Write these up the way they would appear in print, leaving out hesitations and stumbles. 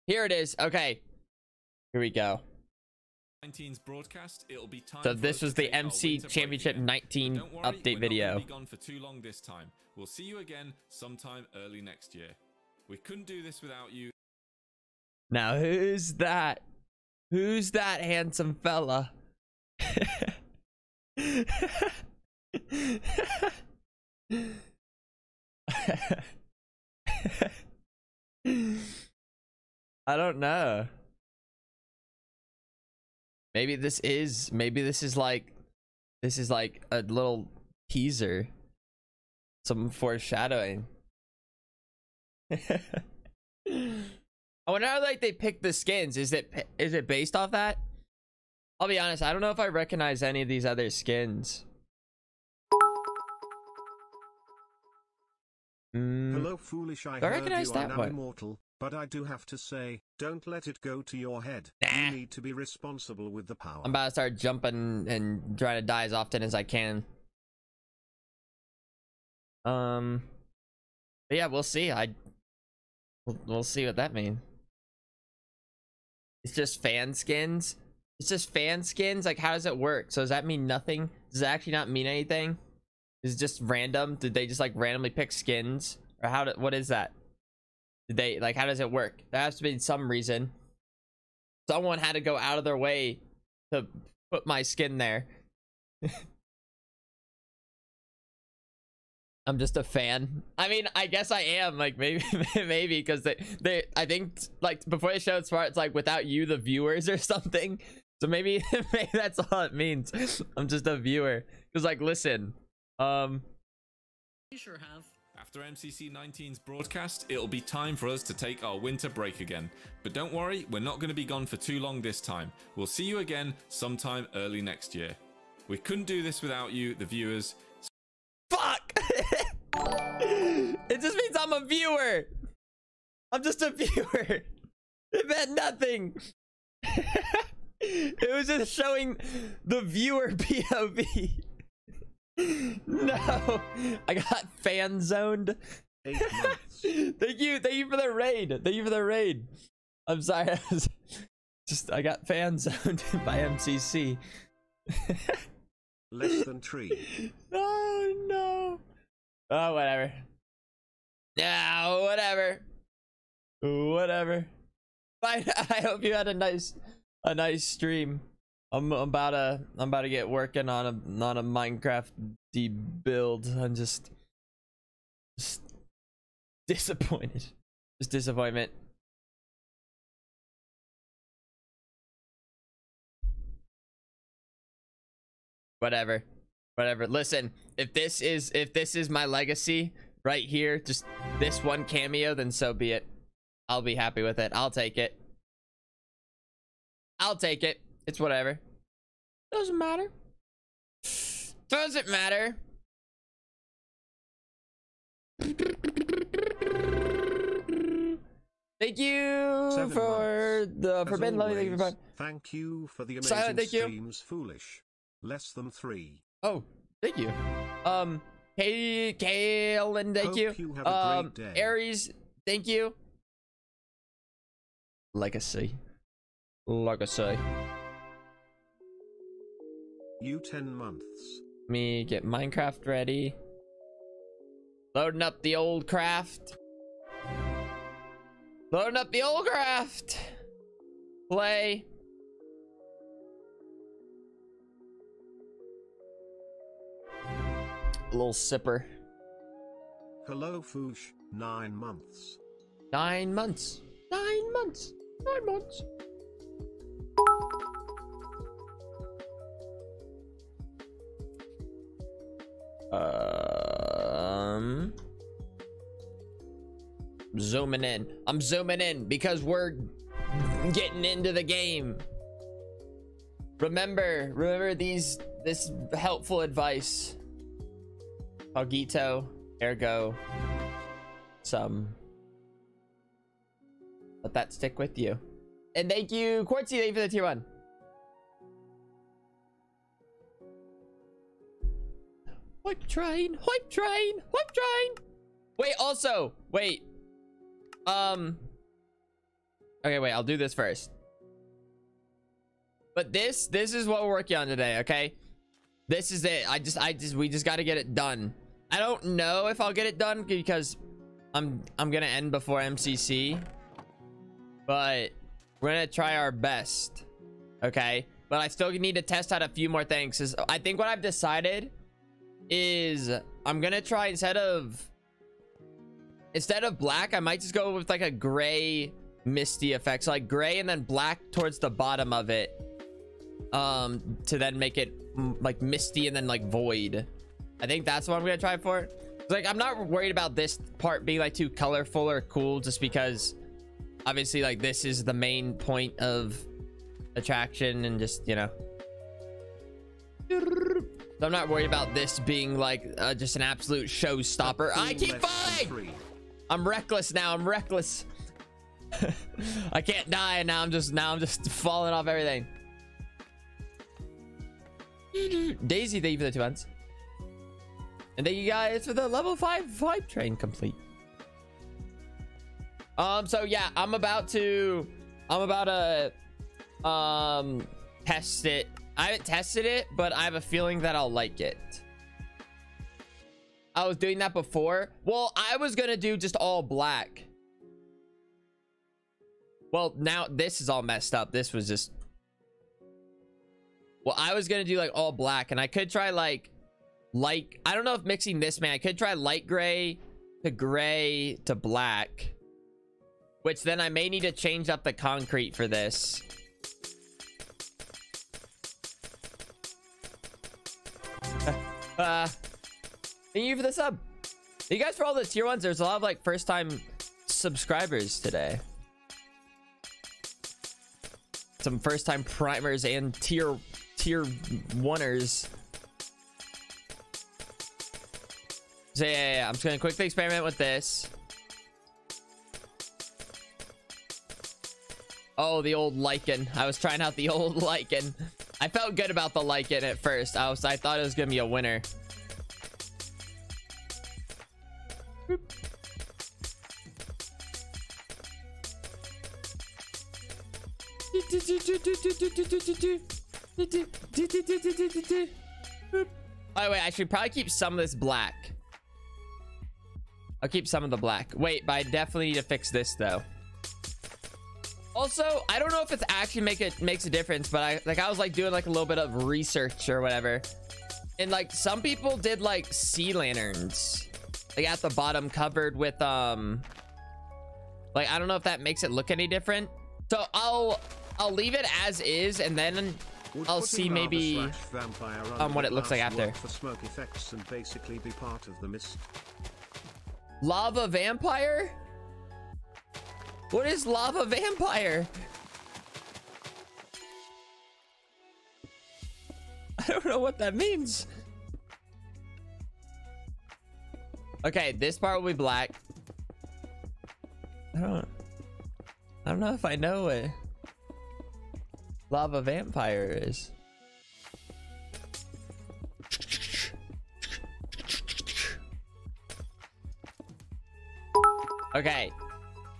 Here it is. Okay. Here we go. 19's broadcast, it'll be time So this was the MC Championship 19 update video. We're not going to be gone for too long this time. We'll see you again sometime early next year. We couldn't do this without you. Now who's that? Who's that handsome fella? I don't know. Maybe this is like a little teaser, some foreshadowing. I wonder how like they pick the skins. Is it based off that? I'll be honest, I don't know if I recognize any of these other skins. Hello, foolish. I recognize heard you that are one. immortal, but I do have to say, don't let it go to your head. Nah. You need to be responsible with the power. I'm about to start jumping and trying to die as often as I can. But yeah, we'll see. We'll see what that means. It's just fan skins. It's just fan skins. Like, how does it work? So does that mean nothing? Does it actually not mean anything? Is it just random? Did they just like randomly pick skins, or what is that? Did they like, how does it work? There has to be some reason. Someone had to go out of their way to put my skin there. I'm just a fan. I mean, I guess I am, like, maybe because they I think like before they showed smart, it's like without you the viewers or something. So maybe that's all it means. I'm just a viewer. Because like, listen, You sure have. After MCC 19's broadcast, it'll be time for us to take our winter break again. But don't worry, we're not going to be gone for too long this time. We'll see you again sometime early next year. We couldn't do this without you, the viewers. fuck. It just means I'm a viewer. I'm just a viewer. It meant nothing. It was just showing the viewer POV. No, I got fan zoned. 8 months. Thank you for the raid. I'm sorry, I got fan zoned by MCC. Less than 3. Oh no. Oh, whatever. Yeah, whatever. Bye. I hope you had a nice stream. I'm about to get working on a Minecraft build. I'm just disappointed. Just disappointment. Whatever. Listen, if this is my legacy right here, just this one cameo, then so be it. I'll be happy with it. I'll take it. It's whatever. Doesn't matter. Thank you 7 for months. the forbidden As lovely. always, thank you for the amazing Silent, thank you. streams, foolish. Less than 3. Oh, thank you. Kaylin, thank Hope you. you have a great day. Aries, thank you. Legacy. You 10 months. Me get Minecraft ready. Loading up the old craft. Play. A little sipper. Hello, Foosh. 9 months. 9 months. 9 months. 9 months. Zooming in. I'm zooming in because we're getting into the game. Remember this helpful advice. Cogito, ergo sum. Let that stick with you. And thank you, Quartzy, thank you for the tier 1. Hype train. Wait, also, wait. Okay, wait, I'll do this first. But this is what we're working on today, okay? This is it. We just got to get it done. I don't know if I'll get it done because I'm gonna end before MCC, but we're gonna try our best, okay? But I still need to test out a few more things. Cause I think what I've decided is I'm gonna try instead of black, I might just go with like a gray misty effect, so like gray and then black towards the bottom of it, to then make it like misty and then like void. I think that's what I'm gonna try for. Like, I'm not worried about this part being like too colorful or cool, just because obviously like this is the main point of attraction, and just, you know, so I'm not worried about this being like just an absolute showstopper. I keep falling. I'm reckless now. I'm reckless. I can't die, and now I'm just falling off everything. Daisy, thank you for the 2 months. And thank you guys for the level 5 vibe train complete. So yeah, I'm about to test it. I haven't tested it, but I have a feeling that I'll like it. I was doing that before. Well, I was gonna do just all black. Well, now this is all messed up. This was just, well, I was gonna do like all black, and I could try like I don't know if mixing this, man, I could try light gray to black, which then I may need to change up the concrete for this. Thank you for the sub. Thank you guys for all the tier 1s. There's a lot of like first time subscribers today. Some first time primers and tier 1ers. So yeah, I'm just gonna quickly experiment with this. Oh, the old lichen. I was trying out the old lichen. I felt good about the lichen at first. I thought it was gonna be a winner. Boop. Oh wait, I should probably keep some of this black. I'll keep some of the black. Wait, but I definitely need to fix this though. Also, I don't know if it's actually makes a difference, but I was like doing like a little bit of research or whatever, and like some people did like sea lanterns, like at the bottom covered with like, I don't know if that makes it look any different. So I'll leave it as is, and then I'll see maybe what it looks like after. For smoke effects and basically be part of the mist. Lava vampire? What is lava vampire? I don't know what that means. Okay, this part will be black. I don't know if I know what lava vampire is. Okay,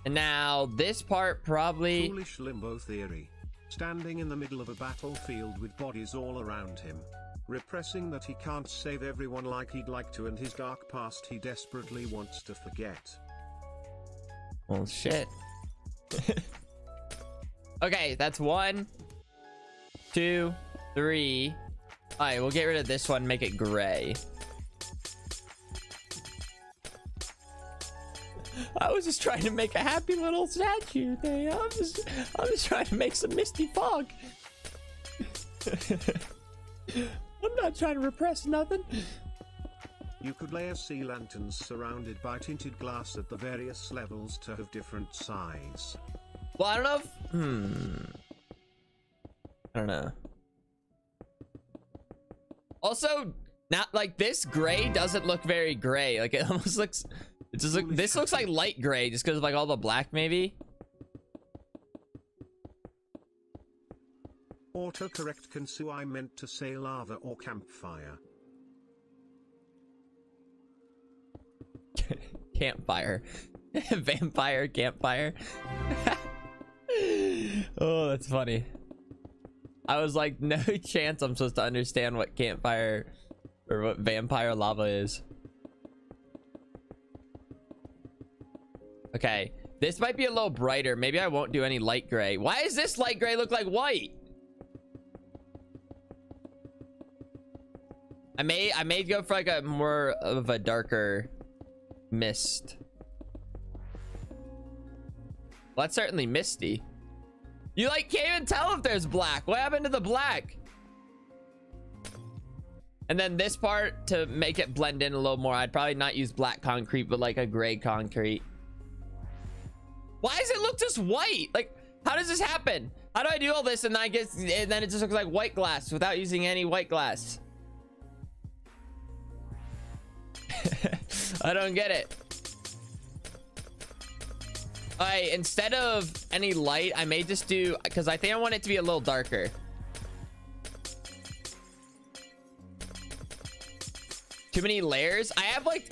and now this part probably... Foolish limbo theory. Standing in the middle of a battlefield with bodies all around him. Repressing that he can't save everyone like he'd like to, and his dark past he desperately wants to forget. Well, shit. Okay, that's 1, 2, 3. All right, we'll get rid of this one, make it gray. I was just trying to make a happy little statue thing. I'm just trying to make some misty fog. I'm not trying to repress nothing. You could layer sea lanterns surrounded by tinted glass at the various levels to have different size. Well, I don't know if... I don't know. Also, not like this gray doesn't look very gray. Like it almost looks... It just look, this looks like light gray just because of like all the black maybe. Autocorrect Kansu, I meant to say lava or campfire. Campfire. Vampire campfire. that's funny. I was like, no chance I'm supposed to understand what campfire or what vampire lava is. Okay, this might be a little brighter. Maybe I won't do any light gray. Why does this light gray look like white? I may go for like a more of a darker mist. Well, that's certainly misty. You like can't even tell if there's black. What happened to the black? And then this part, to make it blend in a little more, I'd probably not use black concrete, but like a gray concrete. Why does it look just white? Like, how does this happen? How do I do all this and then it just looks like white glass without using any white glass? I don't get it. All right, instead of any light, I may just do, because I think I want it to be a little darker. Too many layers. I have like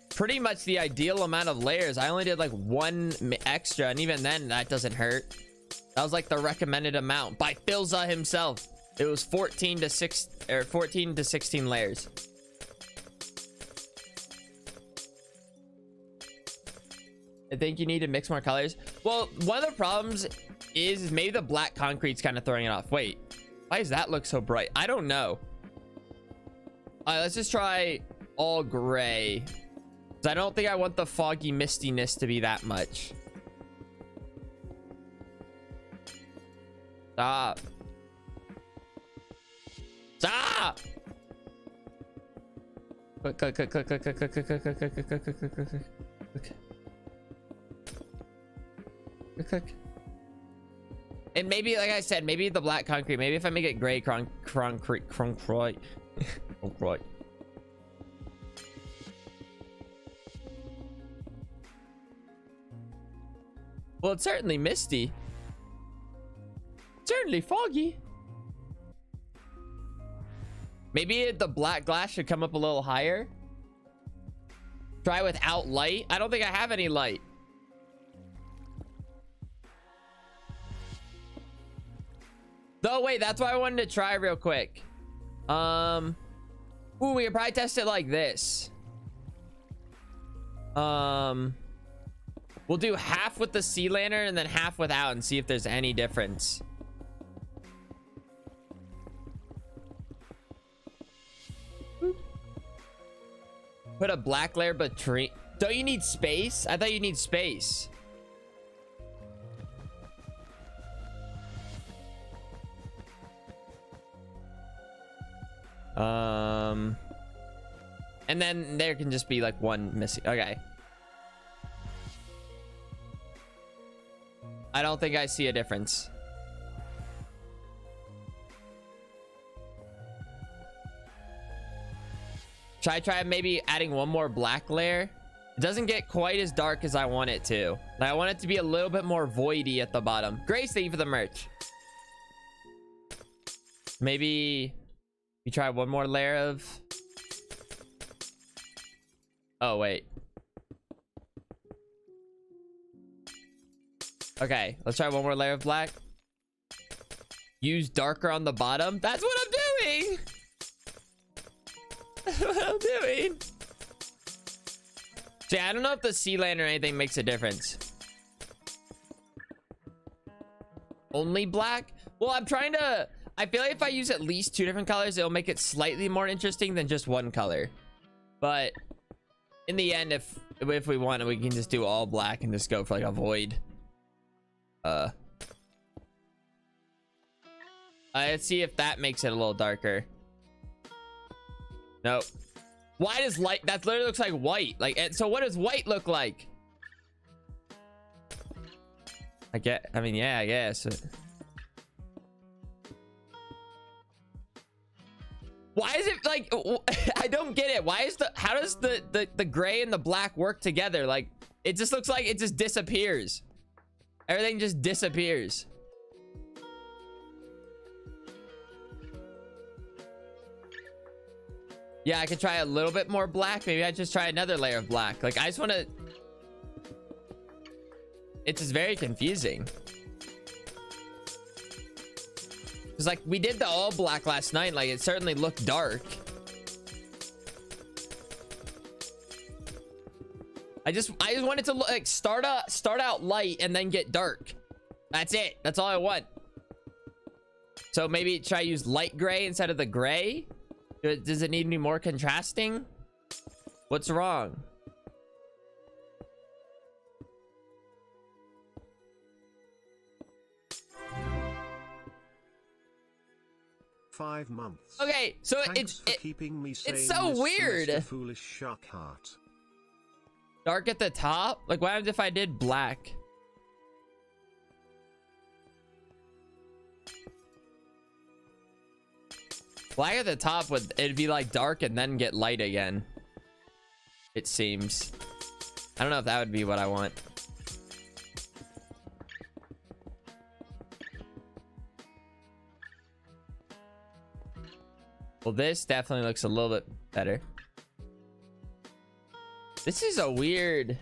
pretty much the ideal amount of layers. I only did like one extra, and even then that doesn't hurt. That was like the recommended amount by Philza himself. It was 14 to 16 layers. I think you need to mix more colors. Well, one of the problems is maybe the black concrete's kind of throwing it off. Wait, why does that look so bright? I don't know. All right, let's just try all gray. I don't think I want the foggy mistiness to be that much. Stop. Stop. Click. And maybe, like I said, maybe the black concrete. Maybe if I make it gray concrete. Well, it's certainly misty. Certainly foggy. Maybe the black glass should come up a little higher. Try without light. I don't think I have any light. Oh, wait, that's what I wanted to try real quick. Ooh, we could probably test it like this. We'll do half with the sea lantern and then half without and see if there's any difference. Put a black layer between. Don't you need space? I thought you need space. And then there can just be like one missing. Okay. I don't think I see a difference. Should I try maybe adding one more black layer? It doesn't get quite as dark as I want it to. I want it to be a little bit more voidy at the bottom. Grace, thank you for the merch. Maybe you try one more layer of... Oh, wait. Okay, let's try one more layer of black. Use darker on the bottom. That's what I'm doing. That's what I'm doing. See, I don't know if the sea lantern or anything makes a difference. Only black? Well, I'm trying to... I feel like if I use at least 2 different colors, it'll make it slightly more interesting than just one color. But in the end, if we want it, we can just do all black and just go for like a void. Let's see if that makes it a little darker. Nope. Why does light... That literally looks like white. Like, so what does white look like? I mean, yeah, I guess. Why is it like... I don't get it. Why is the... How does the gray and the black work together? Like, it just looks like it just disappears. Everything just disappears. Yeah, I could try a little bit more black. Maybe I just try another layer of black. Like, I just want to... It's just very confusing. Because like we did the all black last night, like it certainly looked dark. I just wanted to look like start out light and then get dark. That's it. That's all I want. So maybe try use light gray instead of the gray. Does it need any more contrasting? What's wrong? Five months. Okay, so Thanks for keeping me sane it's so this weird. semester, foolish shark heart. Dark at the top? Like what happens if I did black? Black at the top it'd be like dark and then get light again. It seems. I don't know if that would be what I want. Well, this definitely looks a little bit better. This is a weird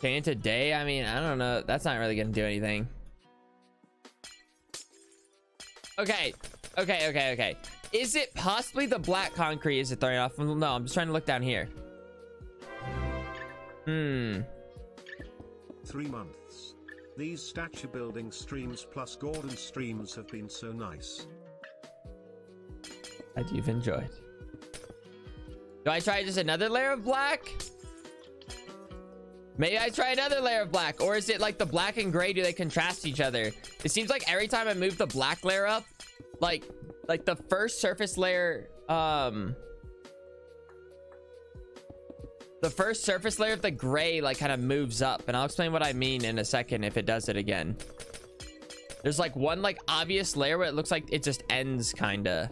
change to day. I mean, I don't know. That's not really gonna do anything. Okay. Is it possibly the black concrete? Is it throwing off? No, I'm just trying to look down here. 3 months. These statue building streams plus Gordon streams have been so nice. I do enjoy it. Do I try just another layer of black? Maybe I try another layer of black. Or is it like the black and gray? Do they contrast each other? It seems like every time I move the black layer up, like the first surface layer, the first surface layer of the gray like kind of moves up, and I'll explain what I mean in a second if it does it again. There's like one like obvious layer where it looks like it just ends kind of.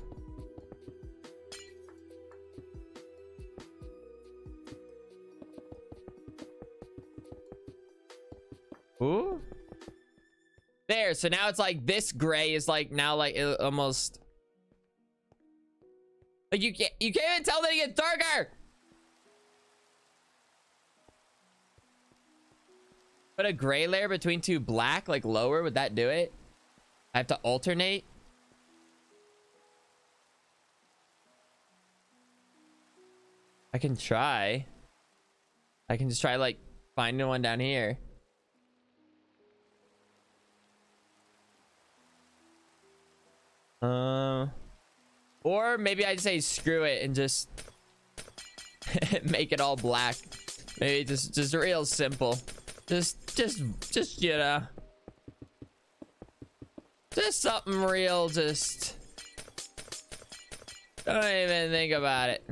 Ooh. There, so now it's like this gray is like now like it almost like you can't even tell that it gets darker. Put a gray layer between two black, like lower, would that do it? I have to alternate. I can try. I can just try like finding one down here. Or maybe I'd say screw it and just make it all black. Maybe just real simple. Just you know, just something real. Just don't even think about it.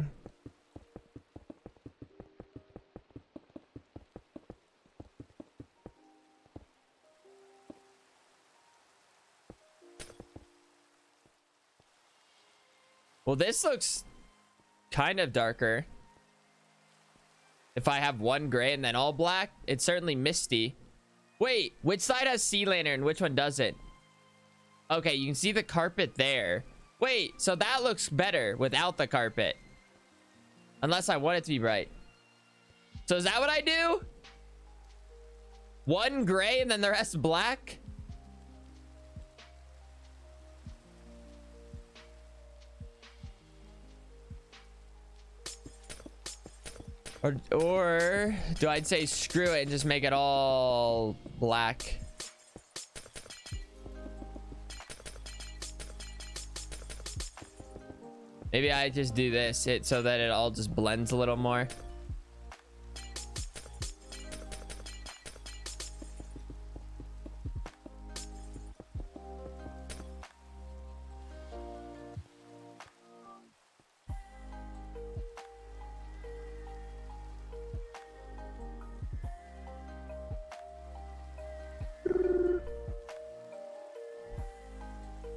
Well, this looks kind of darker. If I have one gray and then all black, it's certainly misty. Wait, which side has sea lantern? Which one doesn't? Okay, you can see the carpet there. Wait, so that looks better without the carpet. Unless I want it to be bright. So is that what I do? One gray and then the rest black? Or do I say screw it and just make it all black? Maybe I just do this so that it all just blends a little more.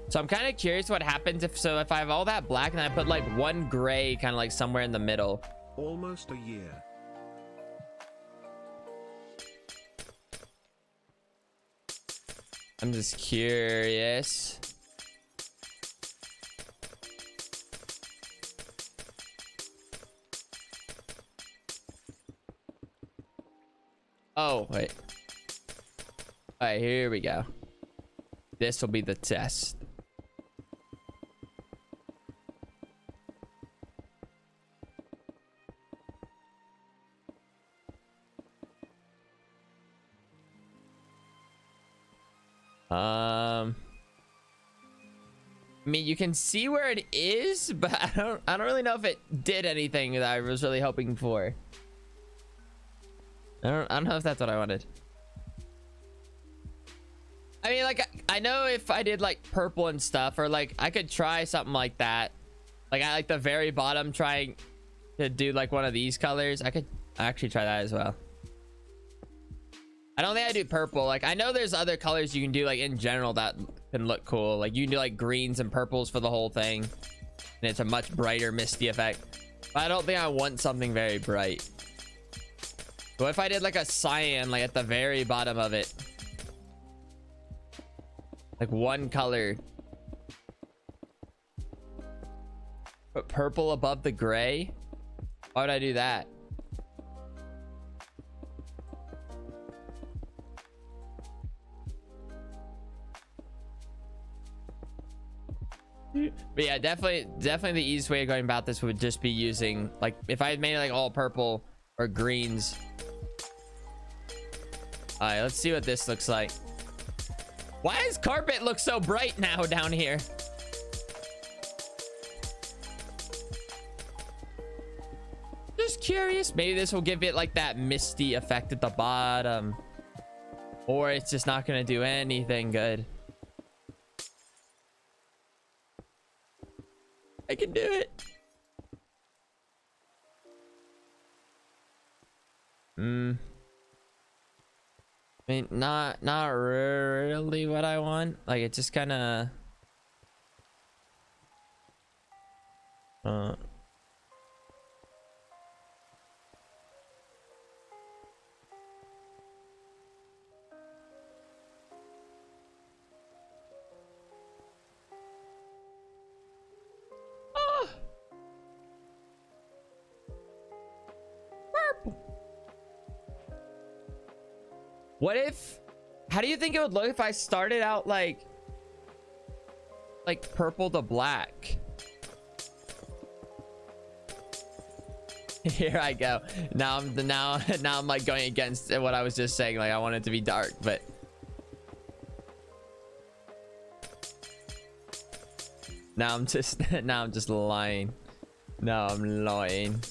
So I'm kind of curious what happens if I have all that black and I put like one gray kind of like somewhere in the middle. Almost a year. I'm just curious. Oh, wait. All right, here we go. this will be the test. I mean, you can see where it is, but I don't really know if it did anything that I was really hoping for. I don't know if that's what I wanted. I mean, like, I know if I did like purple and stuff, or like I could try something like that. Like I like the very bottom, trying to do like one of these colors. I could actually try that as well. I don't think I do purple. Like I know there's other colors you can do like in general that can look cool. Like you can do like greens and purples for the whole thing, and it's a much brighter misty effect. But I don't think I want something very bright. What if I did like a cyan, like at the very bottom of it, like one color, but purple above the gray? Why would I do that? But yeah, definitely the easiest way of going about this would just be using, like, if I had made it like all purple or greens. All right, let's see what this looks like. Why does carpet look so bright now down here? Just curious. Maybe this will give it like that misty effect at the bottom, or it's just not gonna do anything good. I can do it. I mean, not really what I want. Like, it just kind of what if, how do you think it would look if I started out like purple to black? Here I go. Now I'm like going against what I was just saying. Like I want it to be dark, but now I'm just lying. No, I'm lying.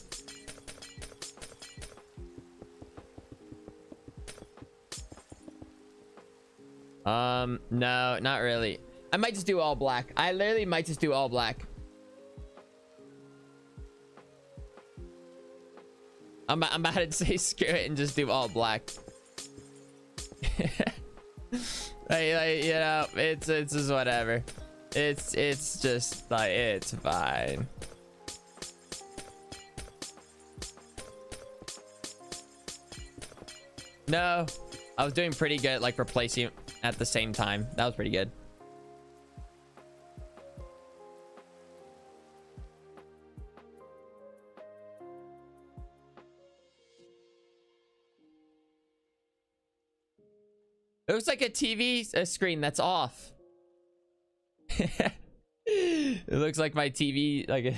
No, not really. I might just do all black. I literally might just do all black. I'm about to say screw it and just do all black. like, you know, it's just whatever. It's just like, it's fine. No, I was doing pretty good, like replacing at the same time. That was pretty good. It looks like a TV screen that's off. It looks like my TV, like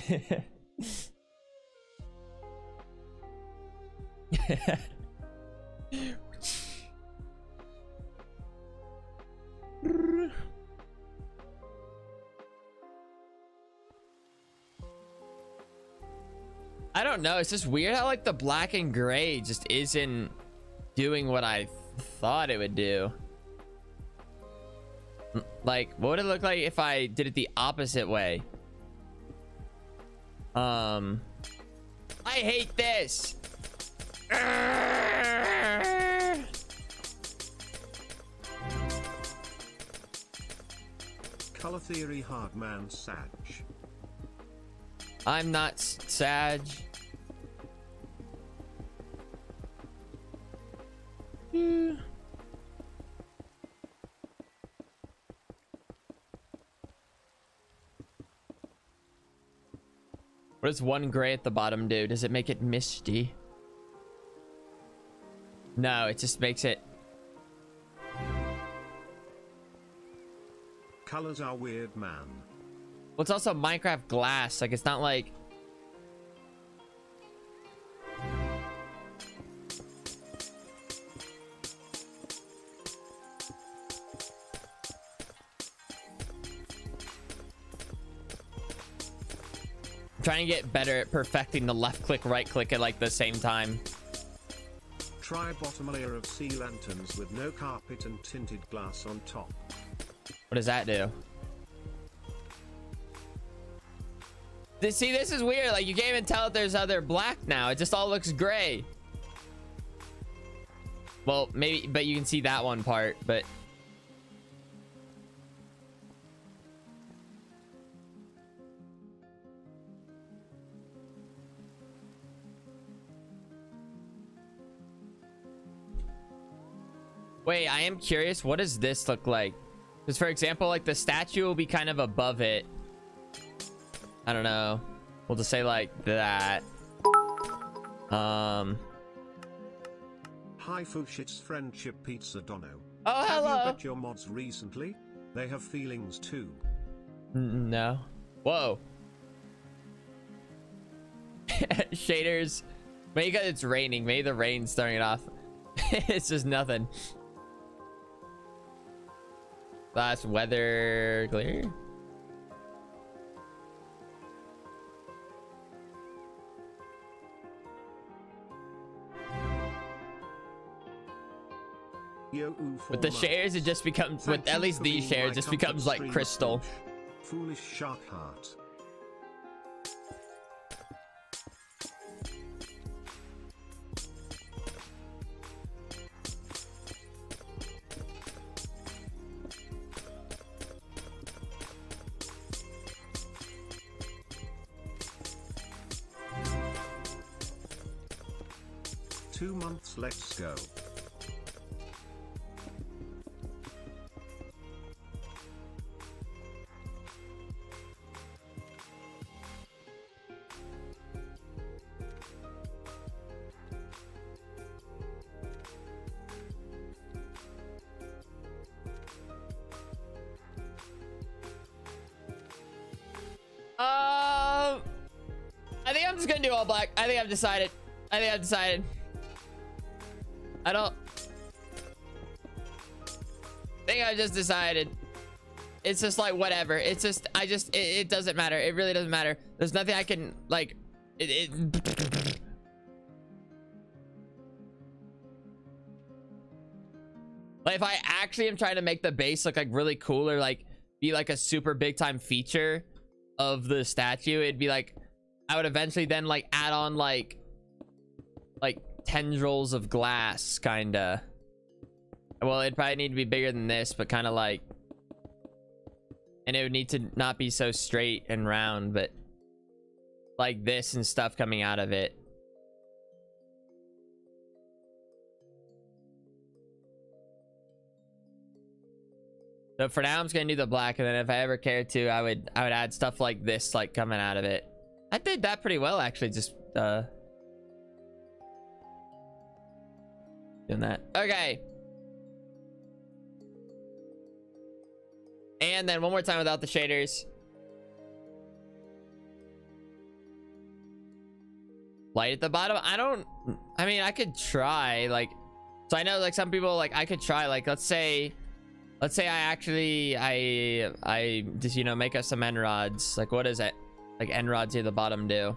I don't know. It's just weird how like the black and gray just isn't doing what I thought it would do. Like, what would it look like if I did it the opposite way? I hate this. Color theory hard man Sag. I'm not Sag. What does one gray at the bottom do? Does it make it misty? No, it just makes it. colors are weird, man. Well, it's also Minecraft glass. Like, it's not like... I'm trying to get better at perfecting the left click, right click at like the same time. Try bottom layer of sea lanterns with no carpet and tinted glass on top. What does that do? See, this is weird. Like, you can't even tell if there's other black now. It just all looks gray. Well, maybe, but you can see that one part, but... Wait, I am curious. What does this look like? Because, for example, like the statue will be kind of above it. I don't know. We'll just say like that. Hi, Fushit's Friendship Pizza Dono. Oh, hello. Have you bet your mods recently? They have feelings too. No. Whoa. Shaders. Maybe because it's raining. Maybe the rain's throwing it off. It's just nothing. Last weather glare. With the shares, it just becomes, with at least these shares, just becomes like crystal. Foolish shark heart. Months, let's go. I think I'm just gonna do all black. I think I've decided. I don't think I just decided. It's just like whatever. It's just it doesn't matter. It really doesn't matter. There's nothing I can like like if I actually am trying to make the base look like really cool or like be like a super big time feature of the statue, it'd be like I would eventually then like add on like tendrils of glass, kinda. Well, it'd probably need to be bigger than this, but kind of like, and it would need to not be so straight and round, but like this and stuff coming out of it. So for now, I'm just gonna do the black, and then if I ever cared to, I would add stuff like this, like coming out of it. I did that pretty well, actually. Just doing that. Okay. And then one more time without the shaders. Light at the bottom. I mean, I could try, like, so I know like some people, like, I could try, like, let's say I actually I just, you know, make us some end rods. Like, what is it? Like end rods here at the bottom do.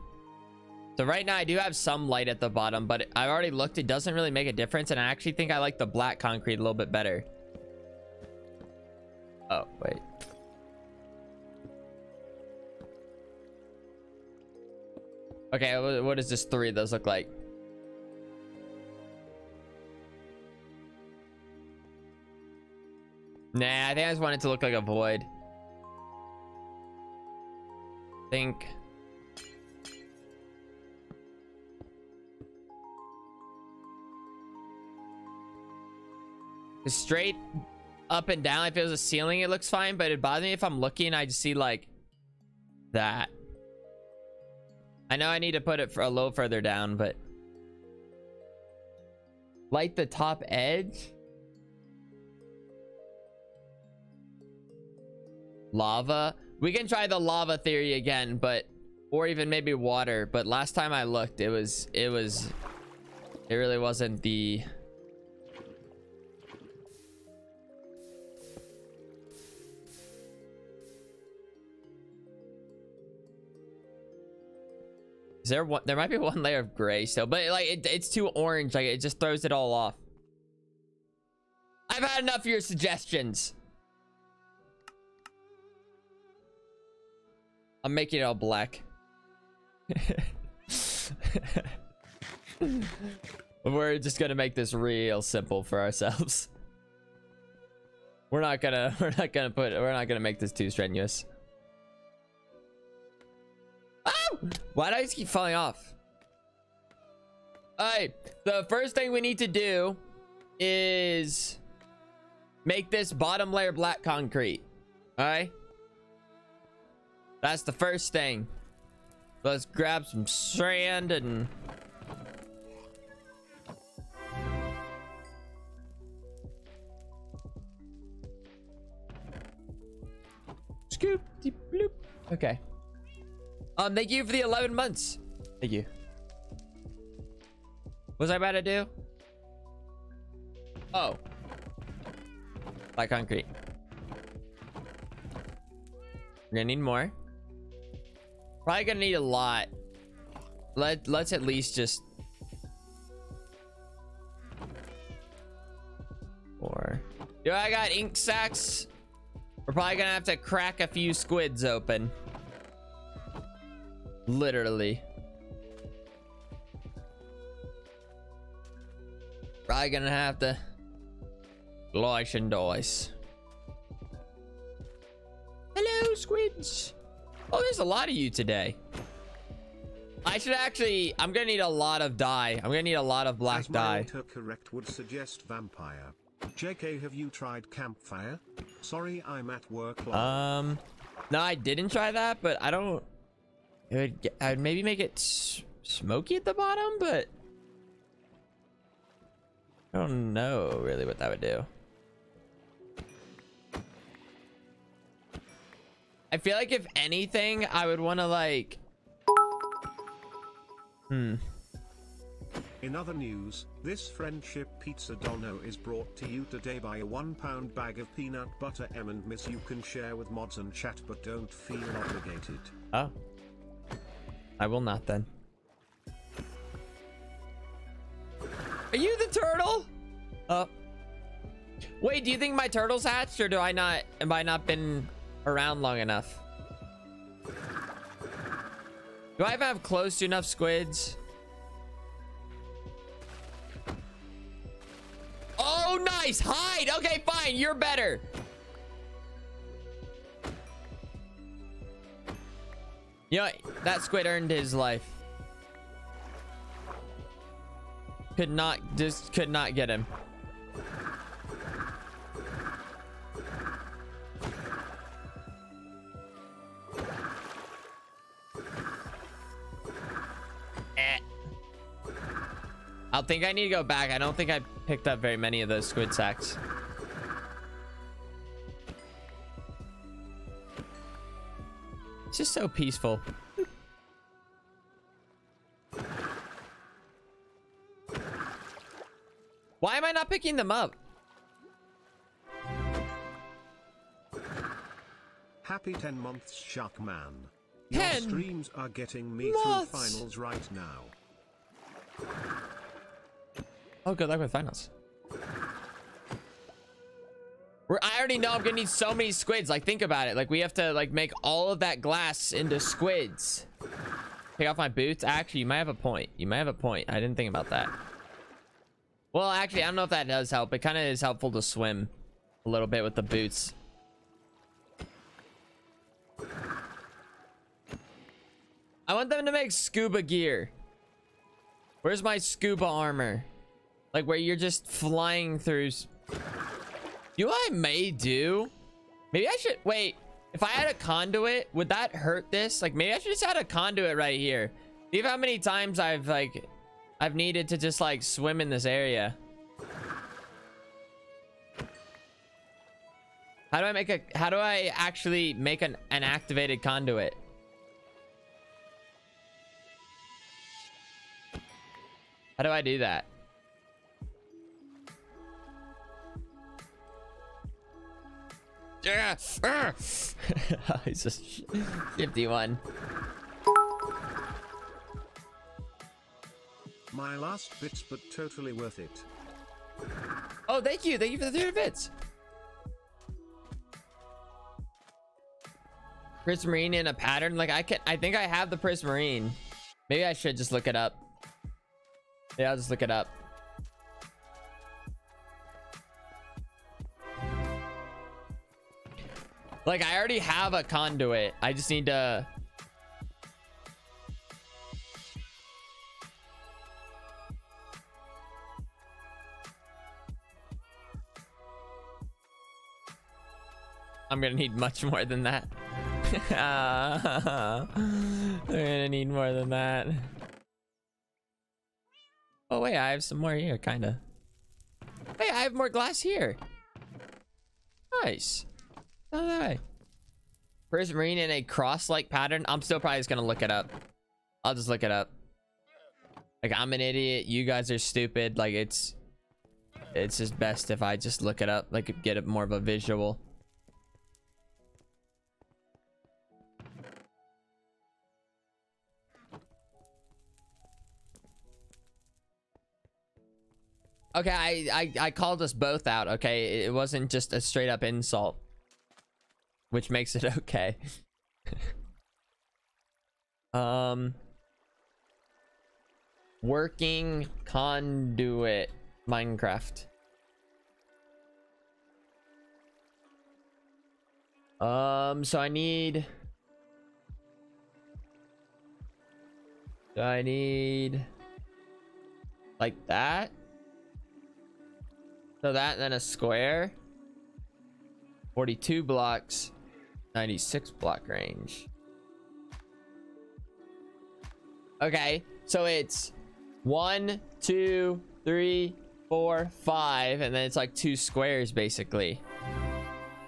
So right now I do have some light at the bottom, but I've already looked. It doesn't really make a difference. And I actually think I like the black concrete a little bit better. Oh, wait. Okay, what does this 3 of those look like? Nah, I think I just want it to look like a void. Think. Straight up and down, if it was a ceiling, it looks fine, but it bothers me if I'm looking, I just see like that. I know I need to put it for a little further down, but light the top edge. Lava. We can try the lava theory again, but or even maybe water. But last time I looked, it really wasn't the. Is there one? There might be one layer of gray still, but like it's too orange. Like it just throws it all off. I've had enough of your suggestions. I'm making it all black. We're just gonna make this real simple for ourselves. We're not gonna make this too strenuous. Oh! Why do I just keep falling off? Alright, the first thing we need to do is make this bottom layer black concrete. Alright? That's the first thing. Let's grab some sand and scoop deep bloop. Okay. Thank you for the 11 months. Thank you. What was I about to do? Oh. Black concrete. We're gonna need more. Probably gonna need a lot. Let's at least just 4. Yo, I got ink sacks. We're probably gonna have to crack a few squids open. Literally. Probably gonna have to slice and dice. Hello, squids. Oh, there's a lot of you today. I should actually, I'm gonna need a lot of dye. I'm gonna need a lot of black dye. Correct would suggest vampire. JK, have you tried campfire? Sorry, I'm at work. No, I didn't try that, but I don't. I'd maybe make it smoky at the bottom, but I don't know really what that would do. I feel like if anything, I would want to like. In other news, this friendship pizza dono is brought to you today by a 1-pound bag of peanut butter M&Ms you can share with mods and chat, but don't feel obligated. Oh. I will not then. Are you the turtle? Oh. Wait, do you think my turtle's hatched, or have I not been around long enough? Do I have close to enough squids? Oh, nice. Hide. Okay, fine. You're better. You know, that squid earned his life. Could not get him. I think I need to go back. I don't think I picked up very many of those squid sacks. It's just so peaceful. Why am I not picking them up? Happy 10 months, Shark Man. 10 Your streams are getting me months. through finals right now. Oh, good luck with finals. I already know I'm gonna need so many squids. Like, think about it. Like, we have to like make all of that glass into squids. Take off my boots. Actually, you might have a point. You might have a point. I didn't think about that. Well, actually, I don't know if that does help. It kind of is helpful to swim a little bit with the boots. I want them to make scuba gear. Where's my scuba armor? Like, where you're just flying through. You know what I may do? Maybe I should wait. If I had a conduit, would that hurt this? Like, maybe I should just add a conduit right here. See how many times I've needed to just like swim in this area. How do I actually make an activated conduit? How do I do that? Yeah. He's just 51. My last bits, but totally worth it. Oh, thank you. Thank you for the 300 bits. Prismarine in a pattern. Like I think I have the Prismarine. Maybe I should just look it up. Yeah, I'll just look it up. Like I already have a conduit. I just need to. I'm gonna need much more than that. I'm gonna need more than that. Oh wait, I have some more here, kinda. Hey, I have more glass here. Nice. Oh, that way. Prismarine in a cross-like pattern. I'm still probably just gonna look it up. I'll just look it up. Like I'm an idiot. You guys are stupid. Like it's just best if I just look it up. Like get it more of a visual. Okay, I called us both out. Okay, it wasn't just a straight up insult, which makes it okay. Working conduit Minecraft. So I need like that. So that and then a square. 42 blocks. 96 block range. Okay, so it's 1, 2, 3, 4, 5, and then it's like 2 squares basically.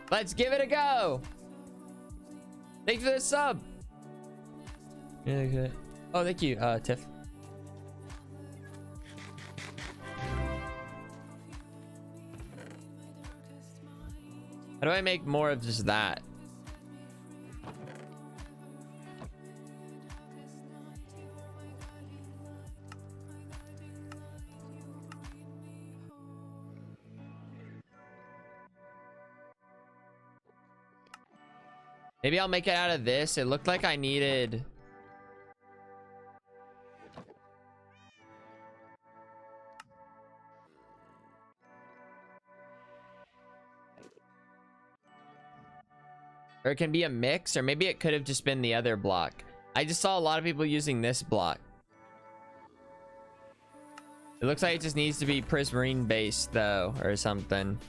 Let's give it a go. Thanks for the sub. Oh, thank you, Tiff. How do I make more of just that? Maybe I'll make it out of this. It looked like I needed... Or it can be a mix, or maybe it could have just been the other block. I just saw a lot of people using this block. It looks like it just needs to be Prismarine based though, or something.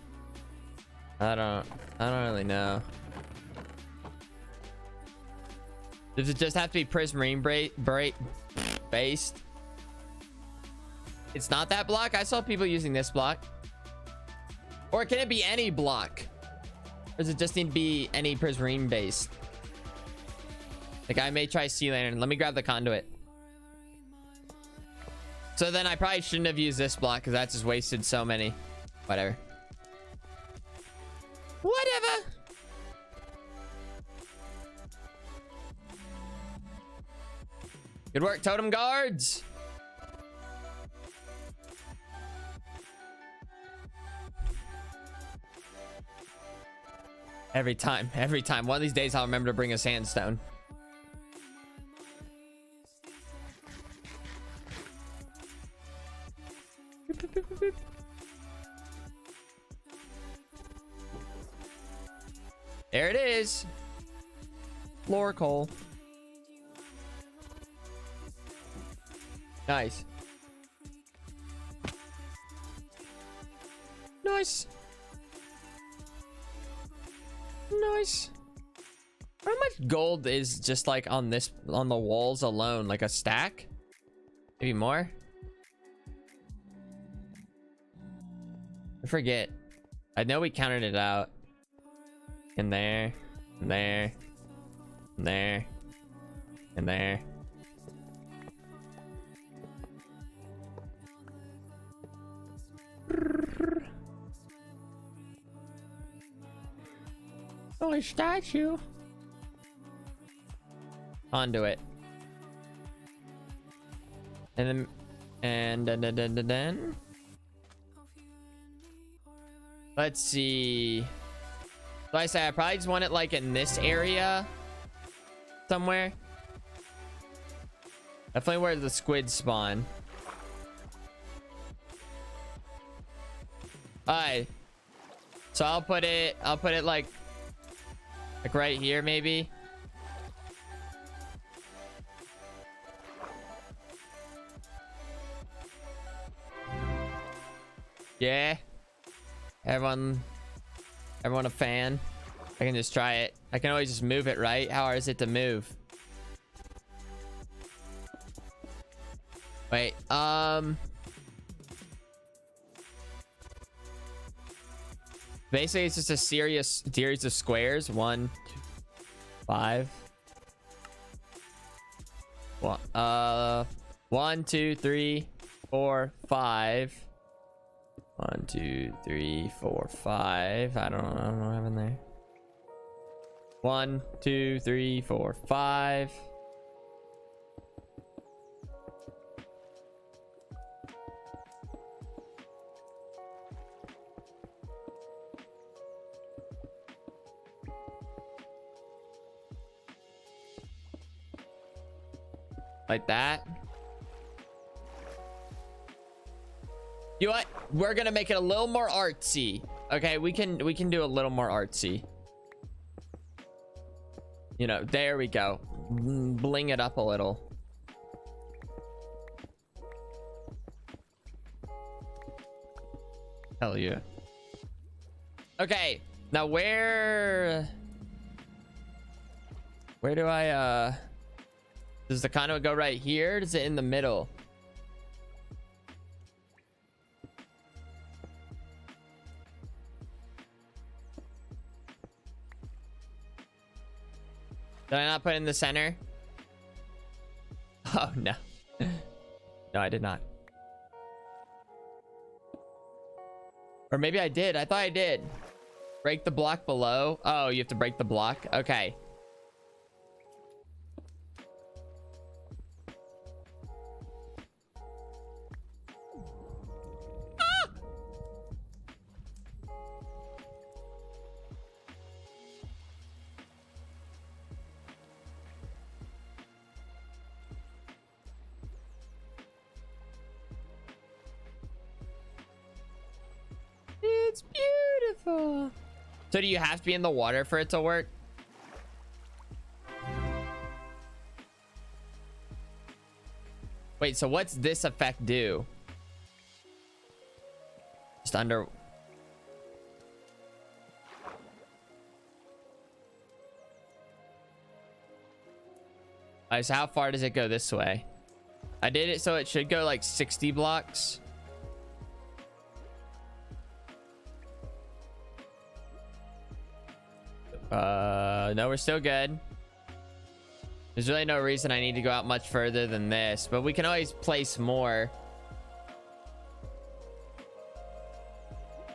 I don't really know. Does it just have to be Prismarine based? It's not that block? I saw people using this block. Or can it be any block? Or does it just need to be any Prismarine based? Like I may try Sea Lantern. Let me grab the conduit. So then I probably shouldn't have used this block because that just wasted so many. Whatever. Whatever. Good work, totem guards. Every time. One of these days I'll remember to bring a sandstone. There it is. Floor coal. Nice. Nice. Nice. How much gold is just like on this, on the walls alone? Like a stack? Maybe more? I forget. I know we counted it out. in there, in there, in there, in there. Oh, a statue. Conduit. And then let's see. So I say I probably just want it like in this area somewhere. Definitely where the squids spawn. Alright. So I'll put it like right here maybe. Yeah. Everyone a fan? I can just try it. I can always just move it, right? How hard is it to move? Wait, basically it's just a series of squares. 1, 2, 5. 1, 2, 3, 4, 5. 1, 2, 3, 4, 5. I don't know what happened there. 1, 2, 3, 4, 5. Like that. You know what? We're gonna make it a little more artsy. Okay, we can do a little more artsy. You know, there we go. Bling it up a little. Hell yeah. Okay, now where do I does the conduit go right here? Does it in the middle? Did I not put it in the center? Oh no. No, I did not. Or maybe I did. I thought I did. Break the block below. Oh, you have to break the block. Okay. It's beautiful. So do you have to be in the water for it to work? Wait, so what's this effect do? Just under... Alright, so how far does it go this way? I did it so it should go like 60 blocks. No, we're still good. There's really no reason I need to go out much further than this, but we can always place more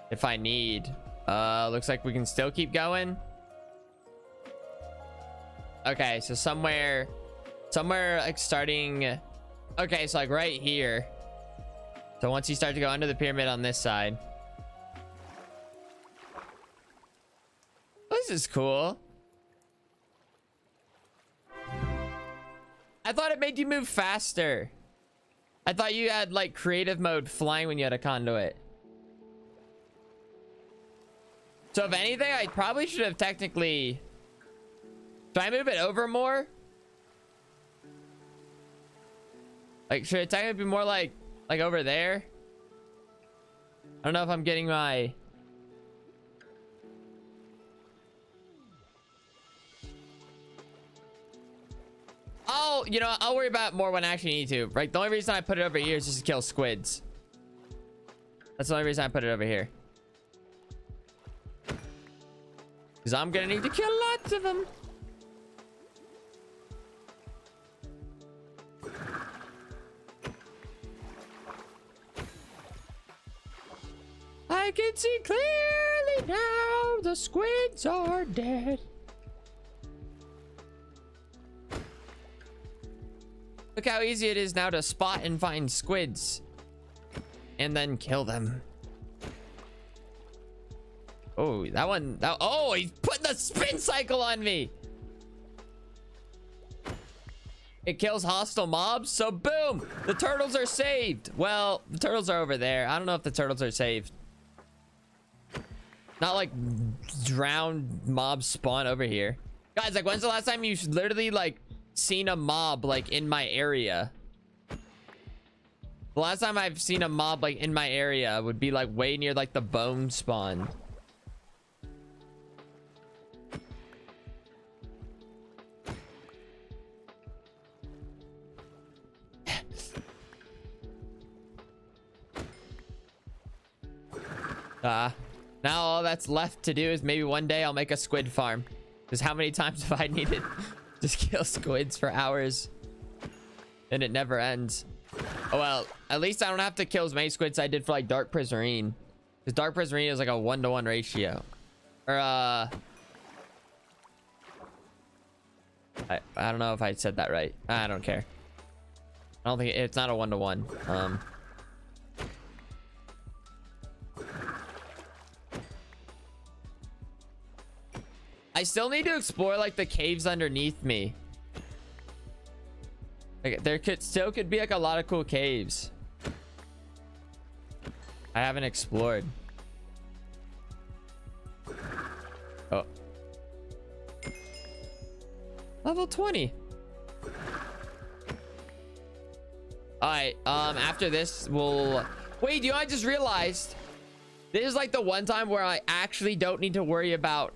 if I need. Looks like we can still keep going. Okay, so somewhere like starting, okay, so like right here. So once you start to go under the pyramid on this side. This is cool. I thought it made you move faster. I thought you had like creative mode flying when you had a conduit. So if anything, I probably should have technically... Should I move it over more? Like, should it technically be more like over there? I don't know if I'm getting my... Oh, you know, I'll worry about it more when I actually need to. Right, the only reason I put it over here is just to kill squids. That's the only reason I put it over here. Because I'm gonna need to kill lots of them. I can see clearly now, the squids are dead. Look how easy it is now to spot and find squids and then kill them. Oh, that one. Oh, he's putting the spin cycle on me. It kills hostile mobs. So boom, the turtles are saved. Well, the turtles are over there. I don't know if the turtles are saved. Not like drowned mobs spawn over here. Guys, like, when's the last time you literally like seen a mob like in my area? The last time I've seen a mob like in my area would be like way near like the bone spawn. Now all that's left to do is maybe one day I'll make a squid farm. Because how many times have I needed just kill squids for hours and it never ends? Oh well, at least I don't have to kill as many squids as I did for like Dark Prismarine. Because Dark Prismarine is like a 1-to-1 ratio. Or I don't know if I said that right. I don't care. I don't think it's not a 1-to-1. I still need to explore like the caves underneath me. Like, there could be like a lot of cool caves I haven't explored. Oh, level 20. All right, after this we'll wait. You know, I just realized this is like the one time where I actually don't need to worry about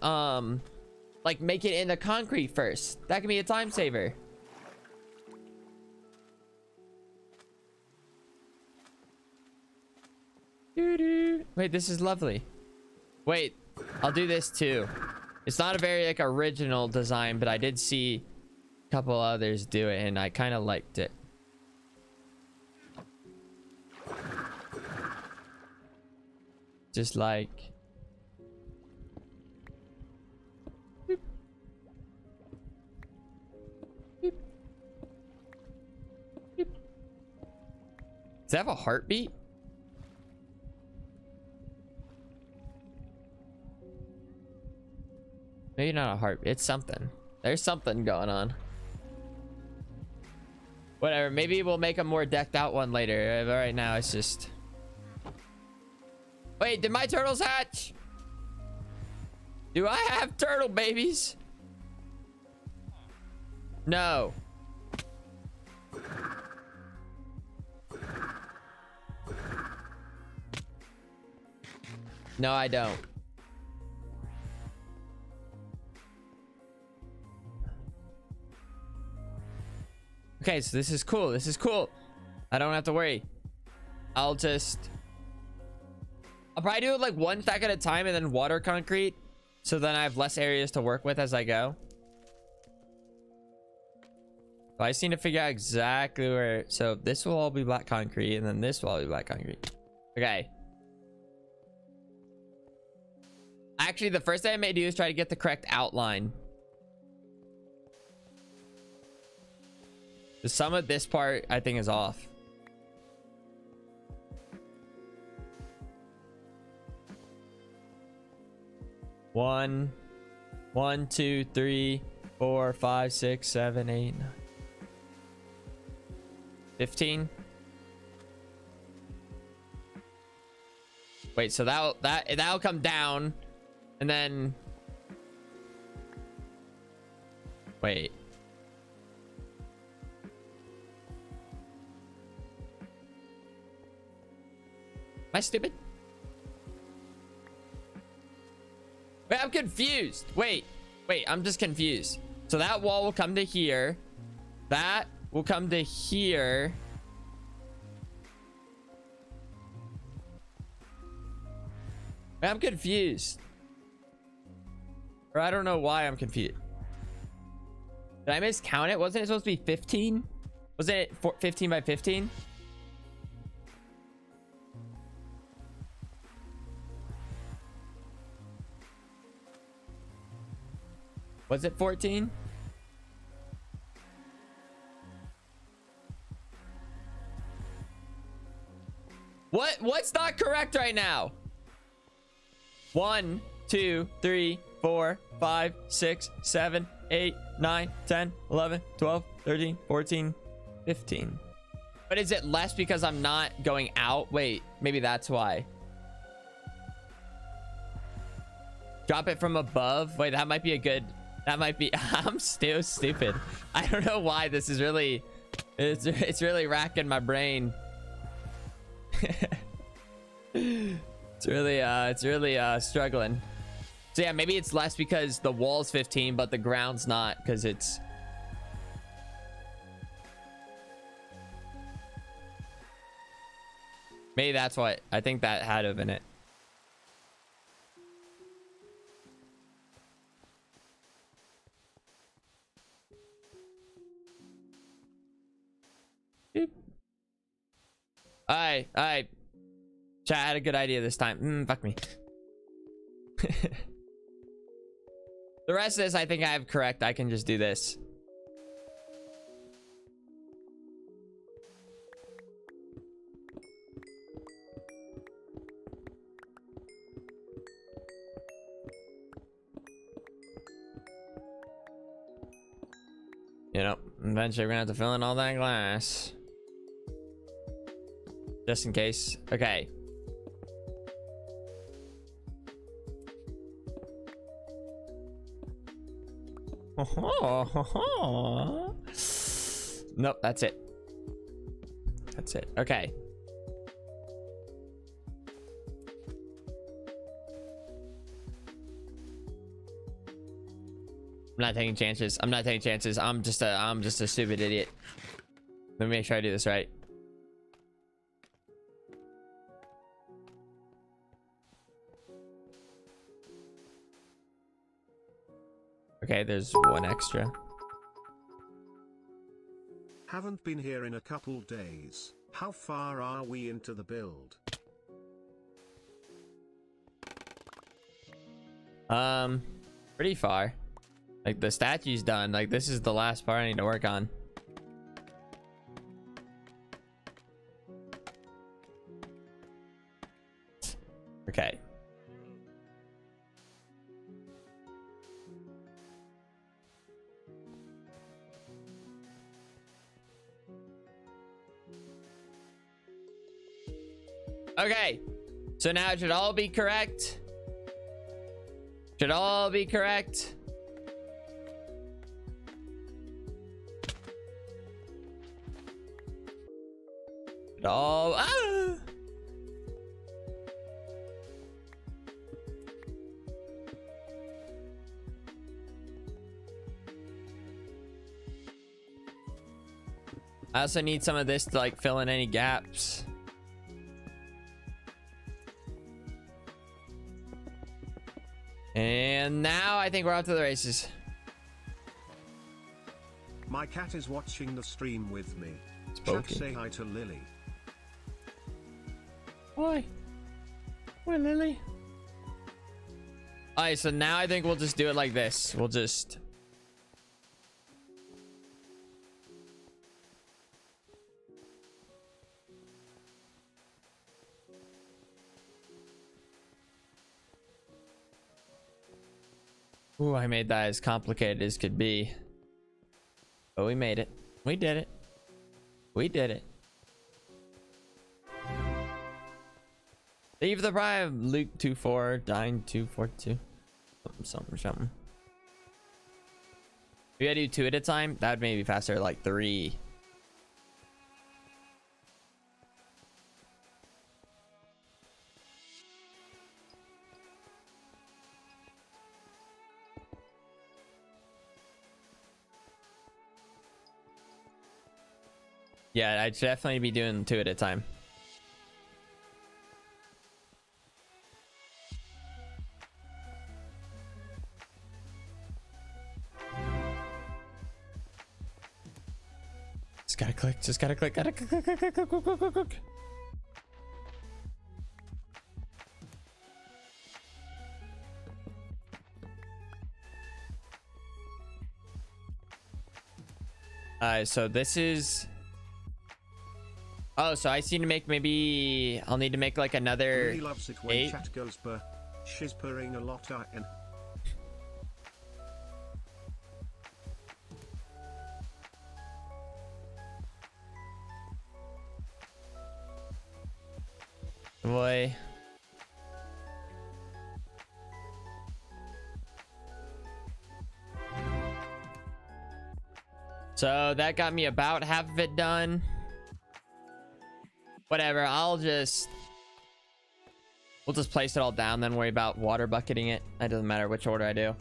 like make it in the concrete first. That can be a time saver. Wait, this is lovely. Wait, I'll do this too. It's not a very like original design, but I did see a couple others do it and I kind of liked it. Just like does that have a heartbeat? Maybe not a heartbeat. It's something. There's something going on. Whatever. Maybe we'll make a more decked out one later. But right now it's just... Wait, did my turtles hatch? Do I have turtle babies? No. No, I don't. Okay, so this is cool. This is cool. I don't have to worry. I'll probably do it like one stack at a time and then water concrete. So then I have less areas to work with as I go. But I just need to figure out exactly where. So this will all be black concrete and then this will all be black concrete. Okay. Actually, the first thing I may do is try to get the correct outline. Some of this part I think is off. One, 2, 3, 4, 5, 6, 7, 8, 9, 15. Wait, so that'll come down, and then wait. Am I stupid? Wait, I'm confused. Wait, I'm just confused. So that wall will come to here. That will come to here. Wait, I'm confused. Or I don't know why I'm confused. Did I miscount it? Wasn't it supposed to be 15? Wasn't it 15 by 15? Was it 14? What's not correct right now? 1, 2, 3, 4, 5, 6, 7, 8, 9, 10, 11, 12, 13, 14, 15. But is it less because I'm not going out? Wait, maybe that's why. Drop it from above. Wait, that might be a good... That might be... I'm still stupid. I don't know why this is really... It's really racking my brain. It's really struggling. So yeah, maybe it's less because the wall's 15, but the ground's not, because it's... Maybe that's what... I think that had to have been it. Alright. Chat, I had a good idea this time. Fuck me. The rest of this, I think I have correct. I can just do this. You know, eventually we're gonna have to fill in all that glass. Just in case. Okay. Nope, that's it. That's it. Okay. I'm not taking chances. I'm not taking chances. I'm just a stupid idiot. Let me make sure I do this right. Okay, there's one extra. Haven't been here in a couple days. How far are we into the build? Pretty far. Like the statue's done. Like this is the last part I need to work on. Okay. Okay, so now it should all be correct. Should all be correct. Should all... Ah! I also need some of this to like fill in any gaps. And now I think we're off to the races. My cat is watching the stream with me. Spooky. Chat, say hi to Lily. Why? Why, Lily? Alright, so now I think we'll just do it like this. We'll just... Ooh, I made that as complicated as could be. But we made it. We did it. We did it. Leave the bribe. Luke 2-4. Dying 2-4-2. Something. We gotta do 2 at a time. That would maybe be faster. Like 3. Yeah, I'd definitely be doing 2 at a time. Just gotta click. Just gotta click. Gotta click, click, click, click, click, click, click, click. So this is. Oh, so I need to make maybe I'll need to make like another Really loves it when 8. chat goes burr. She's purring a lot. And Boy. So that got me about half of it done. Whatever, we'll just place it all down, then worry about water bucketing it. It doesn't matter which order I do.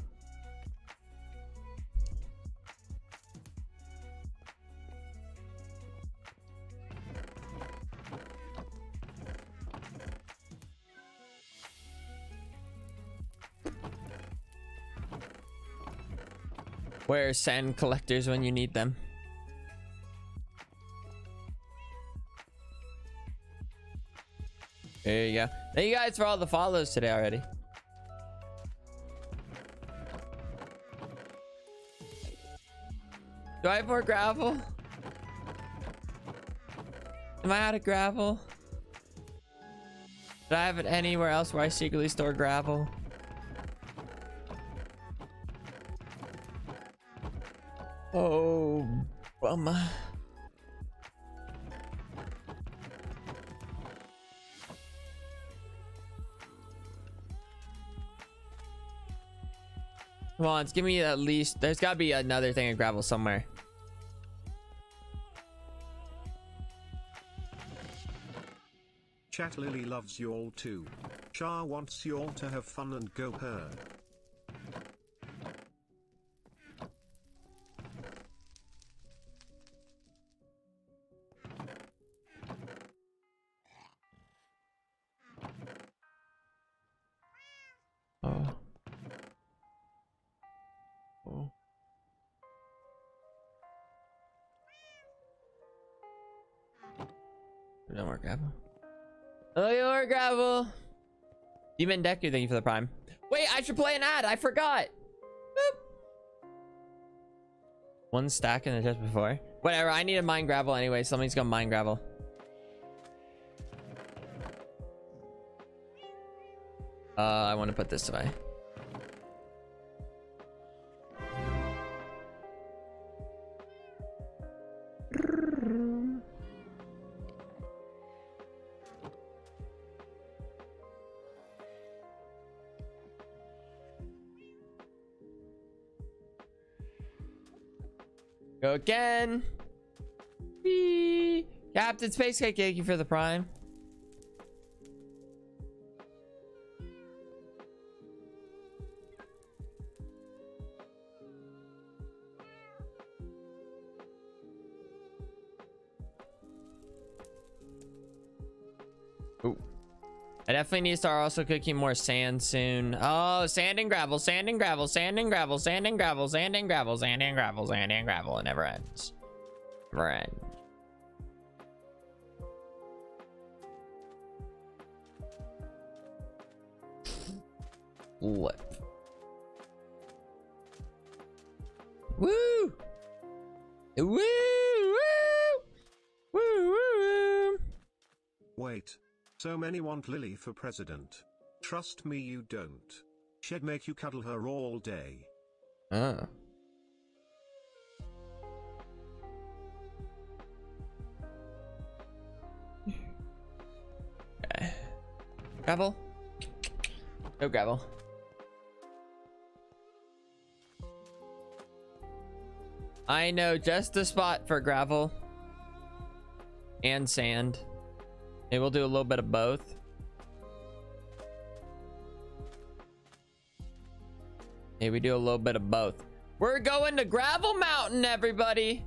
Where's sand collectors when you need them? There you go. Thank you guys for all the follows today already. Do I have more gravel? Am I out of gravel? Do I have it anywhere else where I secretly store gravel? Oh, bummer. Come on, give me at least. There's got to be another thing of gravel somewhere. Chat Lily loves you all too. Char wants you all to have fun and go her. Oh. Oh. No more gravel. Oh, your gravel. Demon Deku, thank you for the prime. Wait, I should play an ad. I forgot. Boop. One stack in the chest before. Whatever. I need to mine gravel anyway. Somebody's gonna mine gravel. I want to put this away. Go again. Whee! Captain Space Cake, thank you for the prime. Ooh. I definitely need to start also cooking more sand soon. Oh, sand and gravel, sand and gravel, sand and gravel, sand and gravel, sand and gravel, sand and gravel, sand and gravel. It never ends. Never ends. What? Woo! Woo! Woo! Woo! Woo! Wait. So many want Lily for president. Trust me, you don't. She'd make you cuddle her all day. Oh. Okay. Gravel? No gravel. I know just the spot for gravel and sand. Maybe we'll do a little bit of both. Maybe we do a little bit of both. We're going to Gravel Mountain, everybody.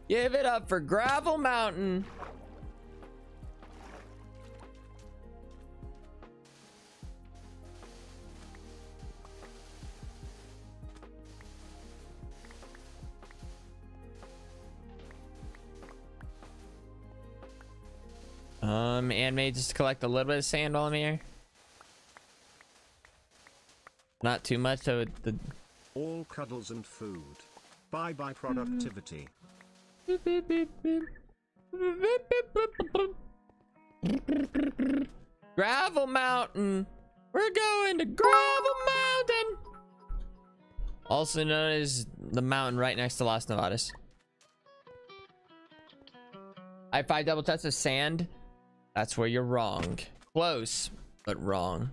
Give it up for Gravel Mountain. And maybe just collect a little bit of sand while I'm here. Not too much, so the All cuddles and food. Bye bye productivity. Gravel Mountain. We're going to Gravel Mountain. Also known as the mountain right next to Las Nevadas. I 5 double touch of sand. That's where you're wrong. Close, but wrong.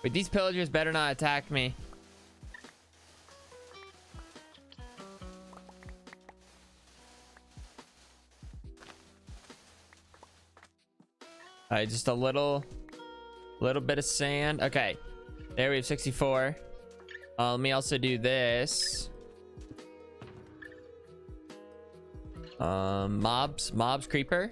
Wait, these pillagers better not attack me. Alright, just a little bit of sand. Okay, there we have 64. Let me also do this. Mobs creeper.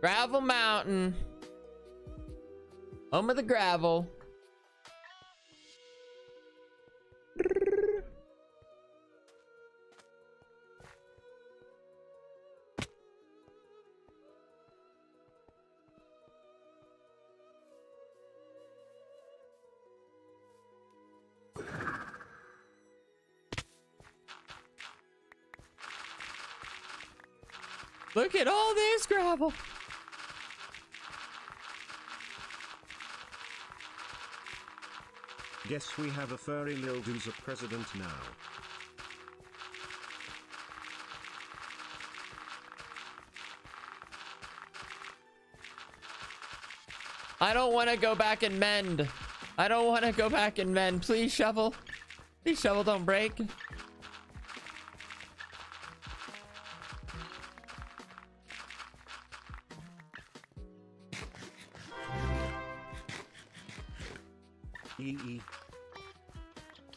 Gravel Mountain. Home of the gravel. Look at all this gravel. Guess we have a furry Lildu's a president now. I don't want to go back and mend. I don't want to go back and mend. Please, shovel. Please, shovel, don't break.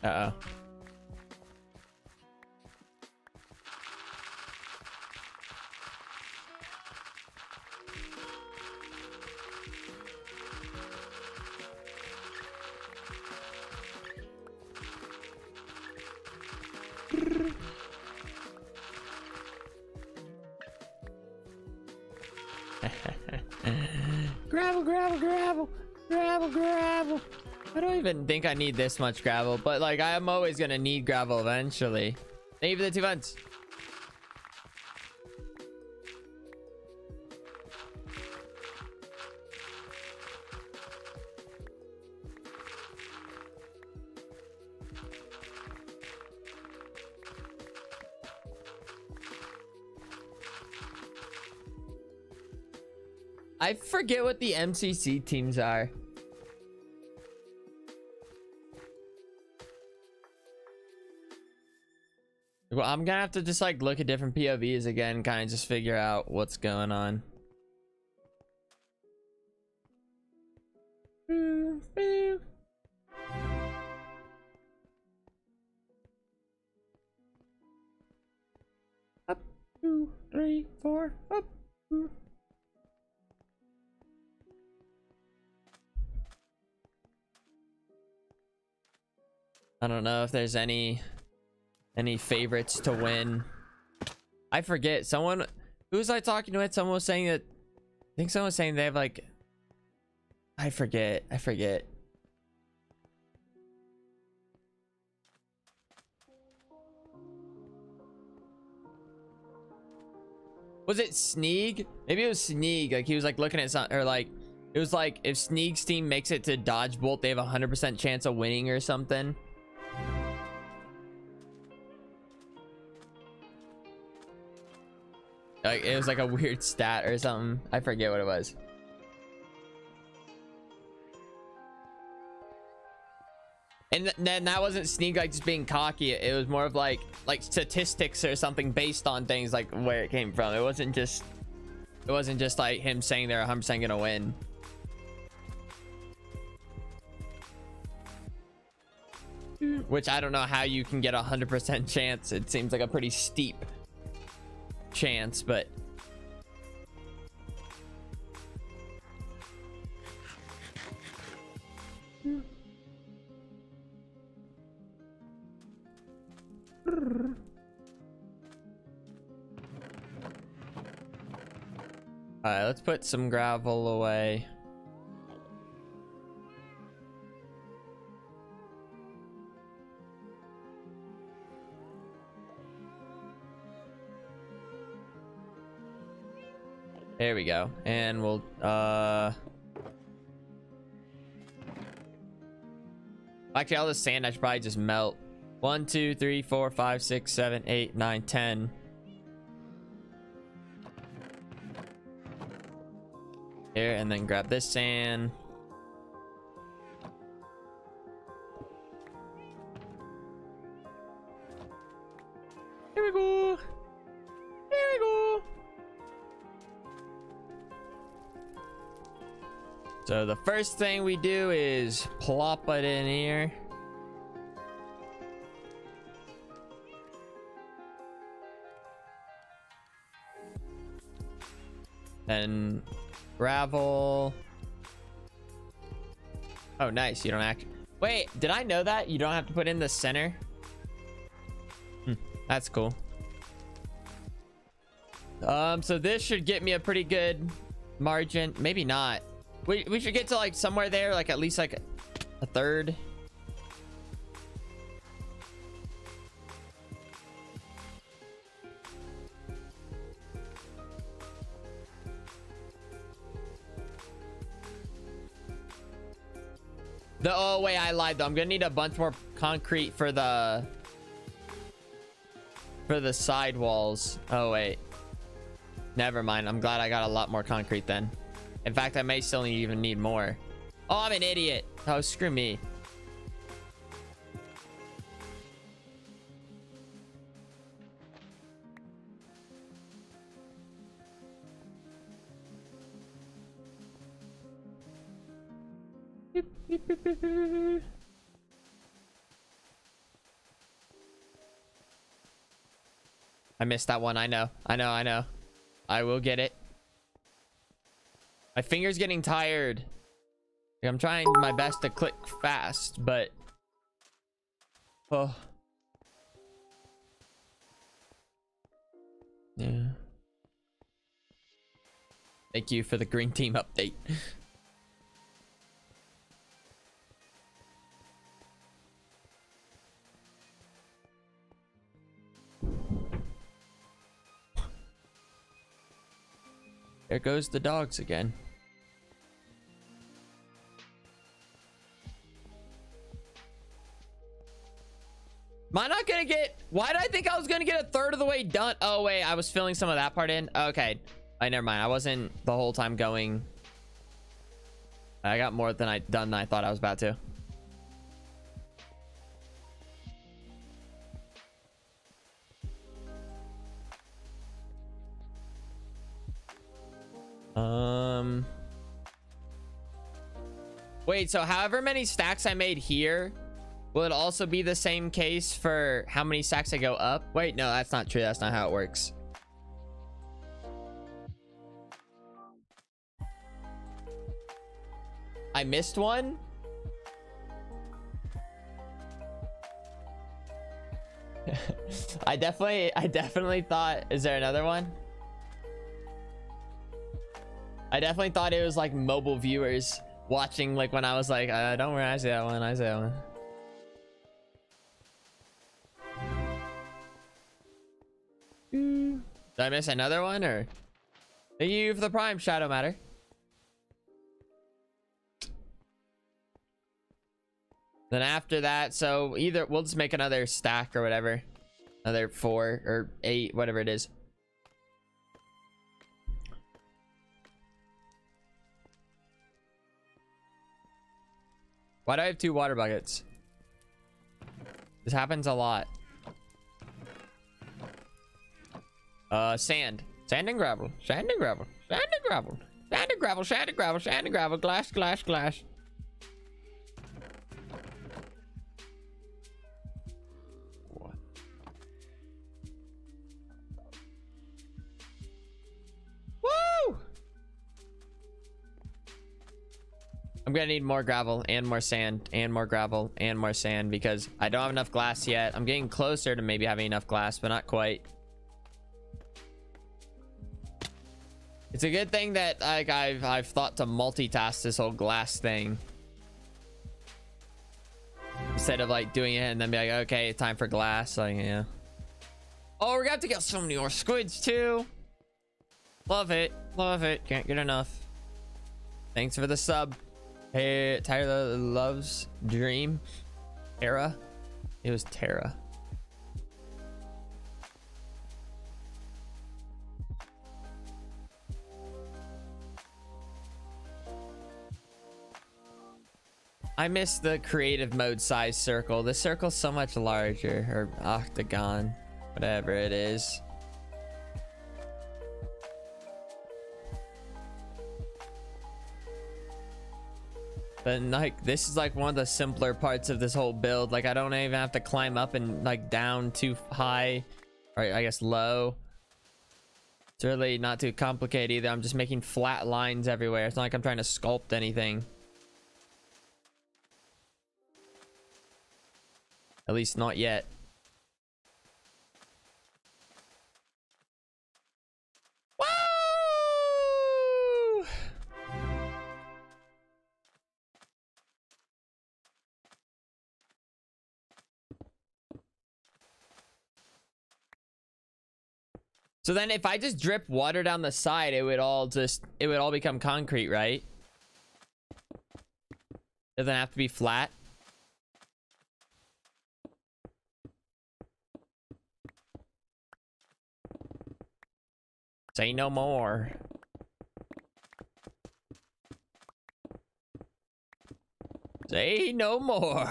Uh-oh. Gravel, gravel, gravel, gravel, gravel. I don't even think I need this much gravel, but like I'm always gonna need gravel eventually. Thank you for the 2 months. I forget what the MCC teams are. Well, I'm gonna have to just like look at different POVs again, kind of just figure out what's going on. Up, 2, 3, 4, up. I don't know if there's any favorites to win. I forget. Someone, who was I talking with? Someone was saying that, I think someone was saying they have like, I forget. Was it Sneeg? Maybe it was Sneeg. Like he was like looking at something, or like it was like if Sneeg's team makes it to Dodge Bolt, they have a 100% chance of winning or something. Like it was like a weird stat or something. I forget what it was. And then that wasn't Sneak like just being cocky. It was more of like statistics or something based on things like where it came from. It wasn't just like him saying they're 100% gonna win. Which I don't know how you can get 100% chance. It seems like a pretty steep chance, but all right, let's put some gravel away. There we go. And we'll actually, all the sand I should probably just melt. 1 2 3 4 5 6 7 8 9 10. Here, and then grab this sand. Here we go. Here we go. So the first thing we do is plop it in here. Then gravel. Oh, nice. You don't actually... Wait, did I know that? You don't have to put in the center? That's cool. So this should get me a pretty good margin. Maybe not. We should get to like somewhere there, like at least like a third. Oh wait, I lied though. I'm gonna need a bunch more concrete for the side walls. Oh wait, never mind. I'm glad I got a lot more concrete then. In fact, I may still even need more. Oh, I'm an idiot. Oh, screw me. I missed that one. I know. I will get it. My finger's getting tired. Like, I'm trying my best to click fast, but oh yeah. Thank you for the green team update. There goes the dogs again. Am I not gonna get... Why did I think I was gonna get a third of the way done? Oh wait, I was filling some of that part in. Okay, never mind. I wasn't the whole time going. I got more than I thought I was about to. Wait, so however many stacks I made here, will it also be the same case for how many stacks I go up? Wait, no, that's not true. That's not how it works. I missed one? I definitely thought, is there another one? I definitely thought it was like mobile viewers watching, like when I was like, don't worry, I see that one, I see that one. Did I miss another one, or? Thank you for the prime, Shadow Matter. Then after that, so either we'll just make another stack or whatever, another 4 or 8, whatever it is. Why do I have 2 water buckets? This happens a lot. Sand and gravel, sand and gravel, sand and gravel, sand and gravel, sand and gravel, sand and gravel, glass. gonna need more gravel and more sand and more gravel and more sand because I don't have enough glass yet. I'm getting closer to maybe having enough glass, but not quite. It's a good thing that like I've thought to multitask this whole glass thing instead of like doing it and then be like, okay, time for glass. Like, yeah. Oh, we're gonna have to get so many more squids too. Love it, love it. Can't get enough. Thanks for the sub. Hey, Tyler loves dream. Tara. It was Tara. I miss the creative mode size circle. This circle's so much larger, or octagon, whatever it is. But like, this is like one of the simpler parts of this whole build. Like, I don't even have to climb up and like down too high, or I guess low. It's really not too complicated either. I'm just making flat lines everywhere. It's not like I'm trying to sculpt anything. At least not yet. Woo! So then if I just drip water down the side, it would all become concrete, right? Doesn't have to be flat. Say no more. Say no more.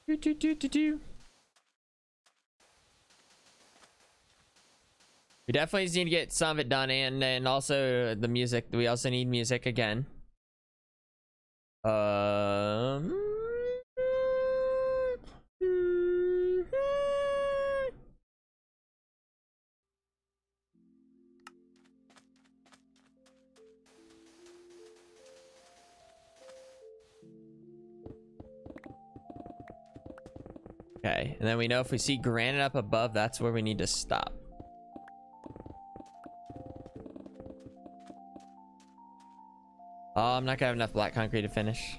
Do, do, do, do, do. We definitely need to get some of it done, and then also the music. We also need music again. Okay, and then we know if we see granite up above, that's where we need to stop. Oh, I'm not gonna have enough black concrete to finish.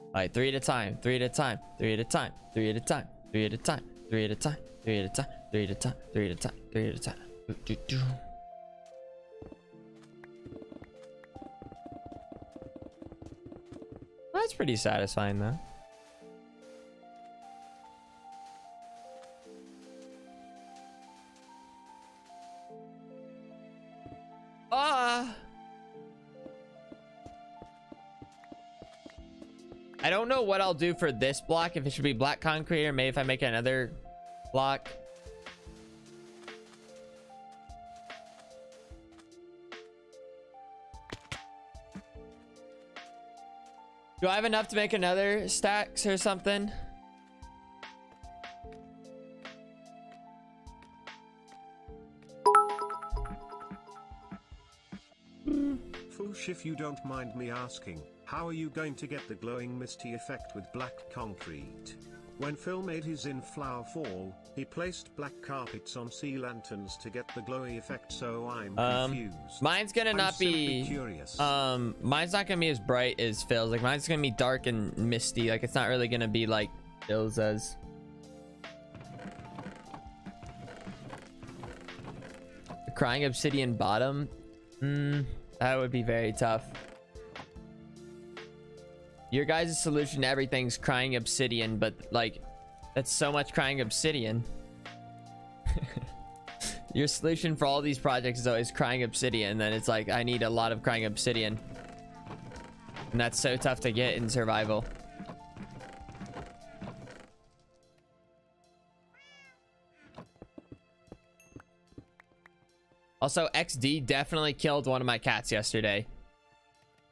All right, 3 at a time, 3 at a time, 3 at a time, 3 at a time, 3 at a time, 3 at a time, 3 at a time, 3 at a time, 3 at a time, 3 at a time. Do, do, do. That's pretty satisfying though. I don't know what I'll do for this block, if it should be black concrete or maybe if I make another block. Do I have enough to make another stacks or something? Foosh, if you don't mind me asking, how are you going to get the glowing misty effect with black concrete? When Phil made his in Flower Fall, he placed black carpets on sea lanterns to get the glowy effect, so I'm confused. Mine's gonna not be curious. Mine's not gonna be as bright as Phil's. Like, mine's gonna be dark and misty. Like, it's not really gonna be like Phil's as. A crying obsidian bottom? That would be very tough. Your guys' solution to everything's crying obsidian, but like, that's so much crying obsidian. Your solution for all these projects is always crying obsidian, and then it's like, I need a lot of crying obsidian. And that's so tough to get in survival. Also, XD definitely killed one of my cats yesterday.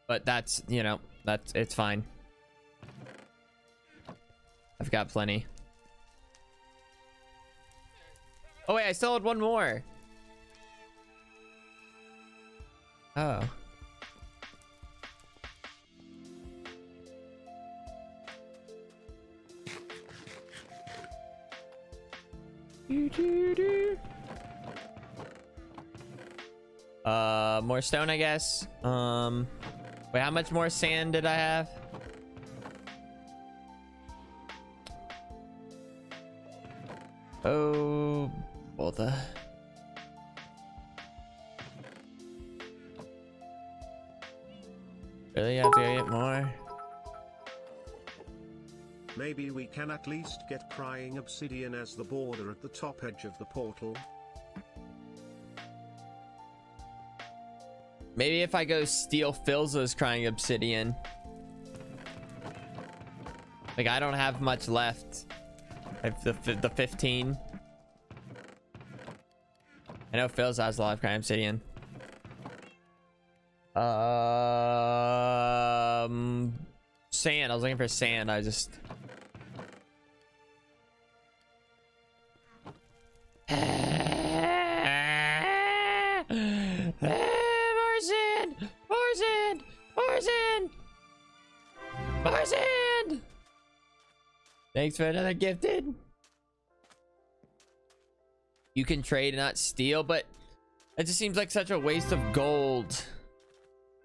But that's, you know, it's fine. I've got plenty. Oh wait, I still had one more. Oh. More stone, I guess. Wait, how much more sand did I have? Oh, bother. Really have to get more? Maybe we can at least get crying obsidian as the border at the top edge of the portal. Maybe if I go steal Philza's crying obsidian. Like, I don't have much left. I have the 15. I know Philza has a lot of crying obsidian. Sand. I was looking for sand. I just... More sand! More sand! More sand! More sand! Thanks for another gifted. You can trade and not steal, but it just seems like such a waste of gold.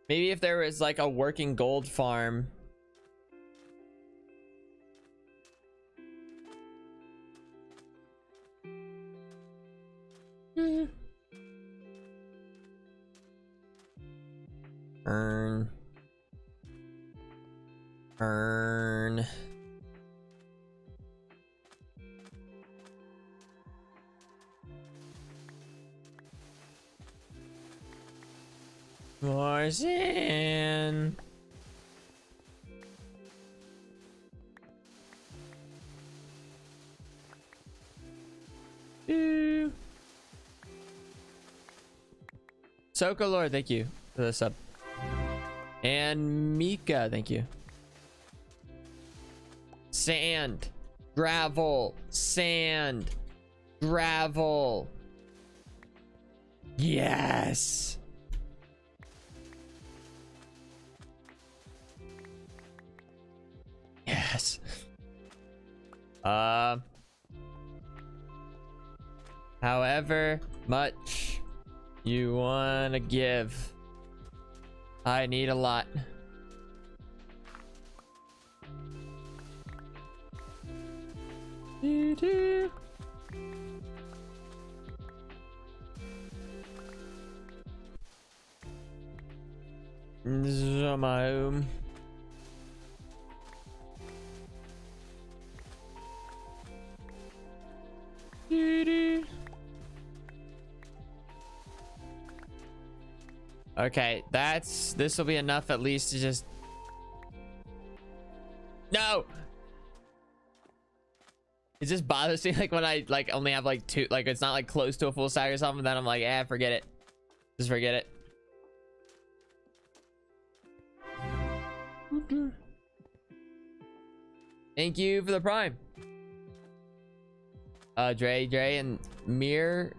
Maybe if there was like a working gold farm. Earn. More sand. Soko Lord, thank you for the sub. And Mika, thank you. Sand, gravel, sand, gravel. Yes. Yes. However much you want to give, I need a lot. This is my home. Okay, this will be enough at least to just... No! It just bothers me like when I like only have like two, like it's not like close to a full stack or something, then I'm like, eh, forget it. Just forget it. Thank you for the prime. Dre and Mirika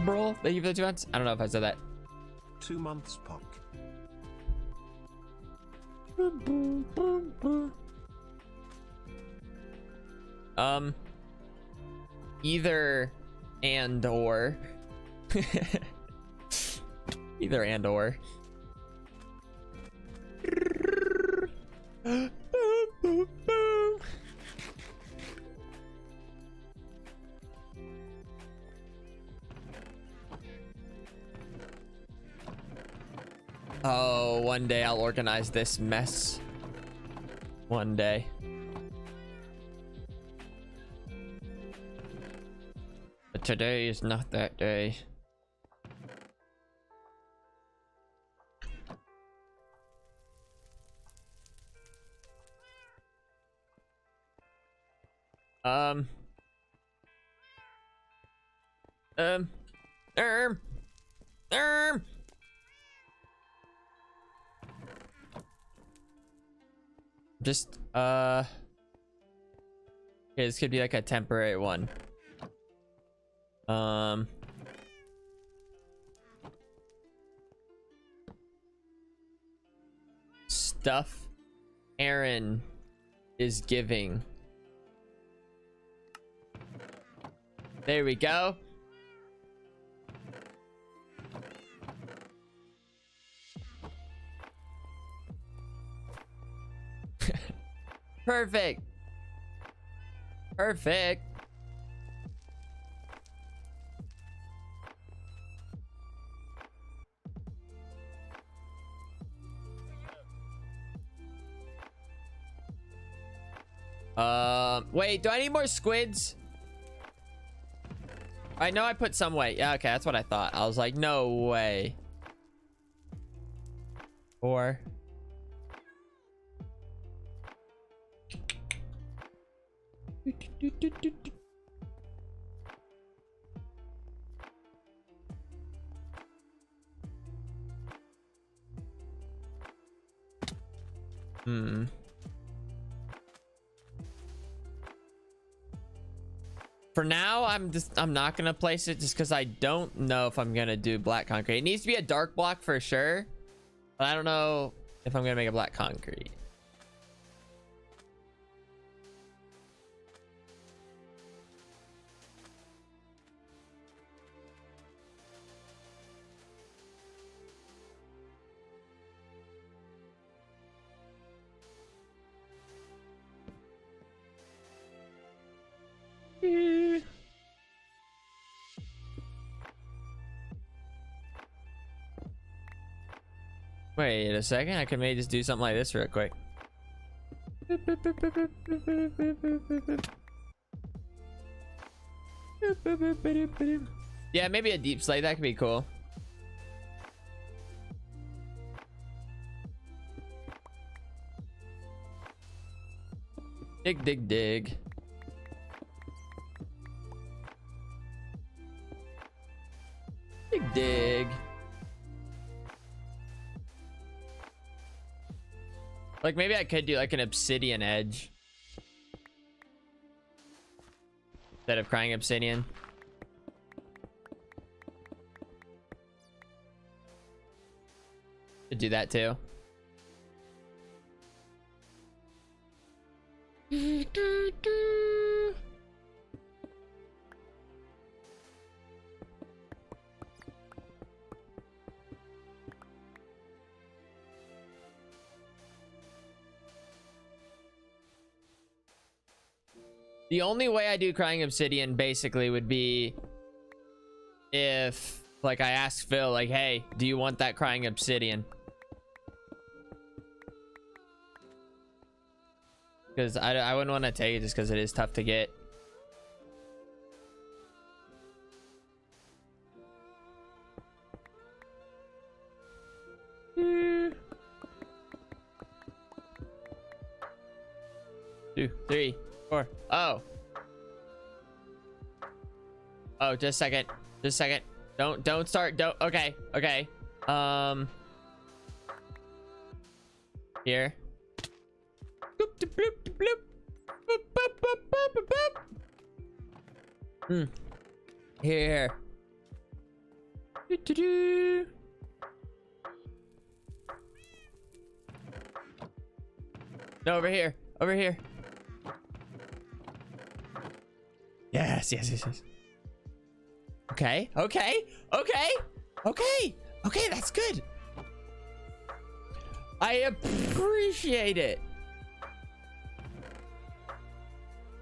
bro. Thank you for the 2 months. I don't know if I said that. 2 months, Puck. Either and or. Either and or. Oh, one day I'll organize this mess. One day. But today is not that day. Um. Just okay, this could be like a temporary one. stuff Aaron is giving. There we go. Perfect. Perfect. Wait, do I need more squids? I know I put some weight. Yeah, okay, that's what I thought. I was like, no way. 4. For now, I'm not gonna place it just because I don't know if I'm gonna do black concrete. It needs to be a dark block for sure, but I don't know if I'm gonna make a black concrete. Wait a second, I can maybe just do something like this real quick. Yeah, maybe a deep slate, that could be cool. Dig, dig, dig. Dig, dig. Like maybe I could do like an obsidian edge instead of crying obsidian. Could do that too. The only way I do crying obsidian basically would be if like I ask Phil like, hey, do you want that crying obsidian? Because I wouldn't want to take it just because it is tough to get. Two, 3, 4. Oh, just a second. Just a second. Don't start. Don't. Okay. Okay. Here. Here. No, over here. Over here. Yes, yes, yes, yes. Okay, okay, okay, okay, okay, that's good. I appreciate it.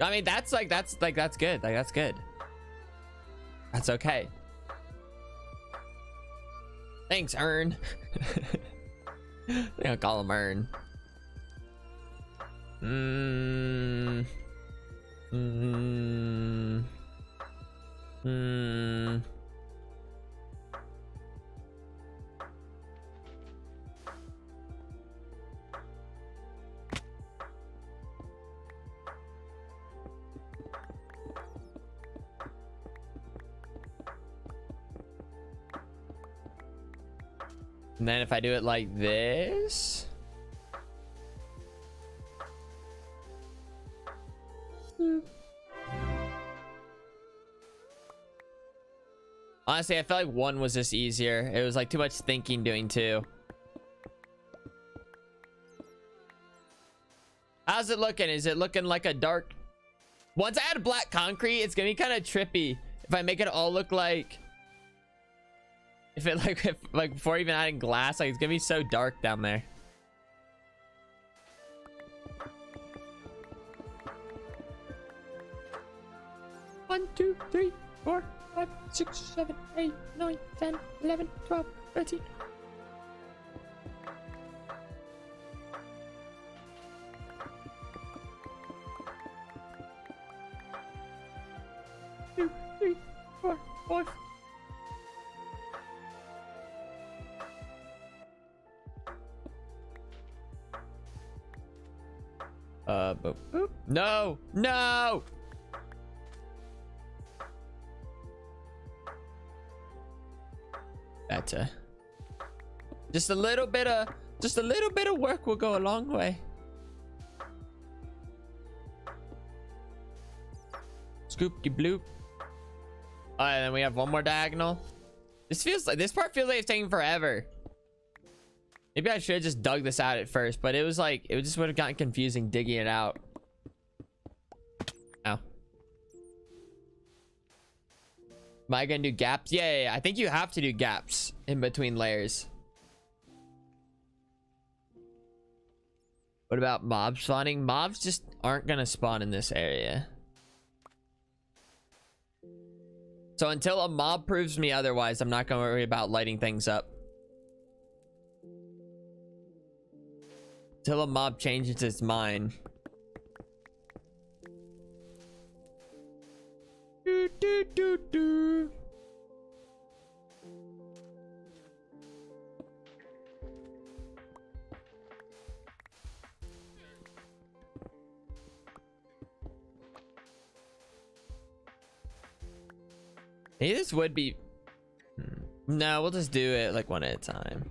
I mean, that's good. Like, that's good. That's okay. Thanks, Ern. I'll call him Ern. And then if I do it like this. Honestly, I felt like 1 was just easier. It was like too much thinking doing 2. how's it looking? Is it looking like a dark? Once I add black concrete, it's gonna be kind of trippy if I make it all look like, if before even adding glass, like it's gonna be so dark down there. One, 2, 3, 4, 5, 6, 7, 8, 9, 10, 11, 12, 13. Two, 3, 4, 5. Boop, boop. No, no. Better. Just a little bit of work will go a long way. Scoopy bloop. All right, then we have one more diagonal. This part feels like it's taking forever. Maybe I should have just dug this out at first, but it was like, it just would have gotten confusing digging it out. Ow. Am I gonna do gaps? Yeah. I think you have to do gaps in between layers. What about mob spawning? Mobs just aren't gonna spawn in this area. So until a mob proves me otherwise, I'm not gonna worry about lighting things up. Until a mob changes its mind. Do. Maybe this would be... No, we'll just do it like one at a time.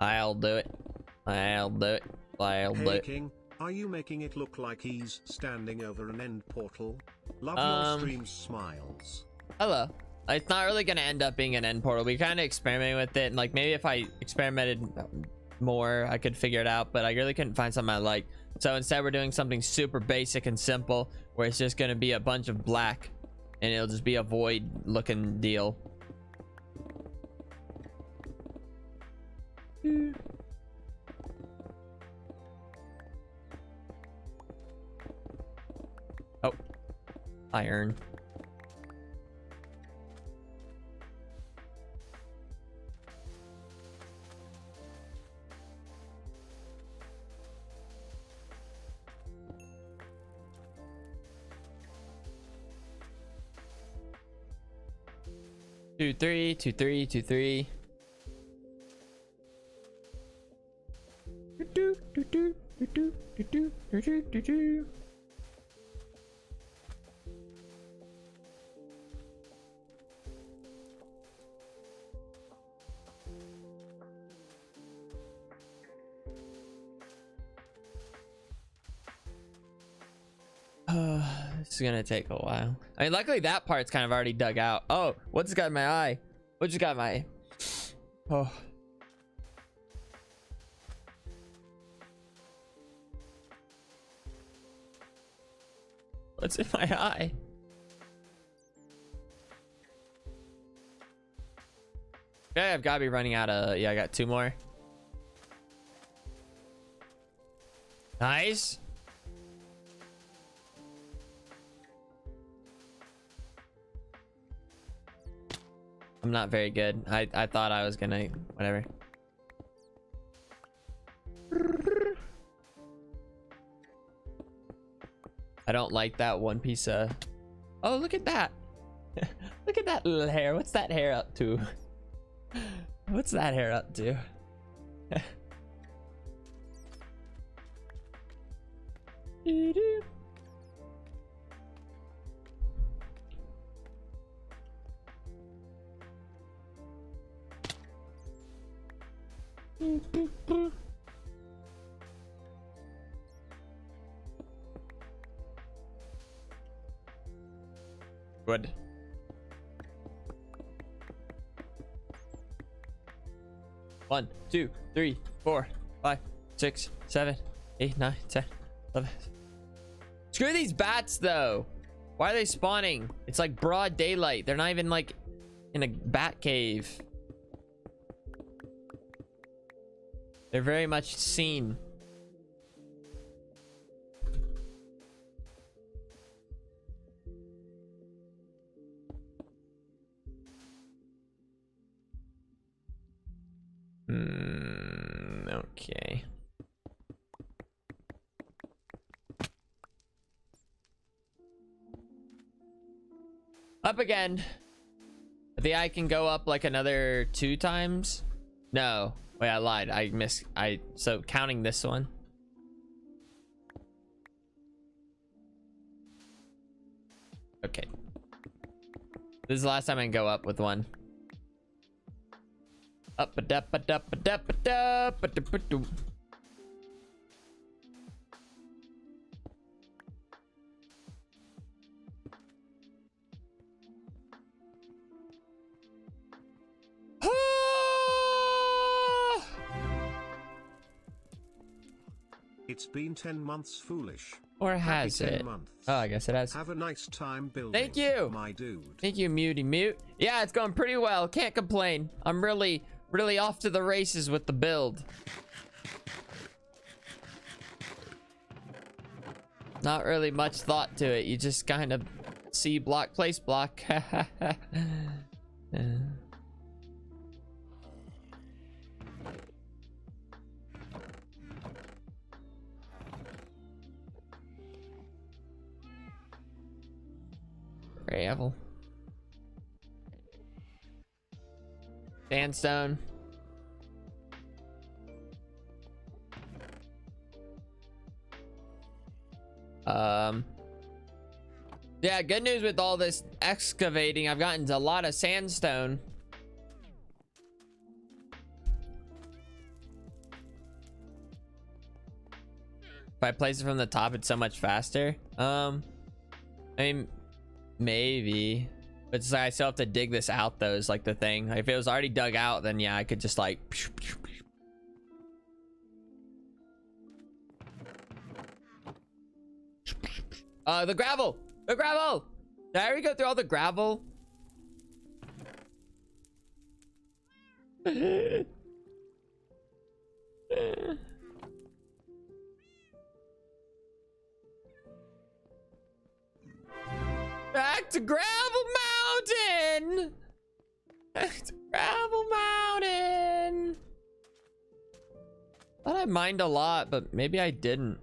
I'll do it. Hey King, are you making it look like he's standing over an end portal? Love your stream smiles. Hello. It's not really gonna end up being an end portal. We kind of experimented with it, and like maybe if I experimented more, I could figure it out, but I really couldn't find something I like. So instead we're doing something super basic and simple, where it's just gonna be a bunch of black and it'll just be a void looking deal. Oh, iron. Two, three, 2, 3, 2, 3. This is gonna take a while. I mean, luckily that part's kind of already dug out. Oh, what's got in my eye? What just got in my... Oh. What's in my eye? Yeah, I've got to be running out of... Yeah, I got 2 more. Nice. I'm not very good. I thought I was gonna... Whatever. I don't like that one piece of... Oh, look at that. Look at that little hair. What's that hair up to? What's that hair up to? Wood. One, 2, 3, 4, 5, 6, 7, 8, 9, 10, 11. Screw these bats though. Why are they spawning? It's like broad daylight. They're not even like in a bat cave. They're very much seen. Okay. Up again. I think I can go up like another 2 times. No. Wait, I lied. So counting this one. Okay. This is the last time I can go up with one. Up a dup a dup a dup a dup a dup a doop. It's been 10 months, foolish. Or has Happy 10 it? months. Oh, I guess it has. Have a nice time building. Thank you, my dude. Thank you, Muty Mute. Yeah, it's going pretty well. Can't complain. I'm really off to the races with the build. Not really much thought to it. You just kind of see block, place block. Gravel. Sandstone. Yeah, good news with all this excavating. I've gotten a lot of sandstone. If I place it from the top, it's so much faster. I mean, maybe, but it's like I still have to dig this out though, is like the thing. Like, if it was already dug out, then yeah, I could just like the gravel. Did I already go through all the gravel? Back to Gravel Mountain! Back to Gravel Mountain! Thought I mined a lot, but maybe I didn't.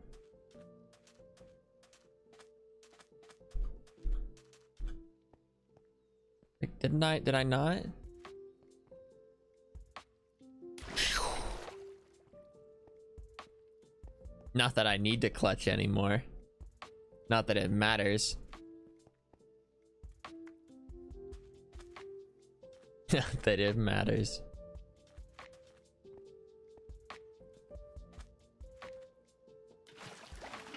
Like, didn't I? Did I not? Not that I need to clutch anymore. Not that it matters. Not that it matters.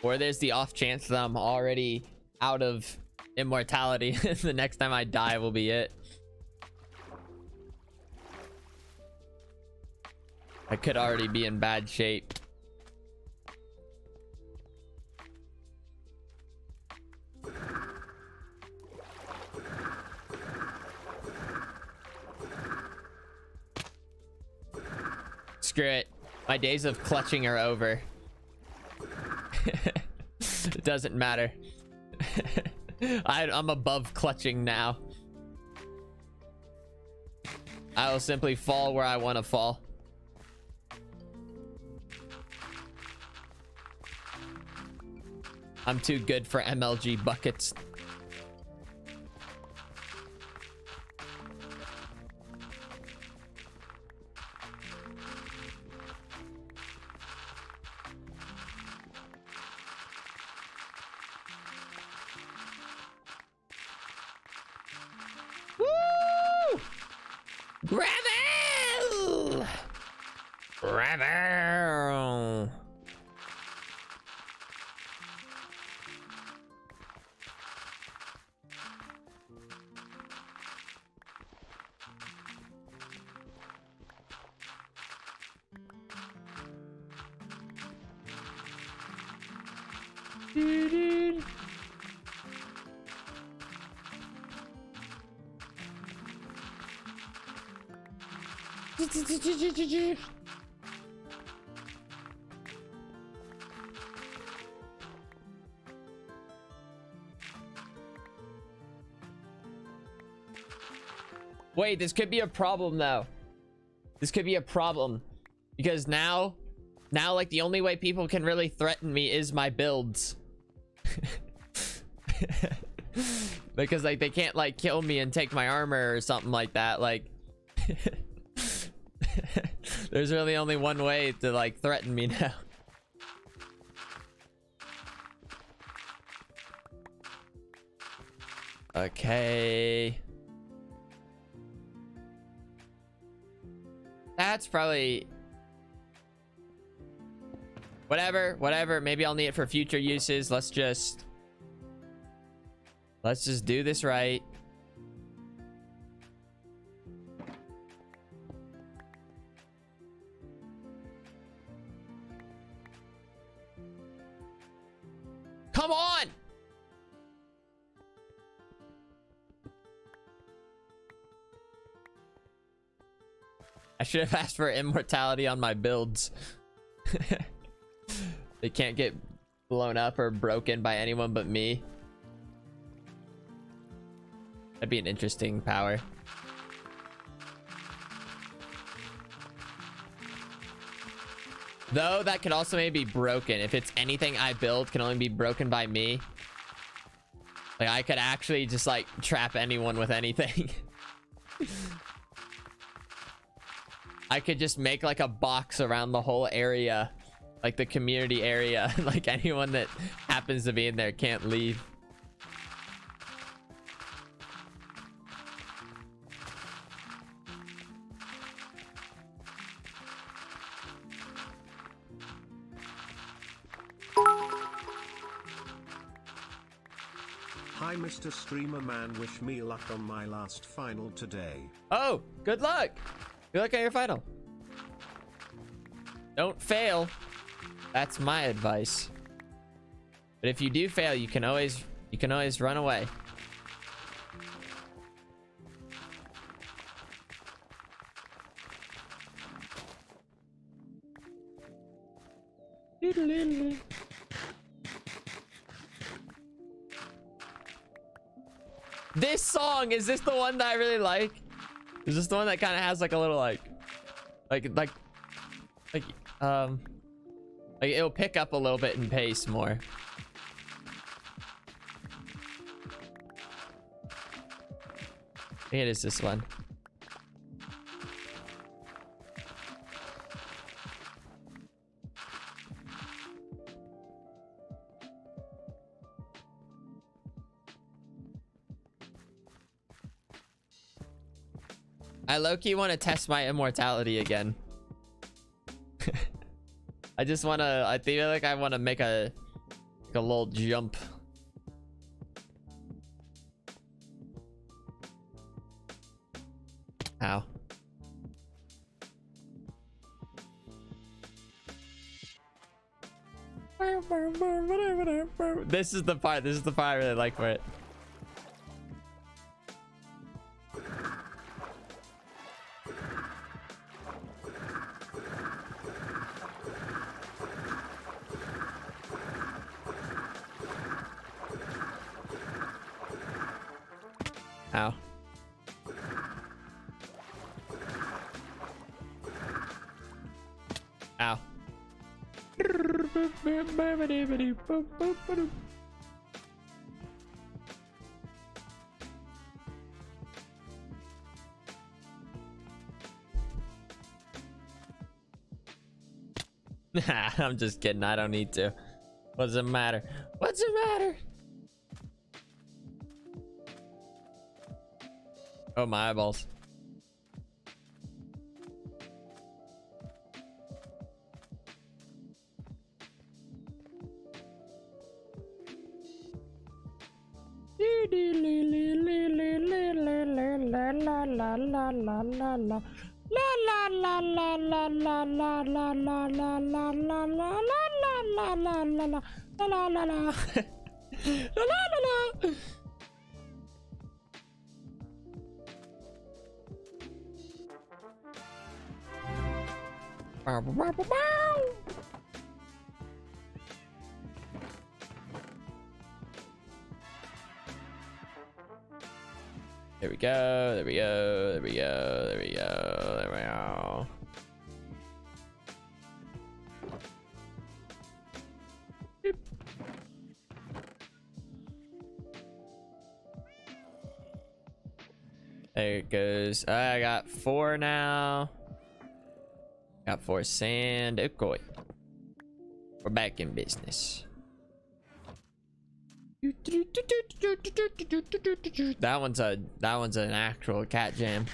Or there's the off chance that I'm already out of immortality. The next time I die will be it. I could already be in bad shape. Screw it. My days of clutching are over. It doesn't matter. I'm above clutching now. I will simply fall where I want to fall. I'm too good for MLG buckets. Woo! Gravel! Gravel! Wait, this could be a problem though. This could be a problem because now like the only way people can really threaten me is my builds. Because like they can't like kill me and take my armor or something like that. Like there's really only one way to like threaten me now. Okay. That's probably whatever. Maybe I'll need it for future uses. Let's just do this right. Come on! I should have asked for immortality on my builds. They can't get blown up or broken by anyone but me. That'd be an interesting power. Though that could also maybe be broken. If it's anything I build can only be broken by me. Like I could actually just like trap anyone with anything. I could just make like a box around the whole area, like the community area. Like anyone that happens to be in there can't leave. Hi Mr. Streamer Man, wish me luck on my last final today. Oh, good luck. Good luck at your final. Don't fail. That's my advice. But if you do fail, you can always run away. This song, is this the one that I really like? Is this the one that kind of has like a little like it'll pick up a little bit in pace more. I think it is this one. I low-key want to test my immortality again. I feel like I want to make a little jump. Ow. This is the part I really like for it. Ow. Ow. I'm just kidding. I don't need to. What's it matter? What's it matter? Oh, my eyeballs. la la la la la la la la la la la. Bow, bow, bow, bow, bow. There we go, there we go, there we go, there we go, there we go. Boop. There it goes. I got 4 now. Got 4 sand. Okay. We're back in business. That one's an actual cat jam.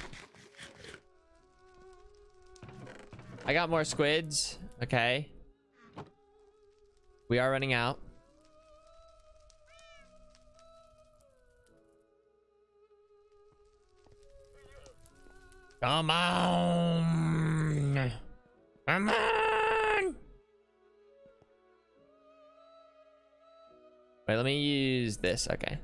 I got more squids. Okay. We are running out. Come on. Come on. Wait, let me use this. Okay.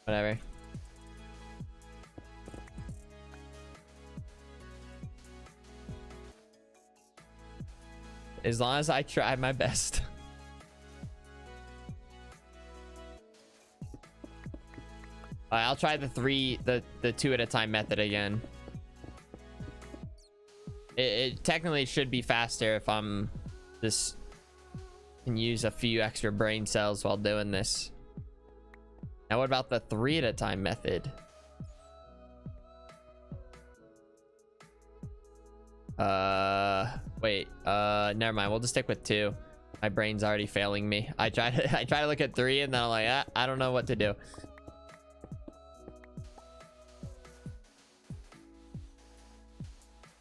Whatever. As long as I try my best. I'll try the 2 at a time method again. It technically should be faster if I'm just can use a few extra brain cells while doing this. Now what about the 3 at a time method? Wait, never mind, we'll just stick with 2. My brain's already failing me. I try to look at 3 and then I'm like, I don't know what to do.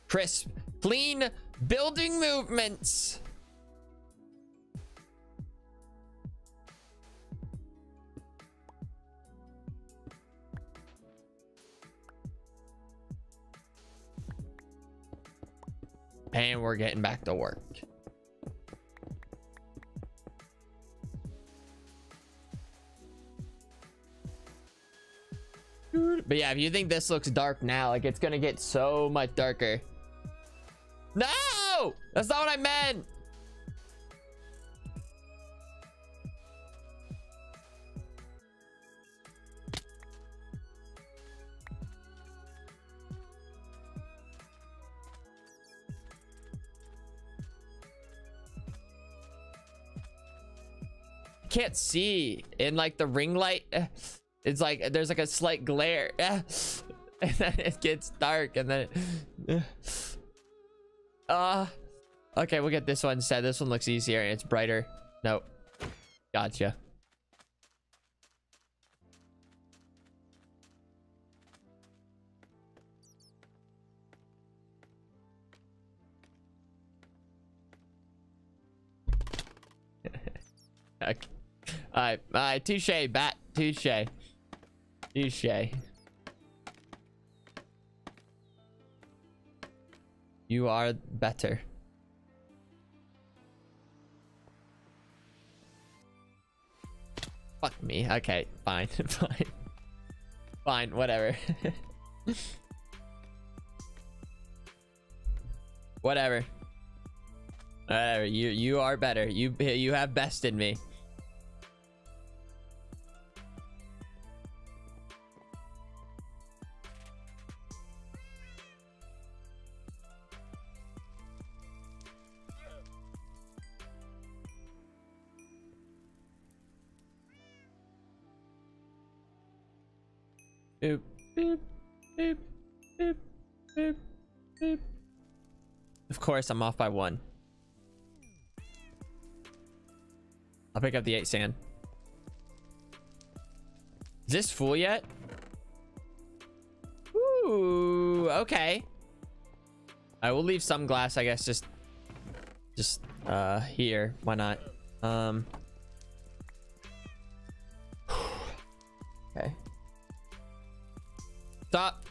Crisp, clean building movements. And we're getting back to work. But yeah, if you think this looks dark now, like it's gonna get so much darker. No, that's not what I meant. Can't see in like the ring light. It's like there's like a slight glare. And then it gets dark and then okay, we'll get this one instead. This one looks easier and it's brighter. Nope. Gotcha. Okay. All right, touche, bat, touche, touche. You are better. Fuck me. Okay, fine, fine, fine, whatever. Whatever. Whatever. You are better. You have bested me. Boop, boop, boop, boop, boop, boop. Of course, I'm off by 1. I'll pick up the 8 sand. Is this full yet? Ooh, okay. I will leave some glass, I guess, just here. Why not? Okay. Stop.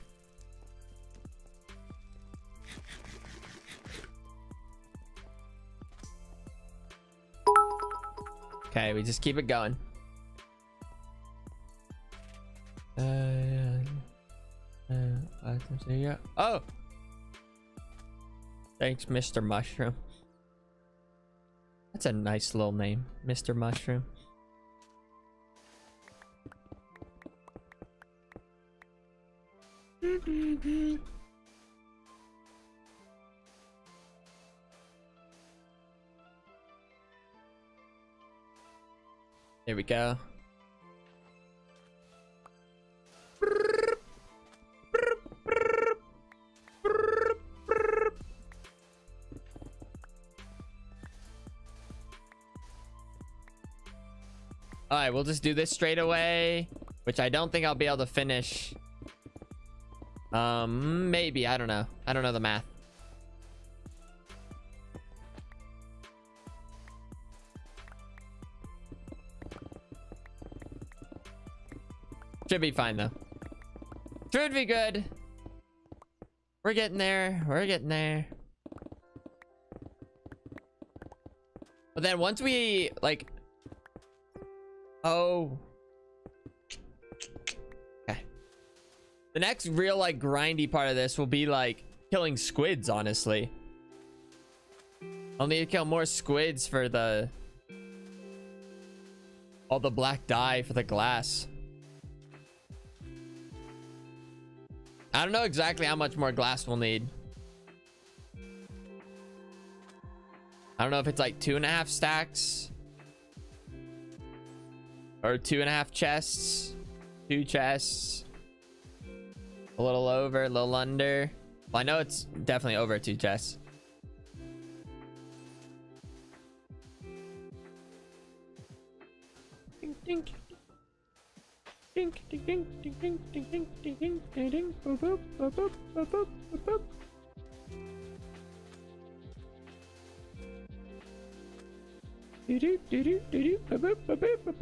Okay, we just keep it going. Oh! Thanks, Mr. Mushroom. That's a nice little name, Mr. Mushroom. There we go. All right, we'll just do this straight away, which I don't think I'll be able to finish. Maybe, I don't know. I don't know the math. Should be fine though. Should be good. We're getting there. We're getting there. But then once we like, oh, okay. The next real like grindy part of this will be like killing squids. Honestly, I'll need to kill more squids for all the black dye for the glass. I don't know exactly how much more glass we'll need. I don't know if it's like 2.5 stacks or 2.5 chests, 2 chests, a little over, a little under. Well, I know it's definitely over 2 chests. Ding, ding. Ding, ding, ding, ding, ding, ding, ding, ding, ding, ding, ding, boop, boop, boop, boop, boop, boop, boop, boop. Do-do, do-do, do-do, boop, boop, boop, boop, boop,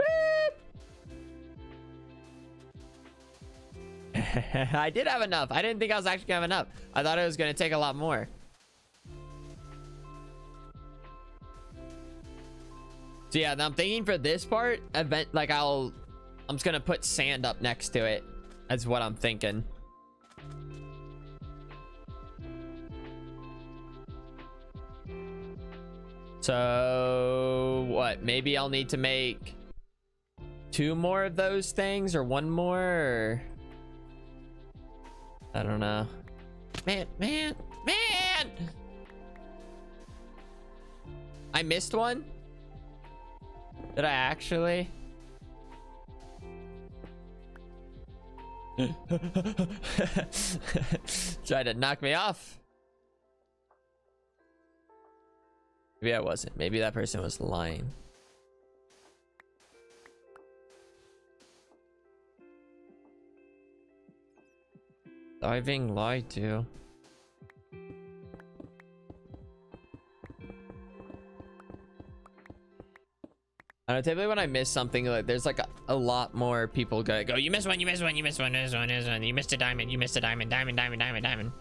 boop. I did have enough. I didn't think I was actually gonna have enough. I thought it was gonna take a lot more. So yeah, I'm thinking for this part, event like I'm just gonna put sand up next to it. That's what I'm thinking. So what? Maybe I'll need to make 2 more of those things or 1 more. Or... I don't know. Man! I missed one? Did I actually? Tried to knock me off. Maybe I wasn't. Maybe that person was lying. I'm being lied to. I don't know, typically when I miss something, like there's like a lot more people go, you missed one, you missed one, you missed one, you missed one, you missed one, you missed a diamond, you missed a diamond, diamond, diamond, diamond, diamond.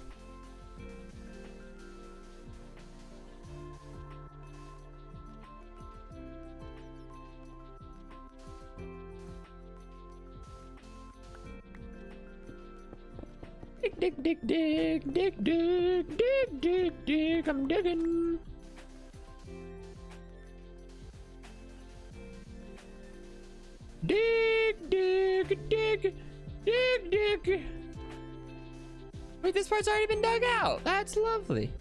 Dig, dig, dig, dig, dig, dig, dig, dig, I'm digging. Dig, dig, dig, dig, dig. Wait, this part's already been dug out. That's lovely.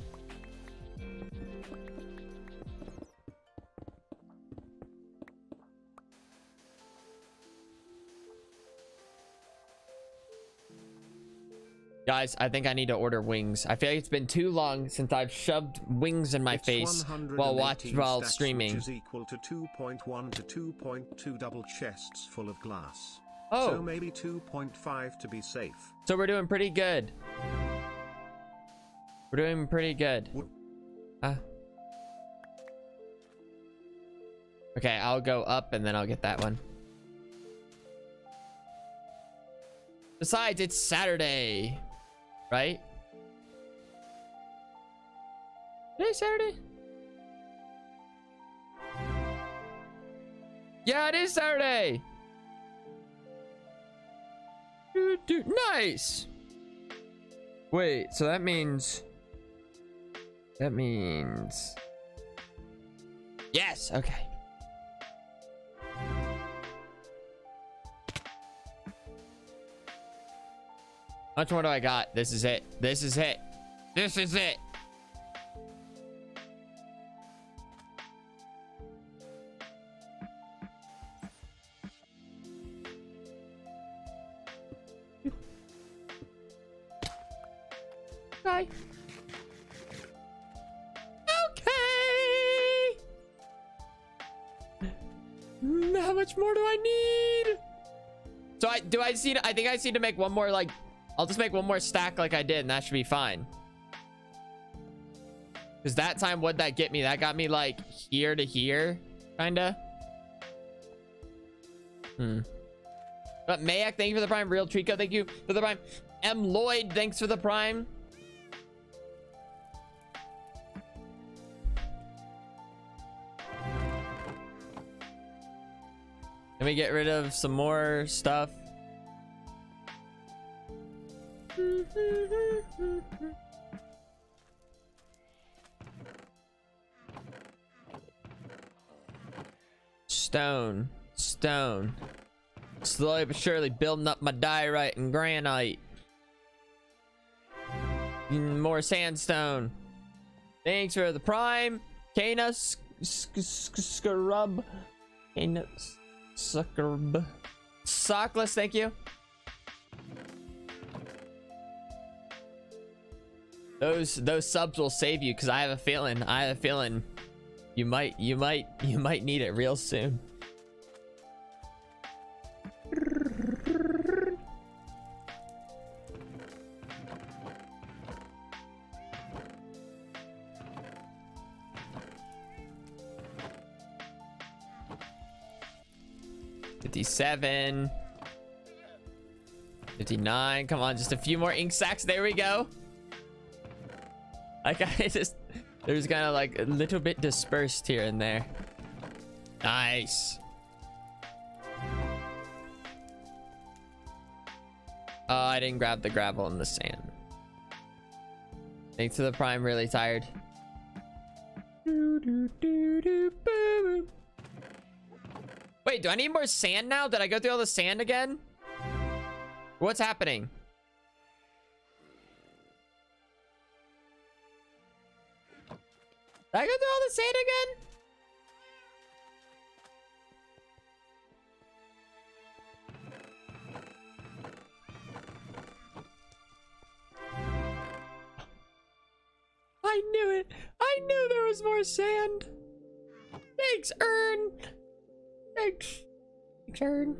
Guys, I think I need to order wings. I feel like it's been too long since I've shoved wings in my face while streaming. Which is equal to 2.1 to 2.2 double chests full of glass. Oh. So maybe 2.5 to be safe. So we're doing pretty good. We're doing pretty good. Okay, I'll go up and then I'll get that one. Besides, it's Saturday, right? Today's Saturday? Yeah, it is Saturday. Dude, nice. Wait, so that means yes. Okay. How much more do I got? This is it. This is it. This is it. Okay. Okay. How much more do I need? So I think I just need to make one more, like, I'll just make one more stack like I did, and that should be fine. Because that time, what'd that get me? That got me like here to here, kinda. But Mayak, thank you for the prime. Real Trico, thank you for the prime. M. Lloyd, thanks for the prime. Let me get rid of some more stuff. Stone. Slowly but surely building up my diorite and granite. More sandstone. Thanks for the prime. Kana Scrub. Kana Scrub. Sockless, thank you. Those subs will save you, because I have a feeling you might need it real soon. $57, $59. Come on, just a few more ink sacks. There we go. Like, there's kind of like a little bit dispersed here and there. Nice. Oh, I didn't grab the gravel and the sand. Thanks to the prime, really tired. Wait, do I need more sand now? Did I go through all the sand again? What's happening? Did I go through all the sand again? I knew it. I knew there was more sand. Thanks, Ern. Thanks, Ern.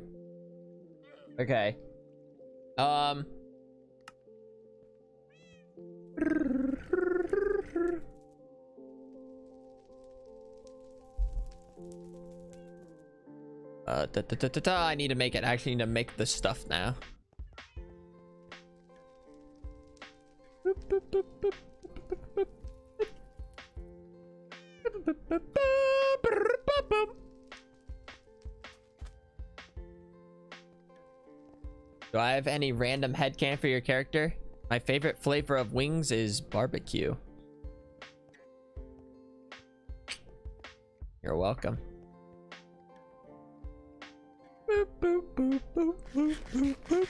Okay. I need to make it. I actually need to make the stuff now. Do I have any random headcanon for your character? My favorite flavor of wings is barbecue. You're welcome. Boop, boop, boop, boop, boop, boop, boop,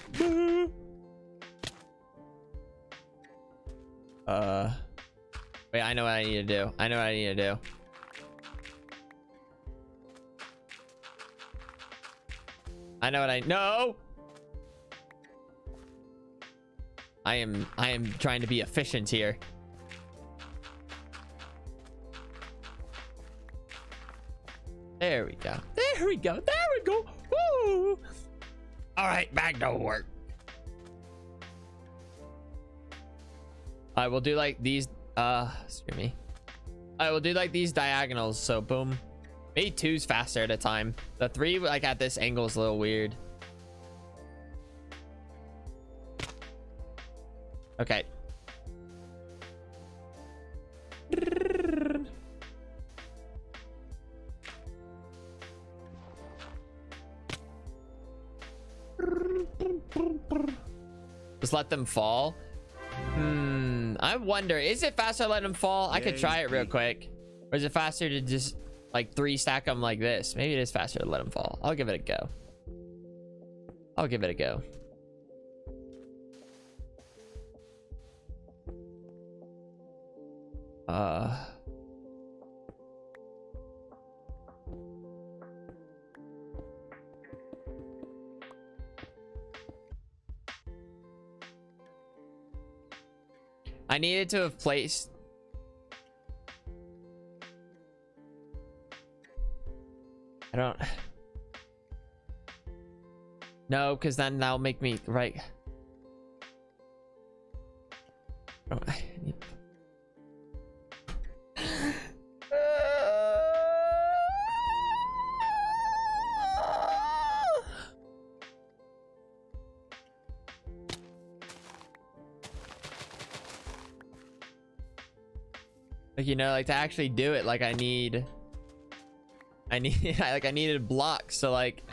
boop. Wait, I know what I need to do. I know what I need to do. I know what I know. I am trying to be efficient here. There we go. There we go. There we go. Woo! All right, back to work. I will do like these. Screw me. I will do like these diagonals. So boom. Maybe two's faster at a time. The three, like at this angle, is a little weird. Okay. Just let them fall. I wonder, is it faster to let them fall? I could try it real quick. Or is it faster to just like 3 stack them like this? Maybe it is faster to let them fall. I'll give it a go. I'll give it a go. I needed to have placed. I don't. No, because then that'll make me right. Oh, I need... Like, you know, like to actually do it, like I needed blocks to like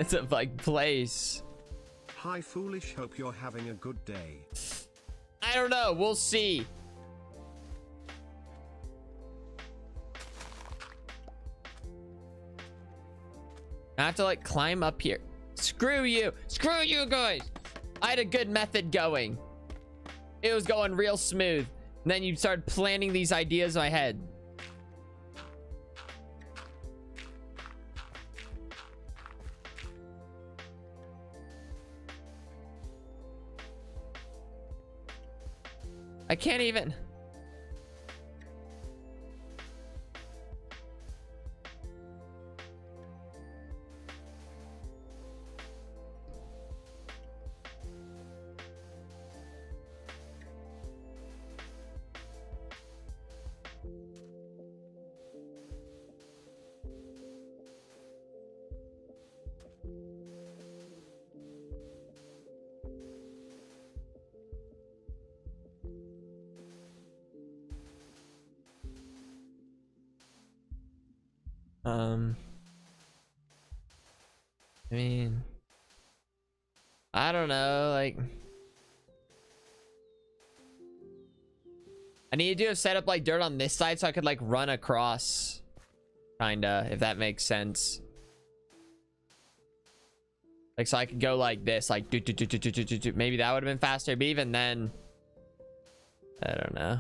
to like place. Hi Foolish, hope you're having a good day. I don't know, we'll see. I have to like climb up here. Screw you guys. I had a good method going. It was going real smooth. And then you started planting these ideas in my head. I can't even. I mean, I don't know, like I need to do a setup like dirt on this side so I could like run across, kinda, if that makes sense. Like so I could go like this, like do. Maybe that would have been faster, but even then, I don't know.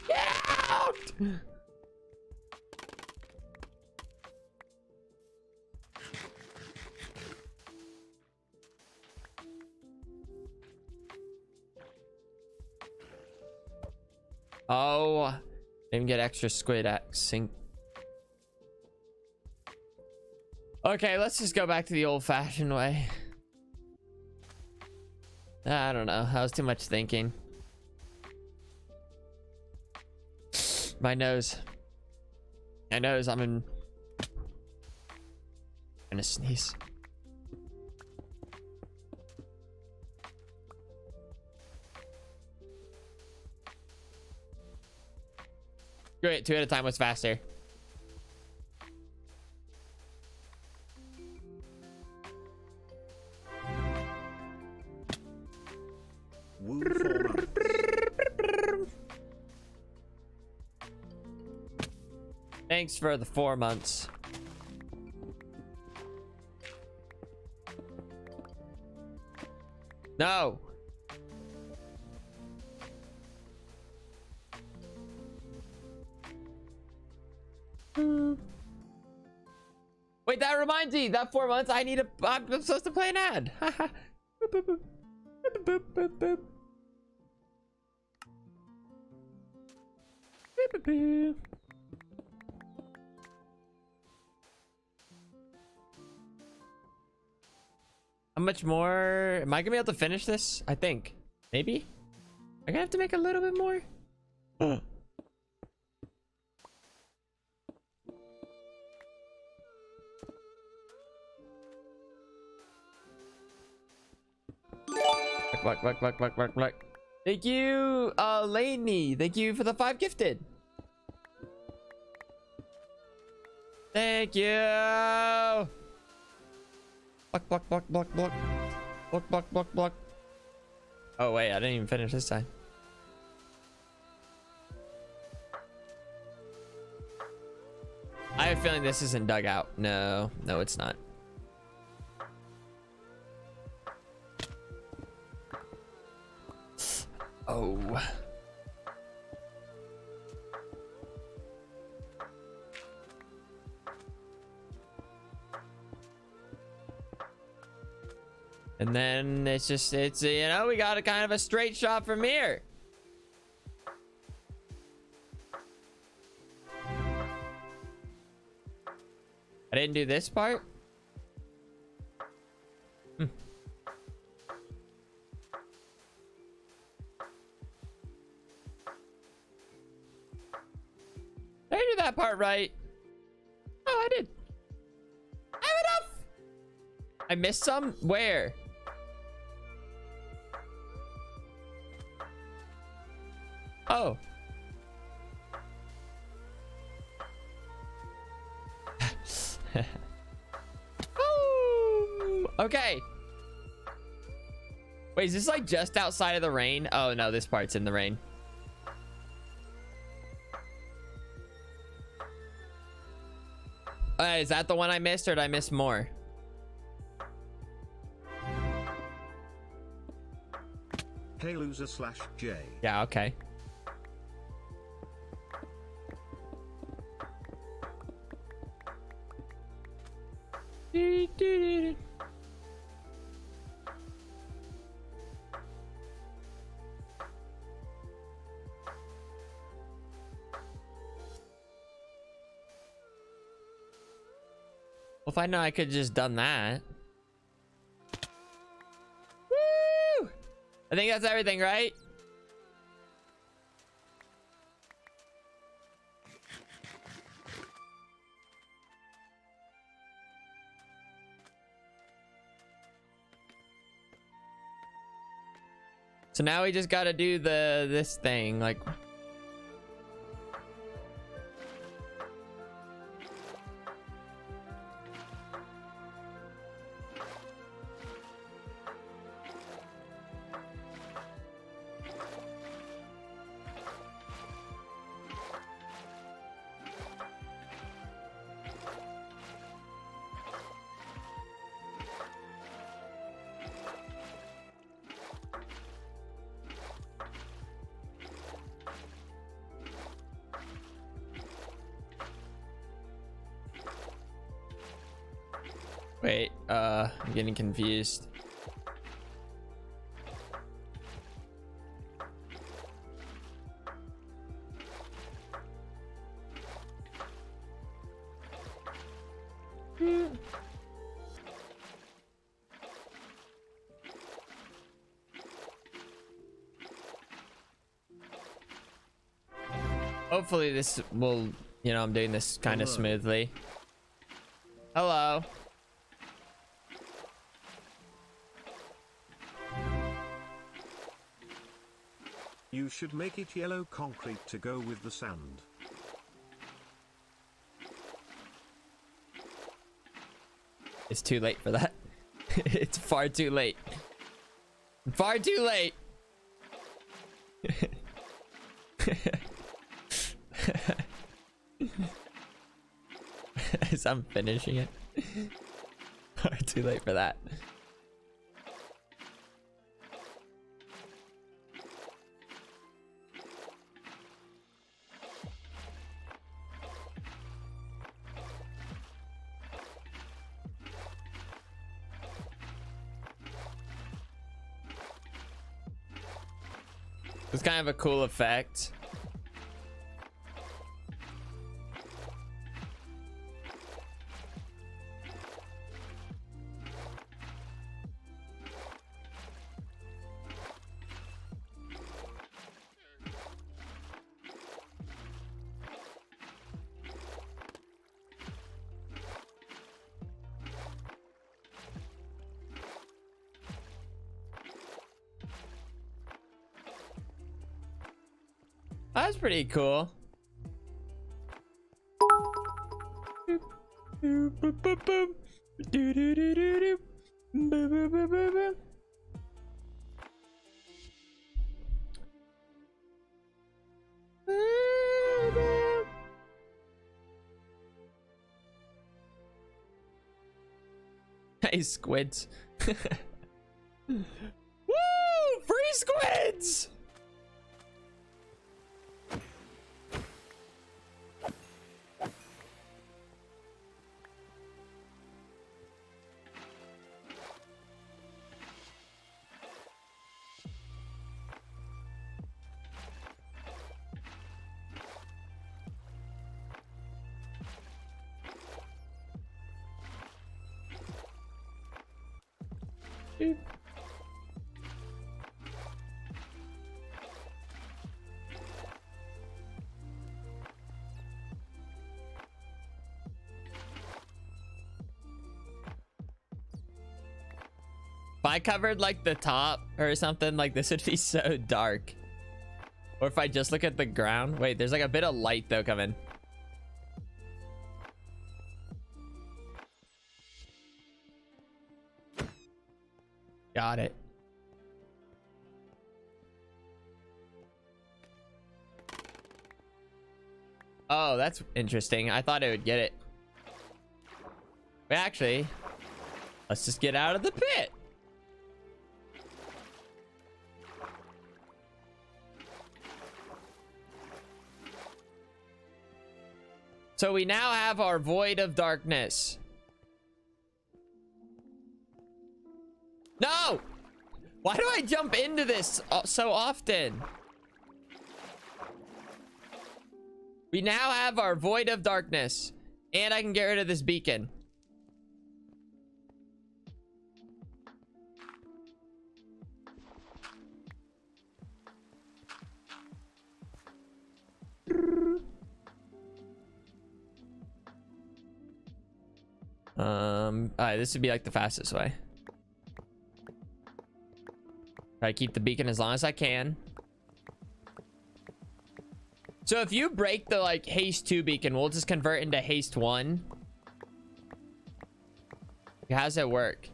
Get out! Oh, didn't get extra squid at sink. Okay, let's just go back to the old-fashioned way. I don't know. That was too much thinking. My nose. I'm gonna sneeze. Great, 2 at a time was faster. Woo 4 months. Thanks for the 4 months. No. Wait, that reminds me. That 4 months, I'm supposed to play an ad. How much more? Am I gonna be able to finish this? I think. Maybe? I'm gonna have to make a little bit more. Luck. Thank you, Lainey. Thank you for the 5 gifted. Thank you. Block. Oh wait, I didn't even finish this time. I have a feeling this isn't dug out. No, it's not. Oh. And then it's you know, we got a kind of a straight shot from here. I didn't do this part. Did I do that part right? Oh, I did. I have enough. I missed some? Where? Oh. Boom. Okay. Wait, is this like just outside of the rain? Oh no, this part's in the rain. Is that the one I missed, or did I miss more? Hey loser/J. Yeah, okay. Well, if I know I could just done that. Woo! I think that's everything, right? So now we just gotta do this thing, like. Wait, I'm getting confused. Hopefully this will, you know, I'm doing this kind of smoothly. Hello. You should make it yellow concrete to go with the sand. It's too late for that. It's far too late. Far too late. As I'm finishing it. Far too late for that. It's kind of a cool effect. That's pretty cool. Hey, squids. Woo! Free squids! Beep. If I covered like the top or something, like this would be so dark. Or if I just look at the ground. Wait, there's like a bit of light though coming. Got it. Oh, that's interesting. I thought it would get it. But actually, let's just get out of the pit. So we now have our void of darkness. No! Why do I jump into this so often? We now have our void of darkness. And I can get rid of this beacon. Alright, this would be like the fastest way. Try to keep the beacon as long as I can. So if you break the like haste 2 beacon, we'll just convert into haste 1. How does that work?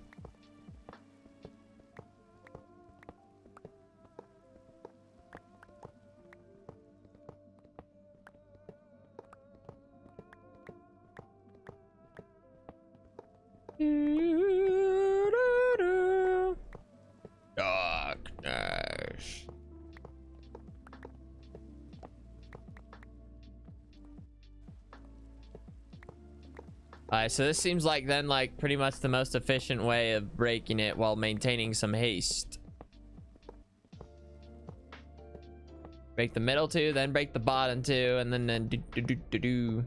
Darkness. Alright, so this seems like then like pretty much the most efficient way of breaking it while maintaining some haste. Break the middle 2, then break the bottom 2, and then do.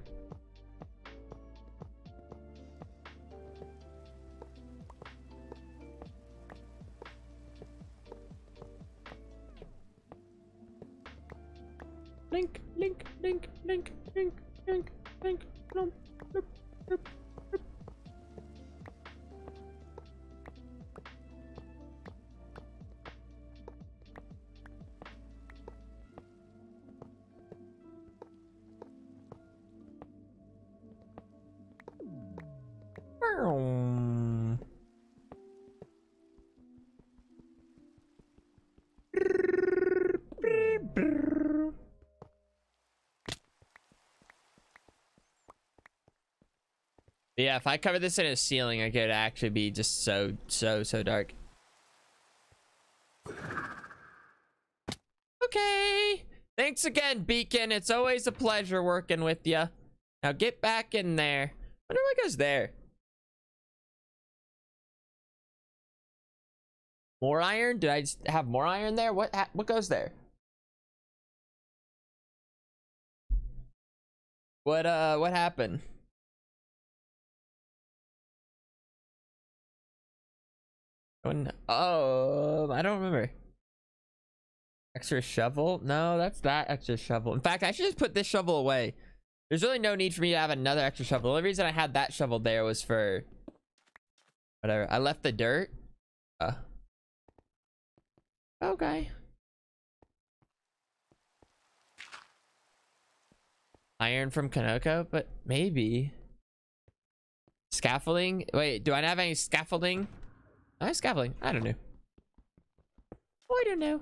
Link, link, link, link, link, link, link, lump, lump, lump, lump. Boom. Yeah, if I cover this in a ceiling, I could actually be just so dark. Okay. Thanks again, Beacon. It's always a pleasure working with you. Now get back in there. I wonder what goes there. More iron? Did I just have more iron there? What goes there? What happened? Oh, I don't remember. Extra shovel? No, that's that extra shovel. In fact, I should just put this shovel away. There's really no need for me to have another extra shovel. The only reason I had that shovel there was for whatever. I left the dirt. Okay. Iron from Kanoko, but maybe. Scaffolding? Wait, do I not have any scaffolding? I have scaffolding. I don't know. I don't know.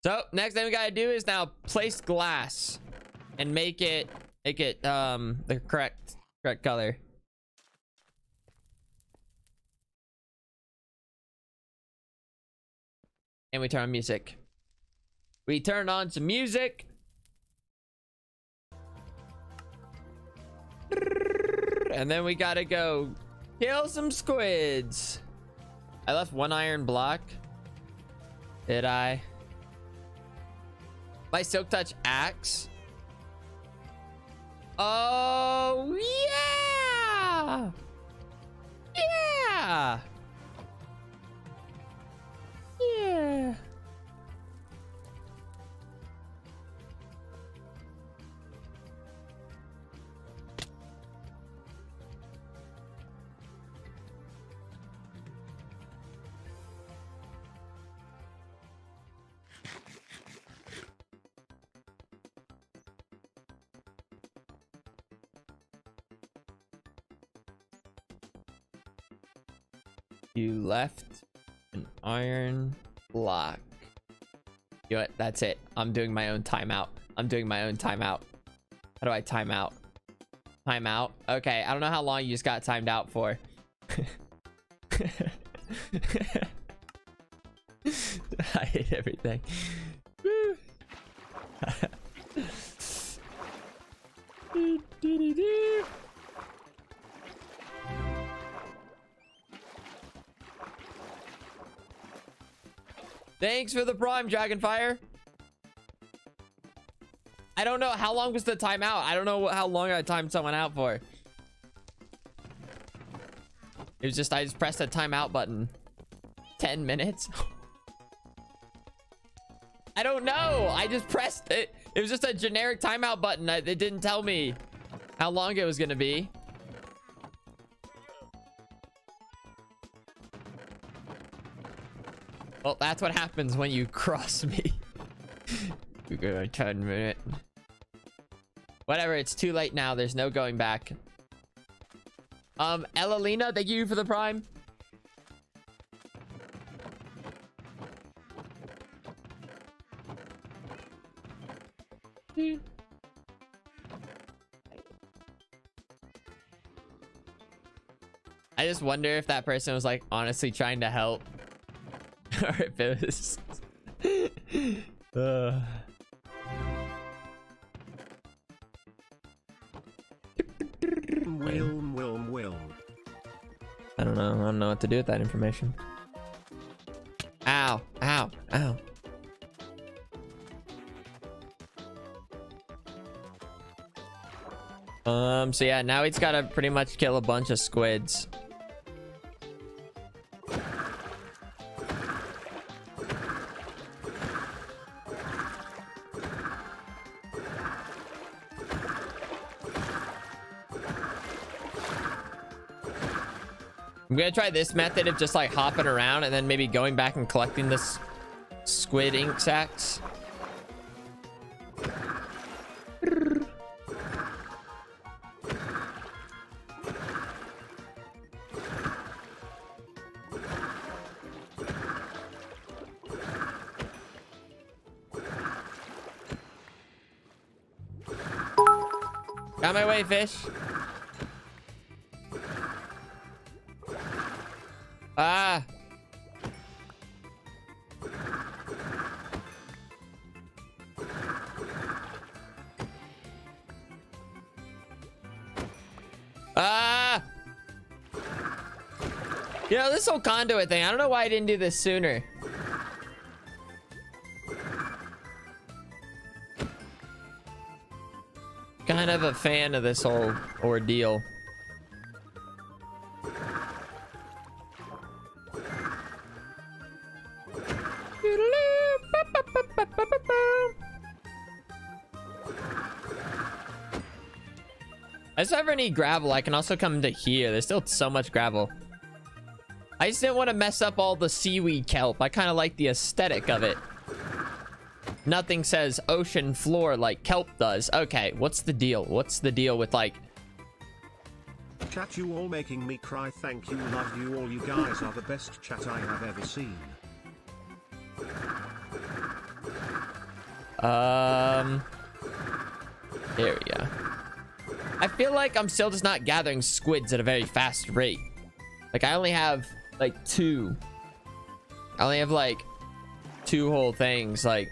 So next thing we gotta do is now place glass and make it the correct color. And we turn on music. We turn on some music. And then we gotta go kill some squids. I left one iron block. Did I? My silk touch axe. Oh yeah. Yeah. Yeah. You left an iron block. You know what? That's it. I'm doing my own timeout. I'm doing my own timeout. How do I time out? Time out. Okay, I don't know how long you just got timed out for. I hate everything. Thanks for the prime, Dragonfire. I don't know how long was the timeout. I don't know how long I timed someone out for. It was just I just pressed a timeout button. 10 minutes. I don't know. I just pressed it. It was just a generic timeout button. It didn't tell me how long it was gonna be. Well, that's what happens when you cross me. We're gonna 10 minute. Whatever, it's too late now. There's no going back. Elalina, thank you for the prime. I just wonder if that person was like honestly trying to help. Or if it was Wilm. I don't know what to do with that information. Ow. So yeah, now he's gotta pretty much kill a bunch of squids. I'm gonna try this method of just like hopping around and then maybe going back and collecting this squid ink sacks. Got my way, fish. Ah. Ah. You know, this whole conduit thing, I don't know why I didn't do this sooner. Kind of a fan of this whole ordeal. I just ever need gravel. I can also come to here. There's still so much gravel. I just didn't want to mess up all the seaweed kelp. I kind of like the aesthetic of it. nothing says ocean floor like kelp does. Okay, what's the deal? What's the deal with like... Chat, you all making me cry. Thank you, love you all. You guys are the best chat I have ever seen. There we go. I feel like I'm still just not gathering squids at a very fast rate. Like I only have like 2. I only have like 2 whole things. Like,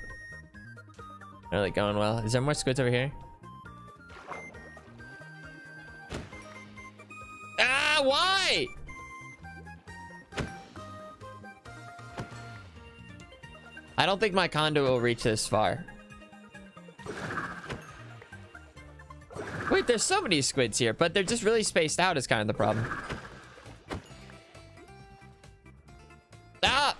not really going well. Is there more squids over here? Ah, why? I don't think my conduit will reach this far. Wait, there's so many squids here, but they're just really spaced out is kind of the problem. Ah!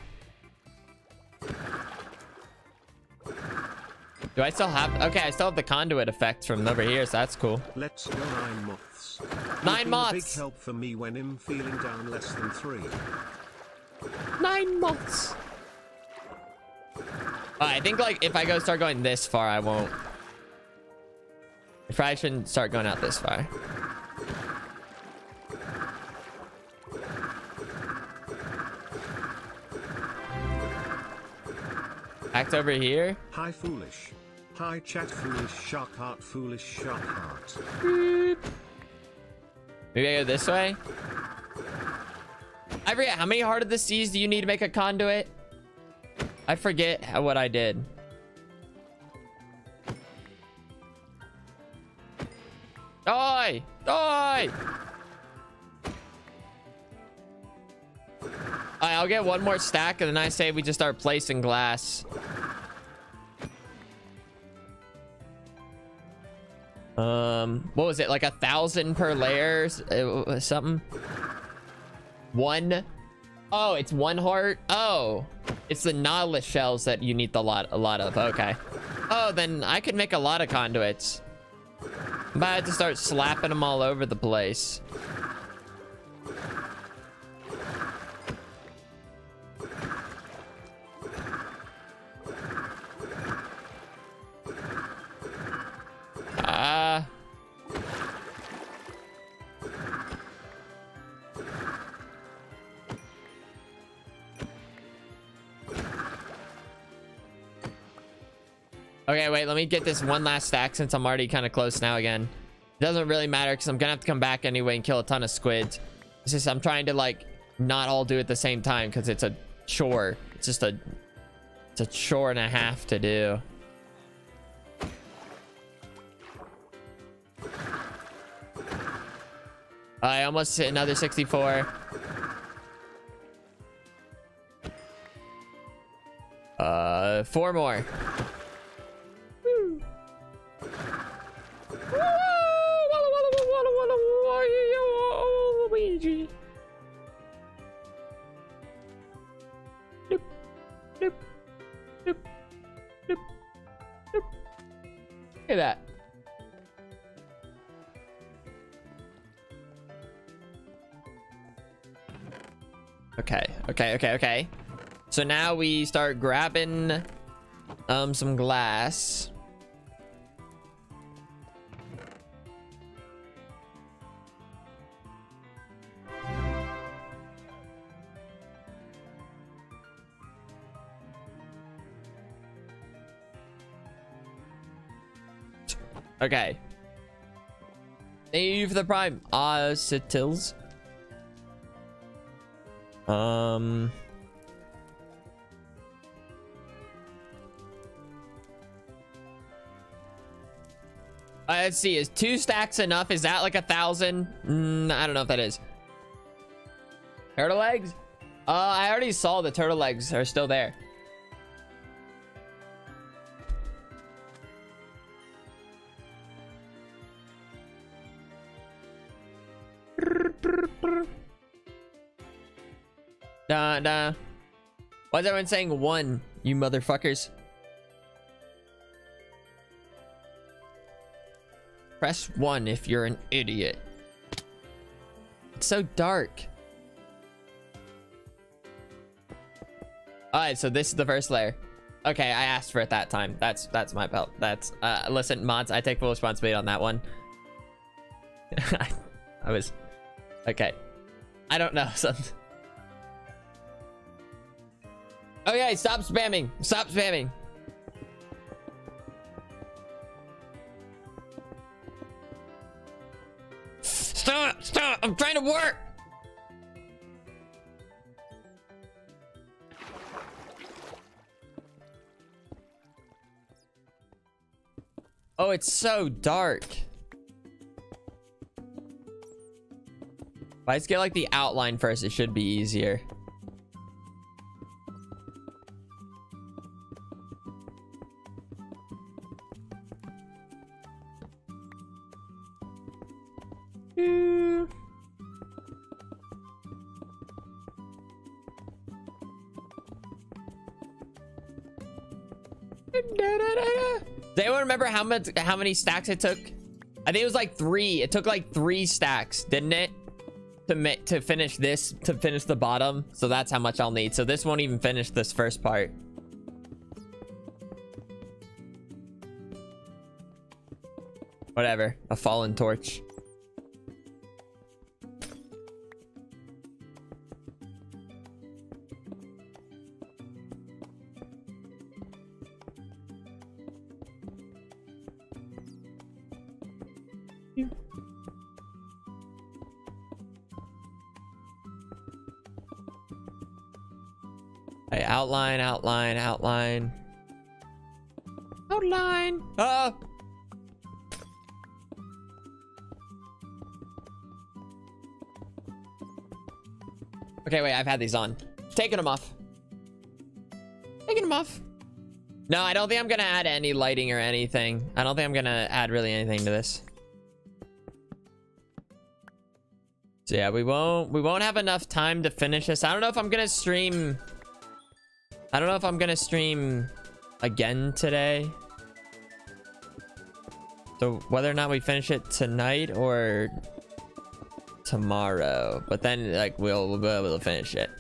Do I still have... Okay, I still have the conduit effect from over here, so that's cool. Let's go 9 moths. 9 moths! A big help for me when I'm feeling down less than 3. 9 moths! I think like if I start going this far, I won't. I probably shouldn't start going out this far. Act over here. Hi foolish. Hi chat foolish shark heart foolish shark heart. Maybe I go this way. I forget how many Heart of the Seas do you need to make a conduit? I forget what I did. Die! Die! Alright, I'll get one more stack and then I say we just start placing glass. What was it? Like 1,000 per layer? Something? 1? Oh, it's 1 heart? Oh, it's the Nautilus shells that you need a lot of. Okay. Oh, then I could make a lot of conduits. But I have to start slapping them all over the place. Okay, wait, let me get this one last stack since I'm already kind of close now again. It doesn't really matter because I'm gonna have to come back anyway and kill a ton of squids. It's just I'm trying to like not all do it at the same time because it's a chore. It's just a chore and a half to do. I almost hit another 64. 4 more. Look at that. Okay. So now we start grabbing some glass. Okay. Thank you for the prime. Acetils. Let's see. Is 2 stacks enough? Is that like 1,000? I don't know if that is. Turtle eggs? I already saw the turtle eggs are still there. Why is everyone saying 1, you motherfuckers? Press 1 if you're an idiot. It's so dark. Alright, so this is the first layer. Okay, I asked for it that time. That's my belt. That's listen, mods, I take full responsibility on that one. I was okay. I don't know. Okay, stop spamming. Stop spamming. Stop! I'm trying to work. Oh, it's so dark. If I just get like the outline first, it should be easier. Does anyone remember how many stacks it took? I think it was like 3. It took like 3 stacks, didn't it? To finish this, to finish the bottom. So that's how much I'll need. So this won't even finish this first part. Whatever. A fallen torch. Outline. Oh. Okay, wait, I've had these on. Taking them off. No, I don't think I'm gonna add any lighting or anything. I don't think I'm gonna add really anything to this. So yeah, we won't have enough time to finish this. I don't know if I'm gonna stream again today. So whether or not we finish it tonight or tomorrow, but then like we'll be able to finish it.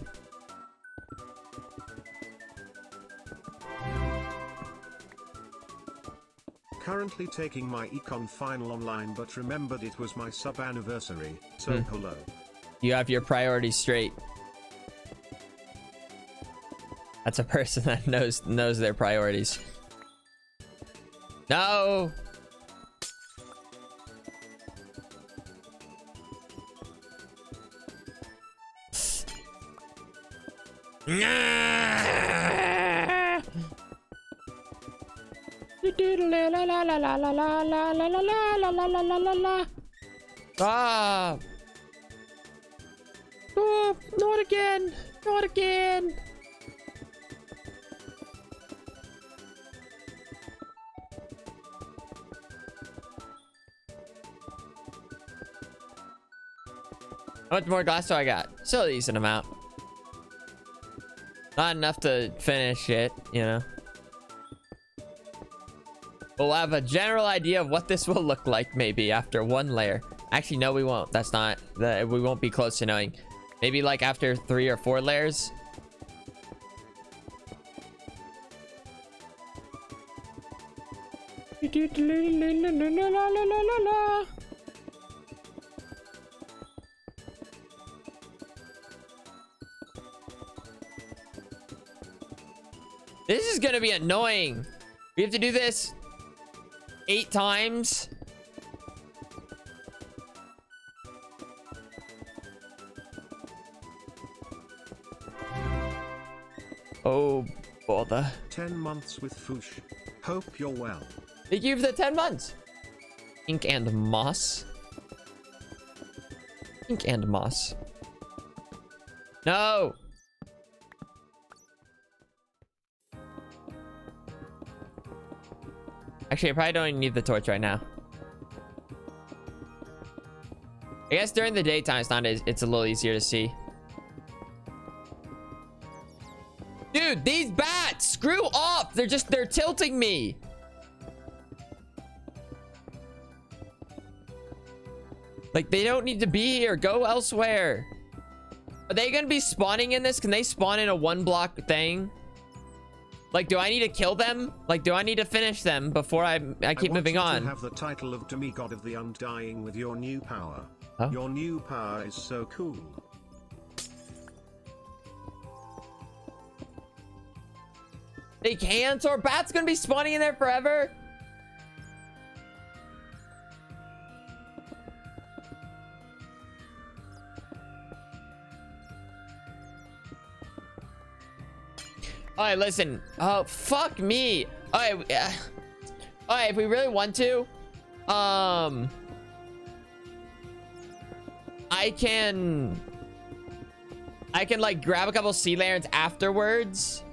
Currently taking my econ final online, but remembered it was my sub anniversary, so hello. You have your priorities straight. That's a person that knows their priorities. No. Ah. Oh, not again. Not again. How much more glass do I got? Still a decent amount. Not enough to finish it, you know. We'll have a general idea of what this will look like maybe after 1 layer. Actually, no, we won't. That's not that. We won't be close to knowing. Maybe like after 3 or 4 layers. This is gonna be annoying. We have to do this 8 times. Oh, bother. 10 months with Foosh. Hope you're well. Thank you for the 10 months. Ink and moss. Ink and moss. No. Actually, I probably don't even need the torch right now. I guess during the daytime it's a little easier to see. Dude, these bats, screw off. They're tilting me. Like, they don't need to be here. Go elsewhere. Are they gonna be spawning in this? Can they spawn in a 1 block thing? Like, do I need to kill them? Like, do I need to finish them before I keep moving I want on? you to have the title of demigod of the undying with your new power. Oh. Your new power is so cool. They can't, or Bat's gonna be spawning in there forever. All right, listen. Oh, fuck me. All right, all right. If we really want to, I can like grab a couple sea lanterns afterwards,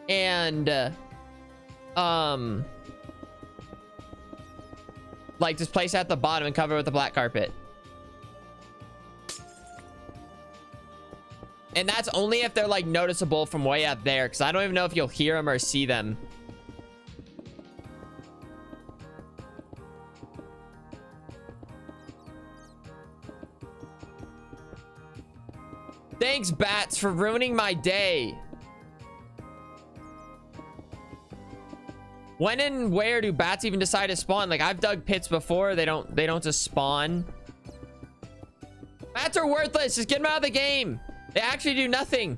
and like just place it at the bottom and cover it with the black carpet. And that's only if they're like noticeable from way up there, because I don't even know if you'll hear them or see them. Thanks, bats, for ruining my day. When and where do bats even decide to spawn? Like, I've dug pits before. They don't just spawn. Bats are worthless. Just get them out of the game. They actually do nothing.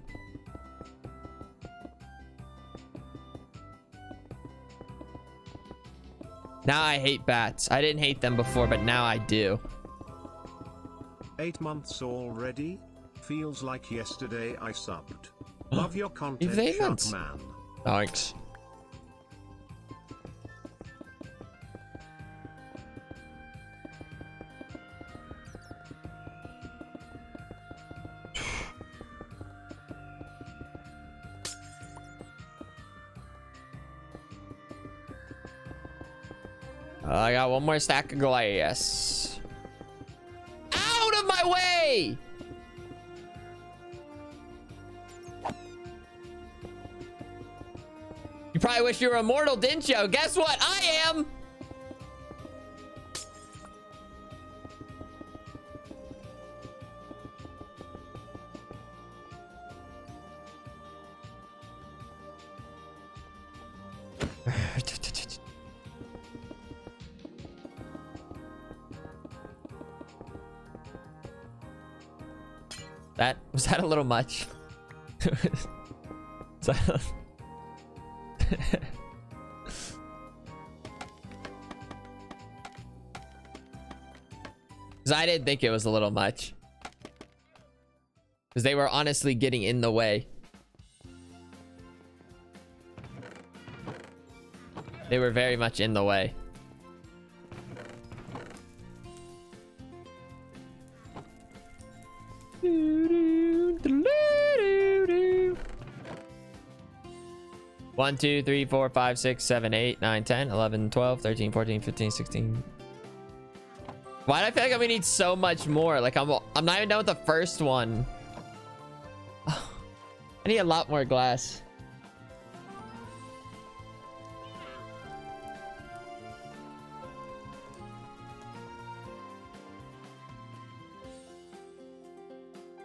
Now I hate bats. I didn't hate them before, but now I do. 8 months already? Feels like yesterday I subbed. Love your content, Even 8 Shark months. Man. Thanks. I got one more stack of glass. Out of my way! You probably wish you were immortal, didn't you? Guess what? I am! Was that a little much? Was that Because I didn't think it was a little much. Because they were honestly getting in the way. They were very much in the way. One, 2, 3, 4, 5, 6, 7, 8, 9, 10, 11, 12, 13, 14, 15, 16. Why do I feel like I'm gonna need so much more? Like I'm not even done with the first one. I need a lot more glass.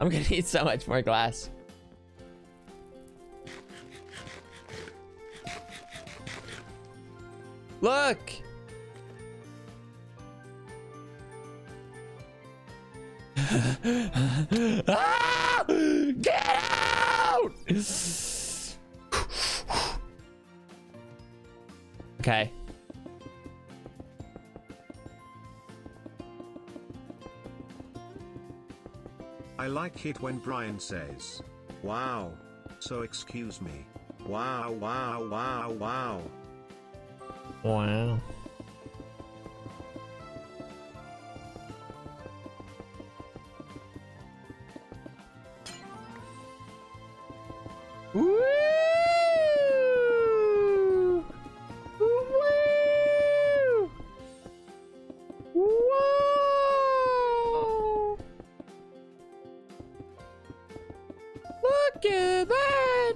I'm gonna need so much more glass. Look! Ah! Get out! Okay. I like it when Brian says, wow. So excuse me. Wow, wow, wow, wow. Wow. Woo! Woo! Whoa! Look at that!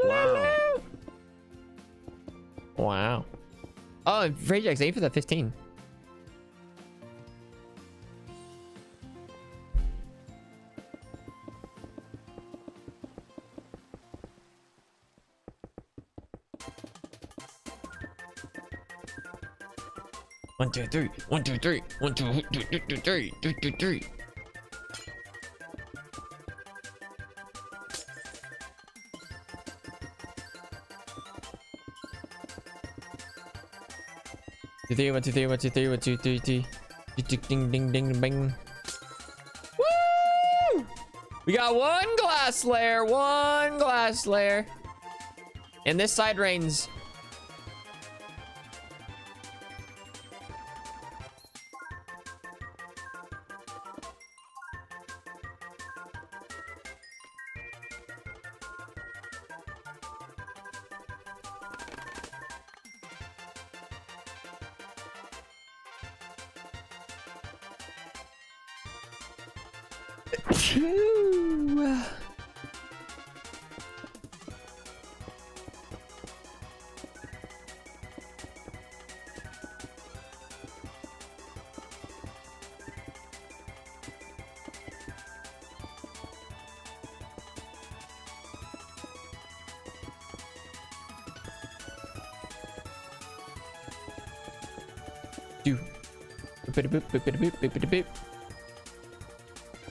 Wow. Wow. Oh, and Rajax, thank you for the 15. 1, 2, 3. 1, 2, 3. 1, 2, 3. 2, 2, 3. Three, 1, 2, 3, 1, 2, 3, 1, 2, 3, 3. Ding, ding, ding, bing. Woo! We got one glass layer, and this side rains.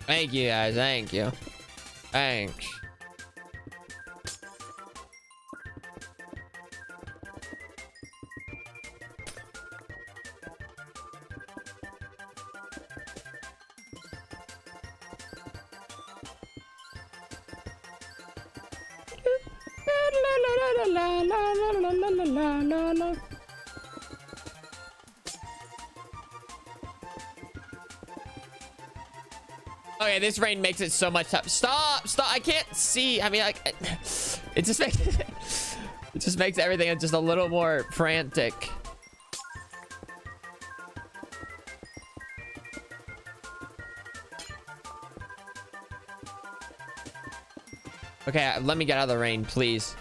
Thank you guys, thank you. Thanks. Okay, this rain makes it so much tough. Stop! I can't see. I mean, like, it just makes everything just a little more frantic. Okay, let me get out of the rain, please.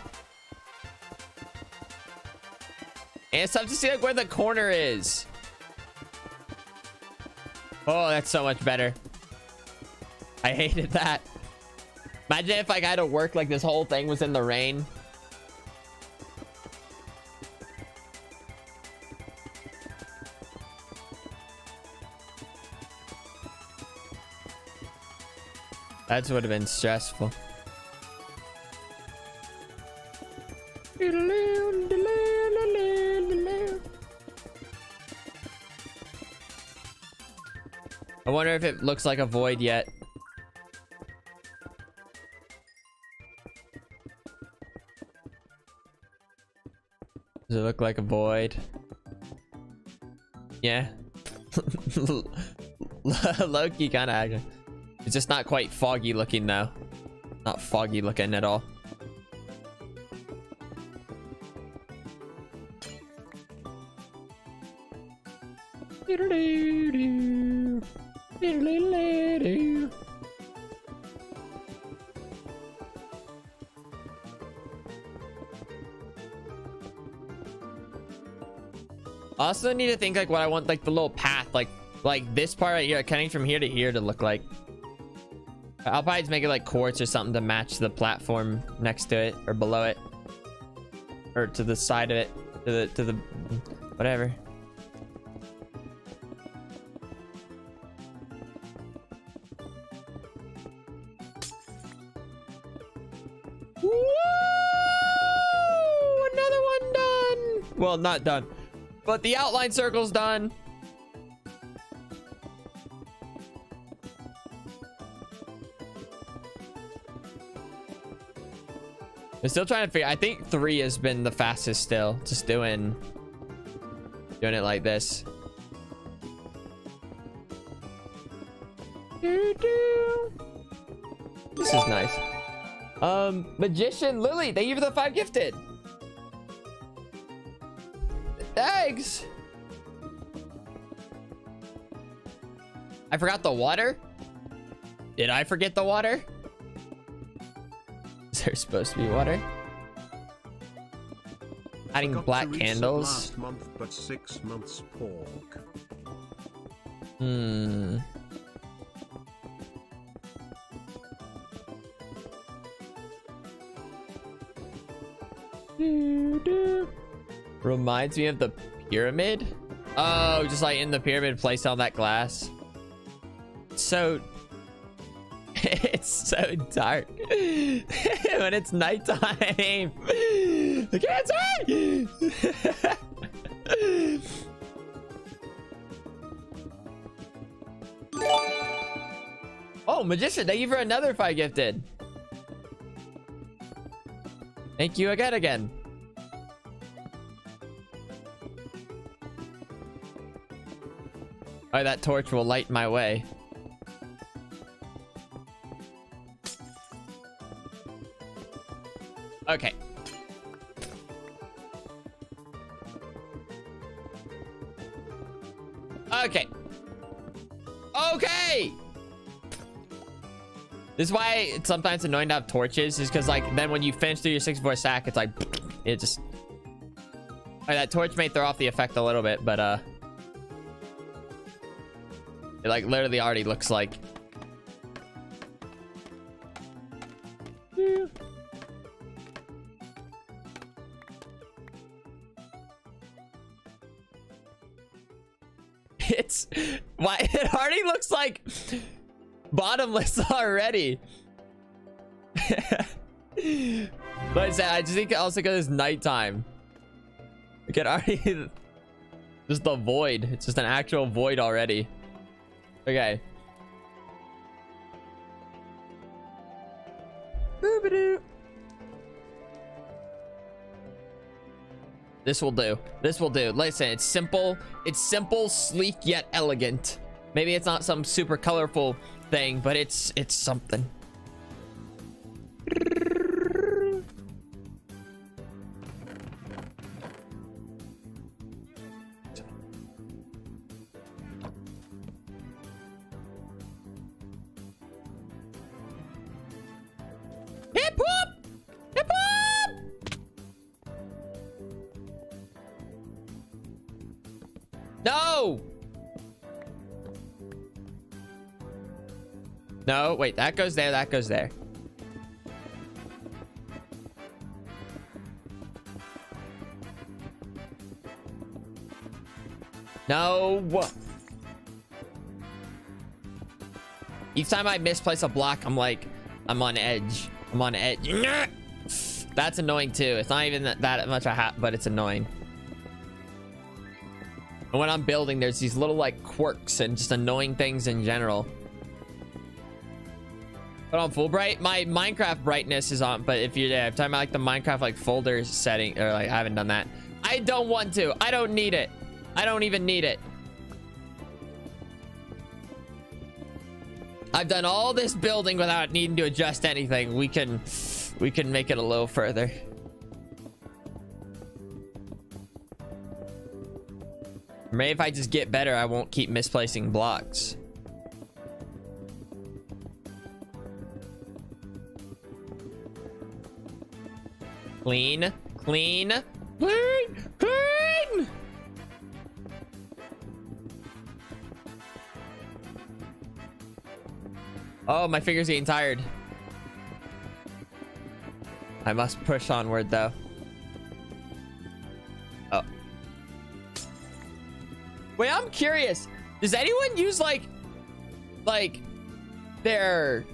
And it's tough to see like where the corner is. Oh, that's so much better. I hated that. Imagine if like I had to work like this whole thing was in the rain. That would have been stressful. I wonder if it looks like a void yet. Does it look like a void? Yeah. Low-key kind of actually. It's just not quite foggy looking though. Not foggy looking at all. I also need to think like what I want like the little path like this part right here cutting from here to here to look like. I'll probably just make it like quartz or something to match the platform next to it or below it or to the side of it to the whatever. Woo! Another one done. Well, not done, but the outline circle's done. I'm still trying to figure. I think 3 has been the fastest still. Just doing it like this. This is nice. Magician Lily, thank you for the 5 gifted. Thanks. I forgot the water. Did I forget the water? Is there supposed to be water? Adding black candles. Last month, but 6 months pork. Reminds me of the pyramid. Oh, just like in the pyramid, place on that glass. So it's so dark when it's nighttime. I can't see. Oh, magician, thank you for another 5 gifted. Thank you again. Oh, that torch will light my way. Okay. Okay. Okay. This is why it's sometimes annoying to have torches, is because like then when you finish through your 64 stack, it's like it just. Alright, that torch may throw off the effect a little bit, but it like literally already looks like. It's why it already looks like bottomless already. But I just think also because it's nighttime. Look at already just the void. It's just an actual void already. Okay. Boop-a-doo. This will do. This will do. Listen, it's simple. It's simple, sleek, yet elegant. Maybe it's not some super colorful thing, but it's something. Hip hop! Hip hop! No! No, wait, that goes there, that goes there. No. Each time I misplace a block, I'm like, I'm on edge. I'm on edge. That's annoying too. It's not even that much a hat, but it's annoying. And when I'm building, there's these little like quirks and just annoying things in general. But on full bright, my Minecraft brightness is on. But if you're there, I'm talking about like the Minecraft like folder setting, or like I haven't done that. I don't want to. I don't need it. I don't even need it. I've done all this building without needing to adjust anything. We can make it a little further. Maybe if I just get better, I won't keep misplacing blocks. Clean, clean, clean, clean. Oh, my finger's getting tired. I must push onward though. Oh. Wait, I'm curious. Does anyone use like their...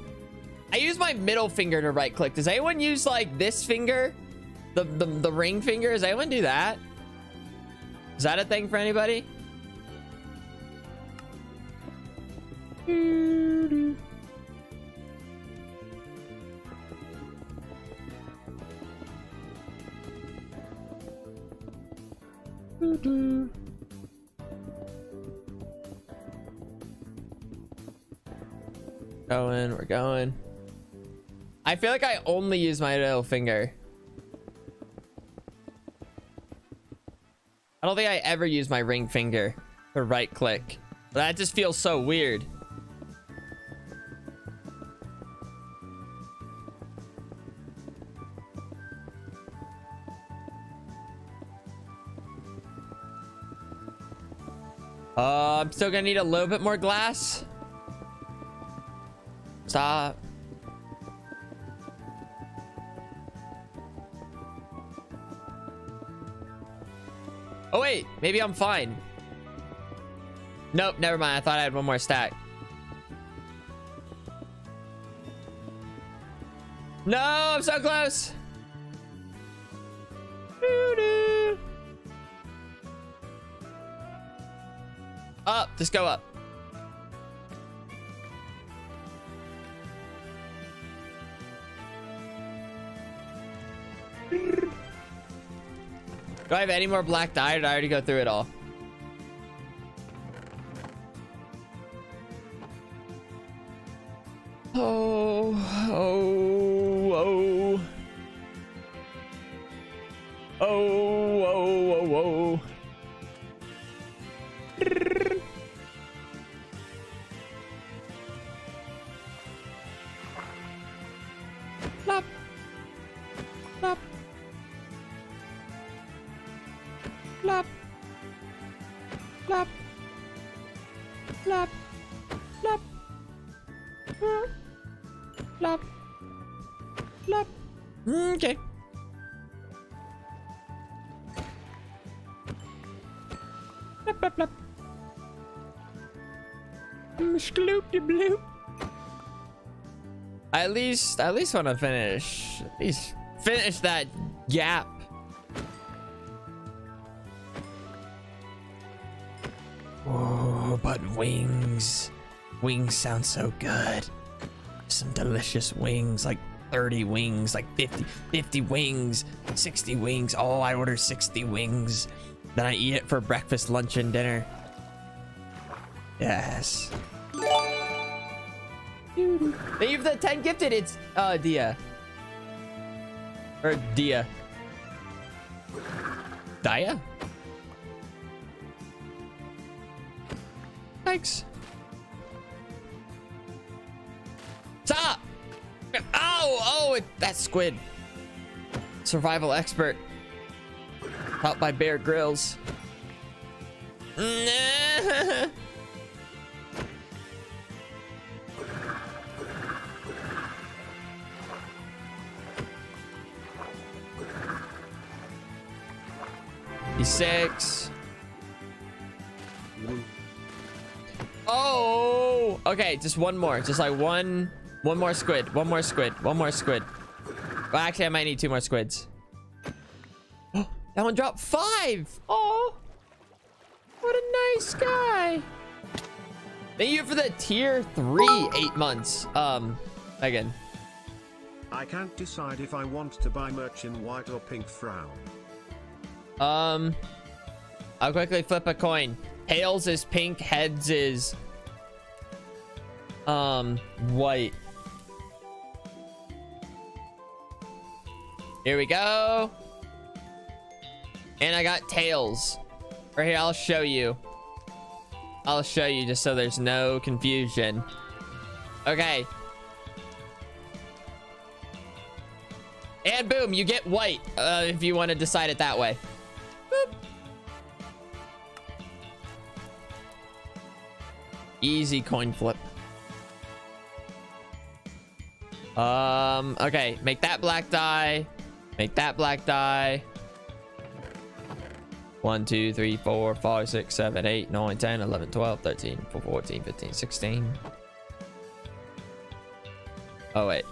I use my middle finger to right click. Does anyone use like this finger? The ring finger? Does anyone do that? Is that a thing for anybody? We're going. I feel like I only use my middle finger. I don't think I ever use my ring finger to right click. But that just feels so weird. I'm still gonna need a little bit more glass. Stop. Oh wait, maybe I'm fine. Nope, never mind. I thought I had one more stack. No, I'm so close. Doo-doo. Up, just go up. Do I have any more black dye, or did I already go through it all? Oh, oh, oh. Oh, oh, oh, oh. Plop. Plop. Plop. Plop. Plop. Plop. Plop. Plop. Okay. Plop, plop, plop. Skloop-de-bloop. I at least want to finish. At least finish that gap. Oh, but wings. Wings sound so good. Some delicious wings, like 30 wings, like 50 wings, 60 wings. Oh, I order 60 wings. Then I eat it for breakfast, lunch, and dinner. Yes. Thank you for the 10 gifted. It's Dia. Or Dia. Dia? Thanks. Stop! Oh, that squid. Survival expert. Taught by Bear Grylls. E6. Oh, okay, just one more. Just like one more squid. One more squid. One more squid. Well, actually, I might need 2 more squids. That one dropped 5. Oh, what a nice guy. Thank you for the tier 3 8 months. Megan. I can't decide if I want to buy merch in white or pink frown. I'll quickly flip a coin. Tails is pink, heads is white. Here we go. And I got tails. Right here, I'll show you. I'll show you just so there's no confusion. Okay. And boom, you get white if you want to decide it that way. Boop. Easy coin flip. Okay, make that black die. Make that black die. 1, 2, 3, 4, 5, 6, 7, 8, 9, 10, 11, 12, 13, 14, 15, 16. Oh, wait.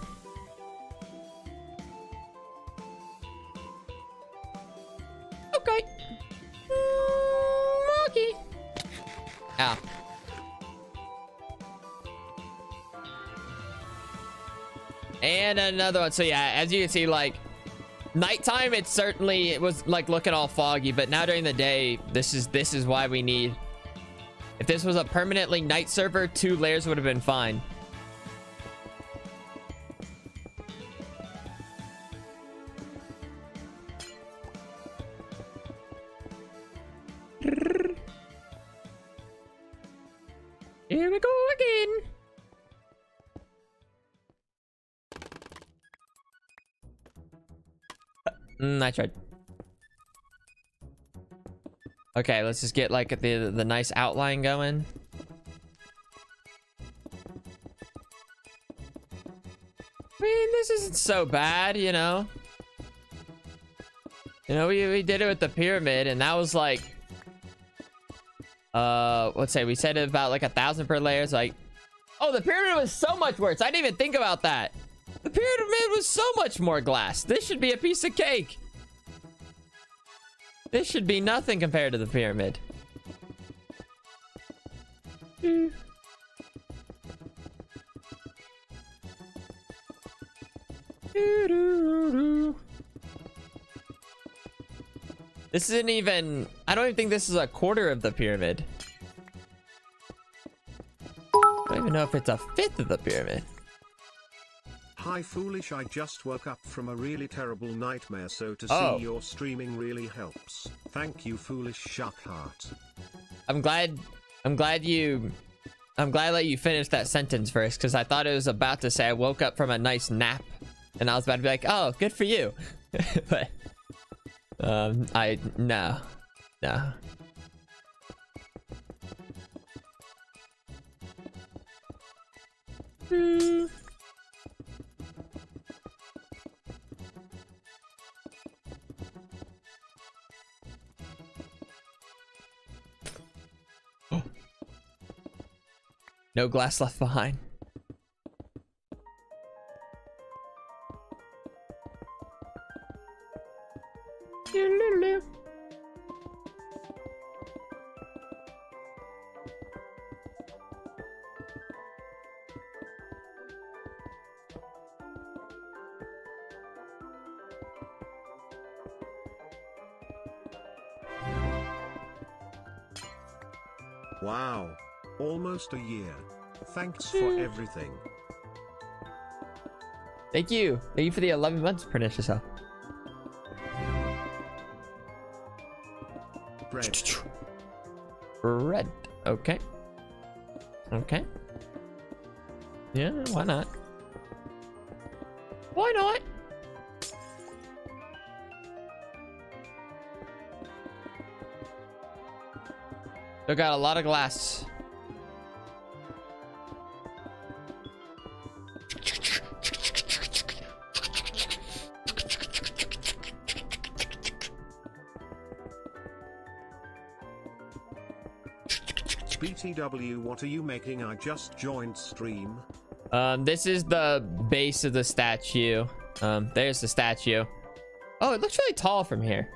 Okay. Monkey. Ow. And another one. So yeah, as you can see, like nighttime, it was like looking all foggy, but now during the day, this is why we need. If this was a permanently night server, 2 layers would have been fine. Here we go again. I tried. Okay, let's just get like the nice outline going. I mean, this isn't so bad, you know. You know, we did it with the pyramid, and that was like let's say we said about like 1,000 per layer. It's like, oh, the pyramid was so much worse. I didn't even think about that. The pyramid was so much more glass. This should be a piece of cake. This should be nothing compared to the pyramid. This isn't even... I don't even think this is a quarter of the pyramid. I don't even know if it's a fifth of the pyramid. Hi Foolish, I just woke up from a really terrible nightmare, so to Oh. see your streaming really helps. Thank you Foolish Shuck Heart. I'm glad that you finished that sentence first, because I thought it was about to say I woke up from a nice nap and I was about to be like, oh, good for you. But no. No glass left behind. Wow. Almost a year. Thanks for everything. Thank you. Thank you for the 11 months, Pernicious Hell. Bread. Bread. Okay. Okay. Yeah, why not? Why not? They got a lot of glass. BTW, what are you making? I just joined stream. This is the base of the statue. There's the statue. Oh, it looks really tall from here.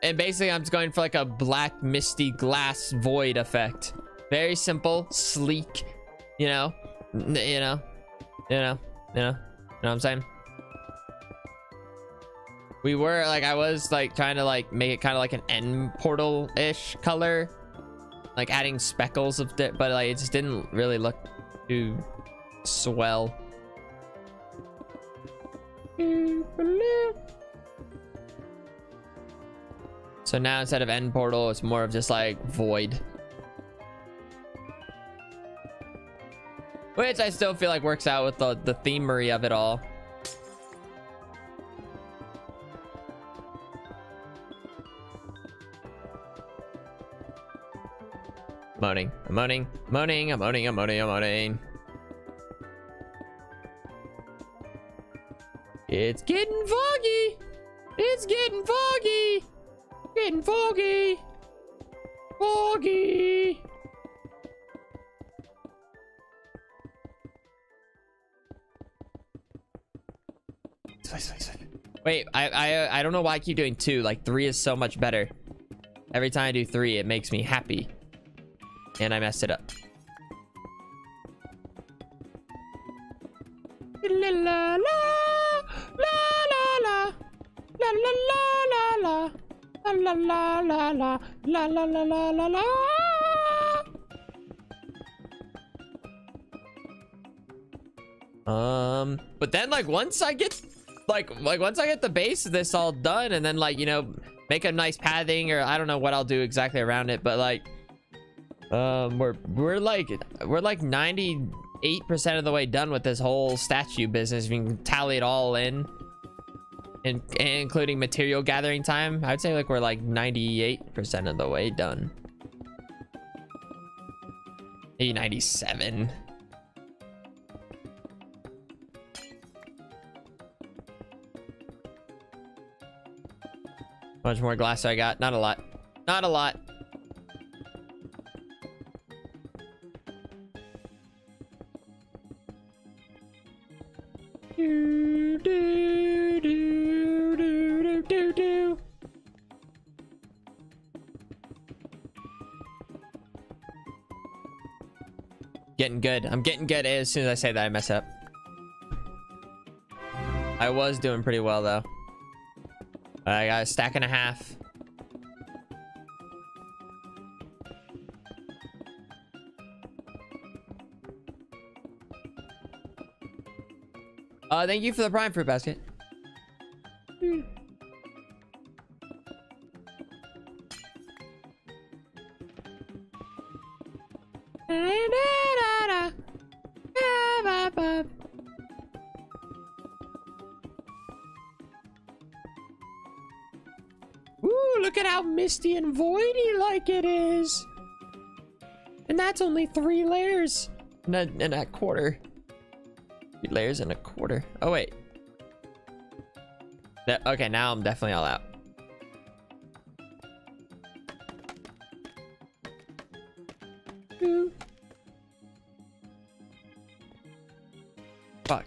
And basically I'm just going for like a black misty glass void effect. Very simple, sleek, you know what I'm saying? We were like, I was like trying to like make it kind of like an end portal-ish color, like adding speckles of it, but like it just didn't really look too swell. So now instead of end portal, it's more of just like void, which I still feel like works out with the themery of it all. I'm moaning. It's getting foggy. It's getting foggy. Getting foggy. Foggy. Wait, I don't know why I keep doing 2. Like 3 is so much better. Every time I do 3, it makes me happy. And I messed it up. La la la la la la la la la la la la la la la la la la la. But then like once I get once I get the base of this all done, and then like, you know, make a nice pathing, or I don't know what I'll do exactly around it, but like we're like 98% of the way done with this whole statue business. If you can tally it all in, and including material gathering time, I would say like we're like 98% of the way done. Maybe 97. How much more glass do I got? Not a lot. Not a lot. Do, do, do, do, do, do. Getting good. I'm getting good. As soon as I say that, I mess up. I was doing pretty well though. I got a stack and a half. Thank you for the prime fruit basket. Ooh, look at how misty and voidy like it is. And that's only 3 layers in a quarter. 3 layers and a quarter. Oh, wait. Okay, now I'm definitely all out. Fuck.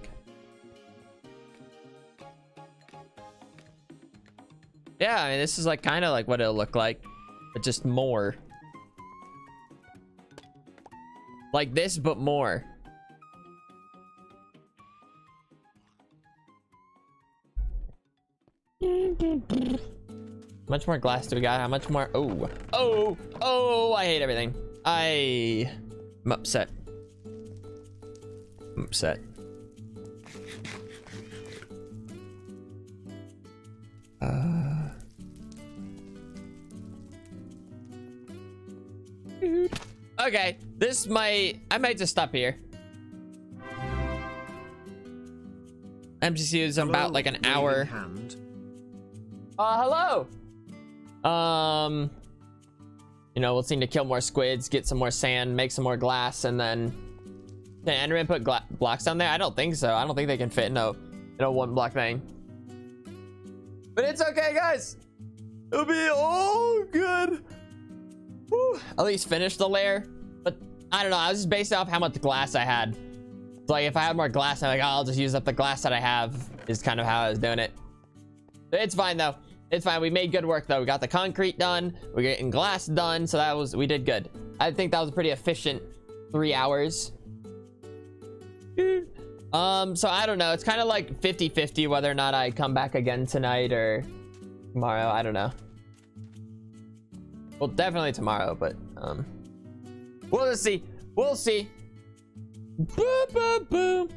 Yeah, I mean, this is like kind of like what it'll look like, but just more. Like this, but more. How much more glass do we got? How much more? Oh, I hate everything. I'm upset. I'm upset. Okay, I might just stop here. MCC is about like an hour. Hello. You know, we'll need to kill more squids, get some more sand, make some more glass, and then can Enderman put blocks down there? I don't think so. I don't think they can fit in a 1 block thing. But it's okay, guys. It'll be all good. Whew. At least finish the layer. But I don't know. I was just based off how much glass I had. So like if I had more glass, I'm like, oh, I'll just use up the glass that I have. Is kind of how I was doing it. It's fine though. It's fine. We made good work though. We got the concrete done. We're getting glass done. So we did good. I think that was a pretty efficient 3 hours. So I don't know. It's kind of like 50-50 whether or not I come back again tonight or tomorrow. I don't know. Well, definitely tomorrow, but we'll just see. We'll see. Boom, boom, boom.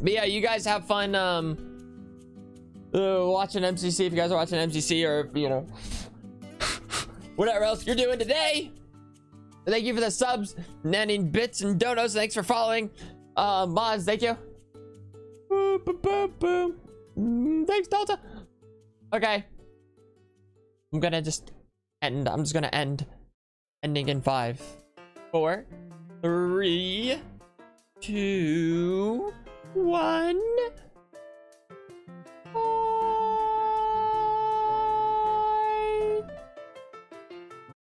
But yeah, you guys have fun watching MCC if you guys are watching MCC, or you know, whatever else you're doing today. Thank you for the subs, nanning bits and donos. Thanks for following. Mods, thank you. Boom, boom, boom, boom. Thanks, Delta. Okay, I'm just gonna end. Ending in 5, 4, 3, 2, 1.